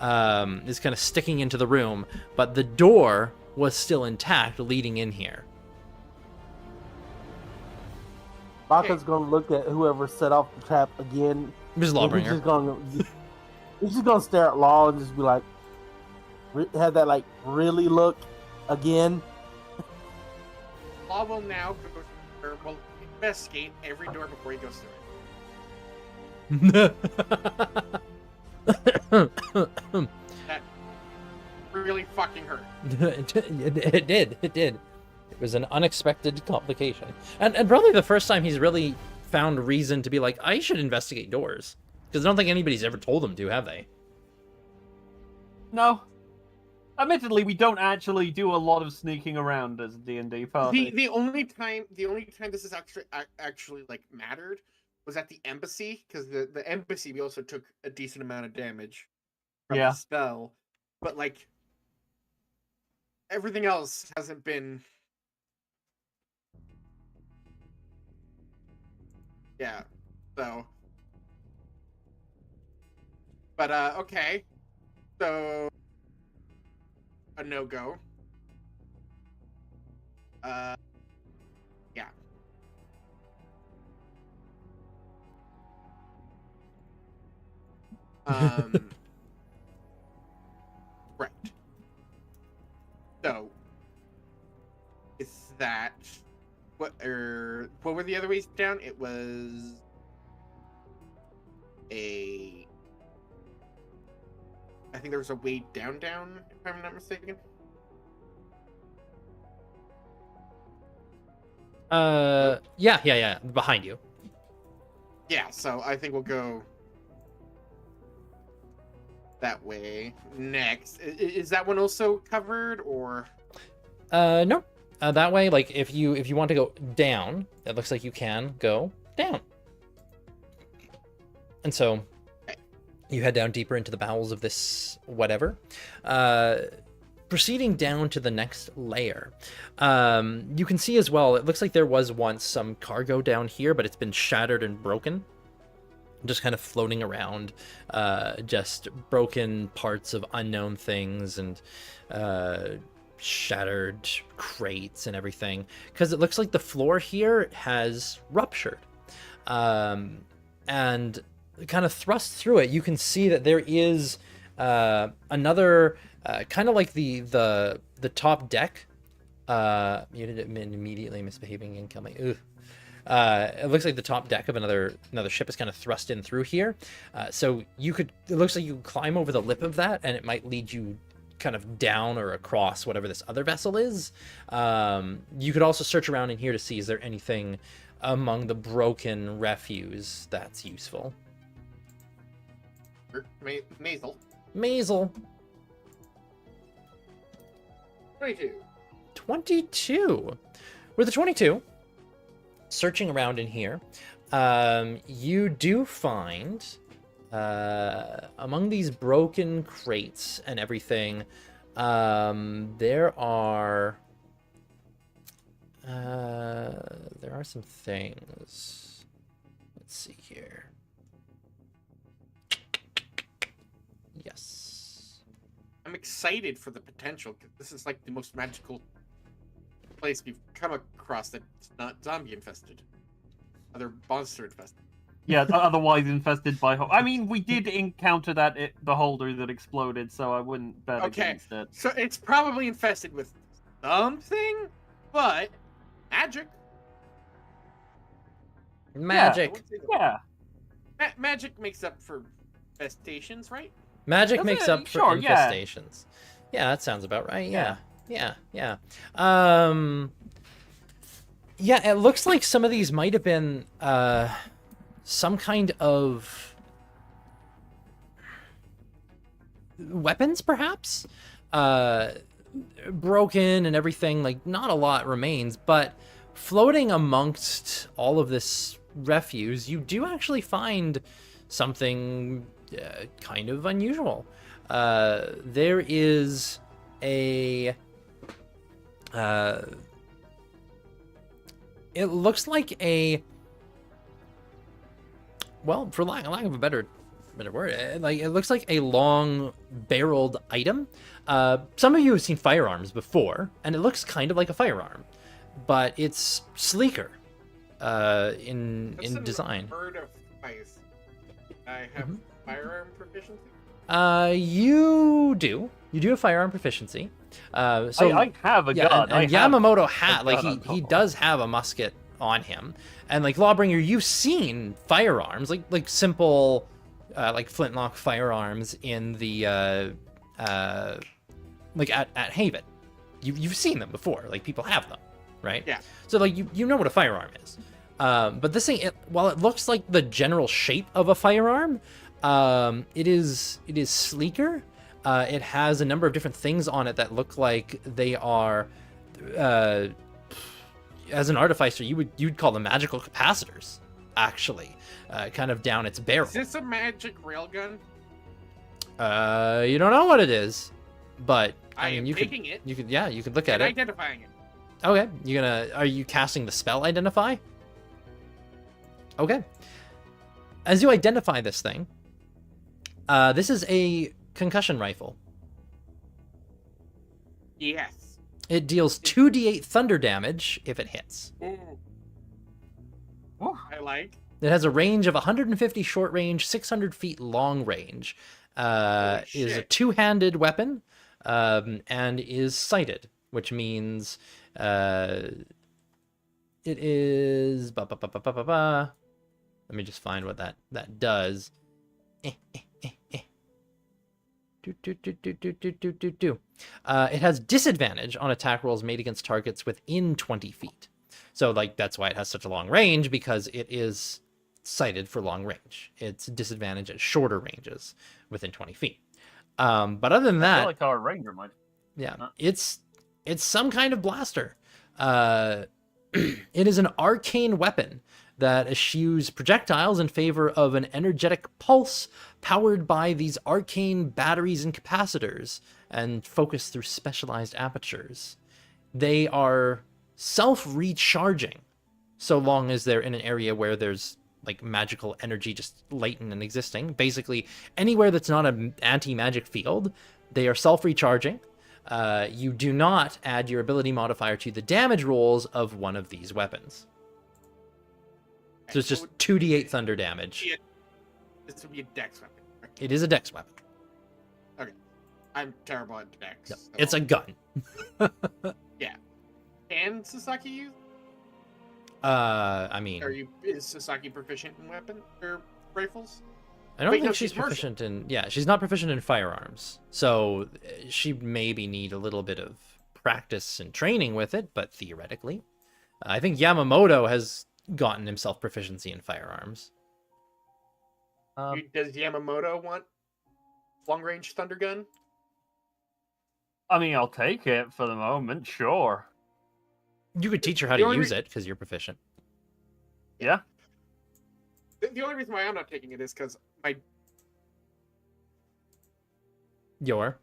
is kind of sticking into the room, but the door was still intact leading in here. Baka's gonna look at whoever set off the trap again. Ms. Lawbringer. He's just gonna stare at Law and just be like, have that, really look again. Law will now investigate every door before he goes through it. That really fucking hurt. It did. It was an unexpected complication. And probably the first time he's really found reason to be like, I should investigate doors. Because I don't think anybody's ever told him to, have they? No. Admittedly, we don't actually do a lot of sneaking around as a D&D party. The only time this is actually like mattered was at the embassy, because the embassy we also took a decent amount of damage from the spell, but like everything else hasn't been. Yeah, so. But okay, so a no-go. Yeah. Right. So, is that what were the other ways down? It was I think there was a way down, if I'm not mistaken. Yeah, behind you. Yeah, so I think we'll go that way next. Is that one also covered, or? No. That way, like if you want to go down, it looks like you can go down. And so you head down deeper into the bowels of this whatever. Proceeding down to the next layer, you can see as well, it looks like there was once some cargo down here, but it's been shattered and broken. Just kind of floating around, just broken parts of unknown things and shattered crates and everything. Because it looks like the floor here has ruptured. And kind of thrust through it, you can see that there is another kind of like the top deck. You did immediately misbehaving incoming. Ugh. It looks like the top deck of another ship is kind of thrust in through here. So it looks like you climb over the lip of that, and it might lead you kind of down or across whatever this other vessel is. You could also search around in here to see, is there anything among the broken refuse that's useful? Maisel. 22. With the 22, searching around in here, you do find among these broken crates and everything, there are some things. Let's see here. Yes. I'm excited for the potential. This is like the most magical place we've come across that's not zombie infested. Other monster infested. Yeah, otherwise infested by... I mean, we did encounter that beholder that exploded, so I wouldn't bet against it. So it's probably infested with something, but magic. Yeah. Magic makes up for infestations, right? Magic makes up for infestations. Yeah, that sounds about right. Yeah. Yeah, it looks like some of these might have been some kind of weapons, perhaps? Broken and everything, like not a lot remains, but floating amongst all of this refuse, you do actually find something kind of unusual. There is a... it looks like a... Well, for lack of a better word, it looks like a long-barreled item. Some of you have seen firearms before, and it looks kind of like a firearm, but it's sleeker in design. Bird of ice. I have firearm proficiency. You do have firearm proficiency. So I have a gun. And Yamamoto he does have a musket on him, and like Lawbringer, you've seen firearms, like simple, like flintlock firearms in the like at Haven. You've seen them before. Like people have them, right? Yeah. So like you know what a firearm is. But this thing, while it looks like the general shape of a firearm, it is sleeker. It has a number of different things on it that look like they are, as an artificer, you'd call them magical capacitors, actually, kind of down its barrel. Is this a magic railgun? You don't know what it is, but I mean, am you taking could, it you could, yeah, you could look at and it. identifying it. Okay, are you casting the spell identify? Okay. As you identify this thing, this is a concussion rifle. Yes. It deals 2d8 thunder damage if it hits. Ooh. I like. It has a range of 150 short range, 600 feet long range. Is a shit. two-handed weapon, and is sighted, which means it is. Let me just find what that does. It has disadvantage on attack rolls made against targets within 20 feet. So, like, that's why it has such a long range, because it is sighted for long range. It's disadvantage at shorter ranges within 20 feet. But other than I that, feel like our ranger might. yeah, Huh. it's some kind of blaster. It is an arcane weapon that eschews projectiles in favor of an energetic pulse powered by these arcane batteries and capacitors and focused through specialized apertures. They are self-recharging so long as they're in an area where there's like magical energy just latent and existing. Basically, anywhere that's not an anti-magic field, they are self-recharging. You do not add your ability modifier to the damage rolls of one of these weapons. So it's just 2d8 thunder damage. This would be a dex weapon. correct? It is a dex weapon. I'm terrible at dex. No, so- it's a gun. Can Sasaki use? I mean, Is Sasaki proficient in weapon or rifles? I don't Wait, think no, she's she's martial. proficient in. Yeah, she's not proficient in firearms, so she maybe need a little bit of practice and training with it. But theoretically, I think Yamamoto has gotten himself proficiency in firearms. Does Yamamoto want long range thunder gun? I mean, I'll take it for the moment, sure. You could teach her how The to only use it because you're proficient. Yeah. The only reason why I'm not taking it is because my Your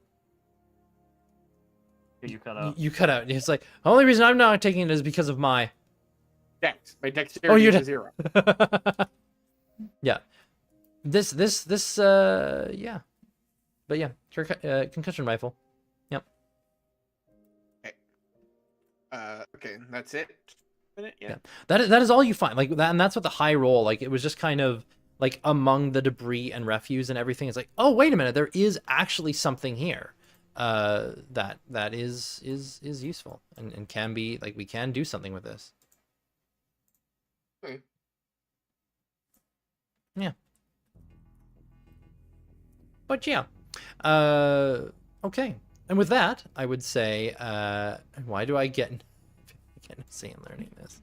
You cut out. you cut out. It's like the only reason I'm not taking it is because of my. dex. My dexterity you're is a 0. Yeah. This yeah. But yeah, concussion rifle. Okay, that's it. Yeah. That is all you find. Like that, and that's what the high roll. Like it was just kind of like among the debris and refuse and everything. It's like, oh wait a minute, there is actually something here. That is useful and can be like we can do something with this. Okay. Yeah. But yeah. Okay. And with that, I would say, why do I get insane learning this?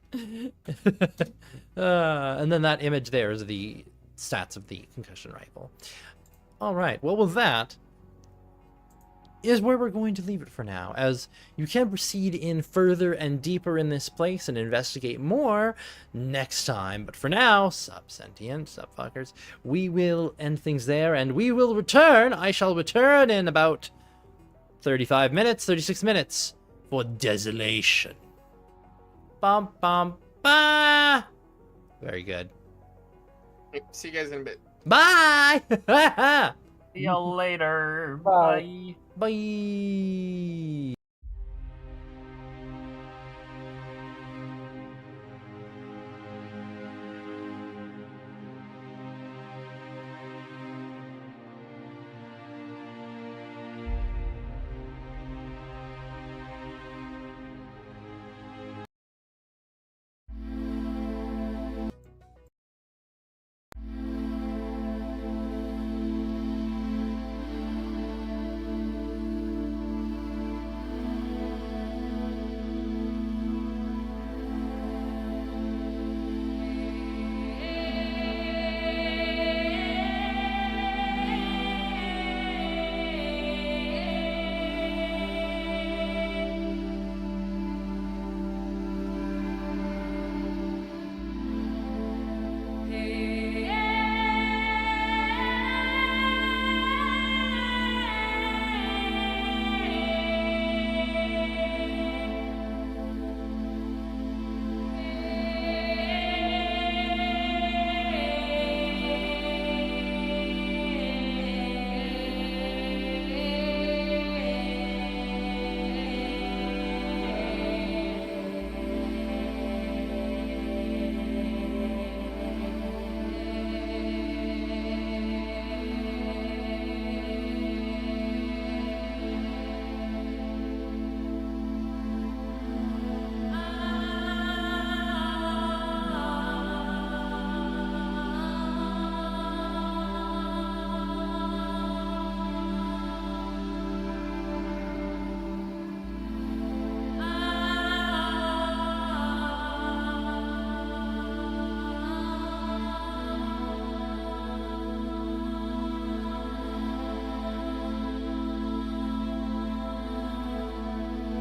And then that image there is the stats of the concussion rifle. All right. Well, with that is where we're going to leave it for now, as you can proceed in further and deeper in this place and investigate more next time. But for now, sup sentient, sup fuckers, we will end things there, and we will return. I shall return in about 36 minutes for Desolation. Bum, bum, ba. Very good. See you guys in a bit. Bye! See you later. Bye. Bye!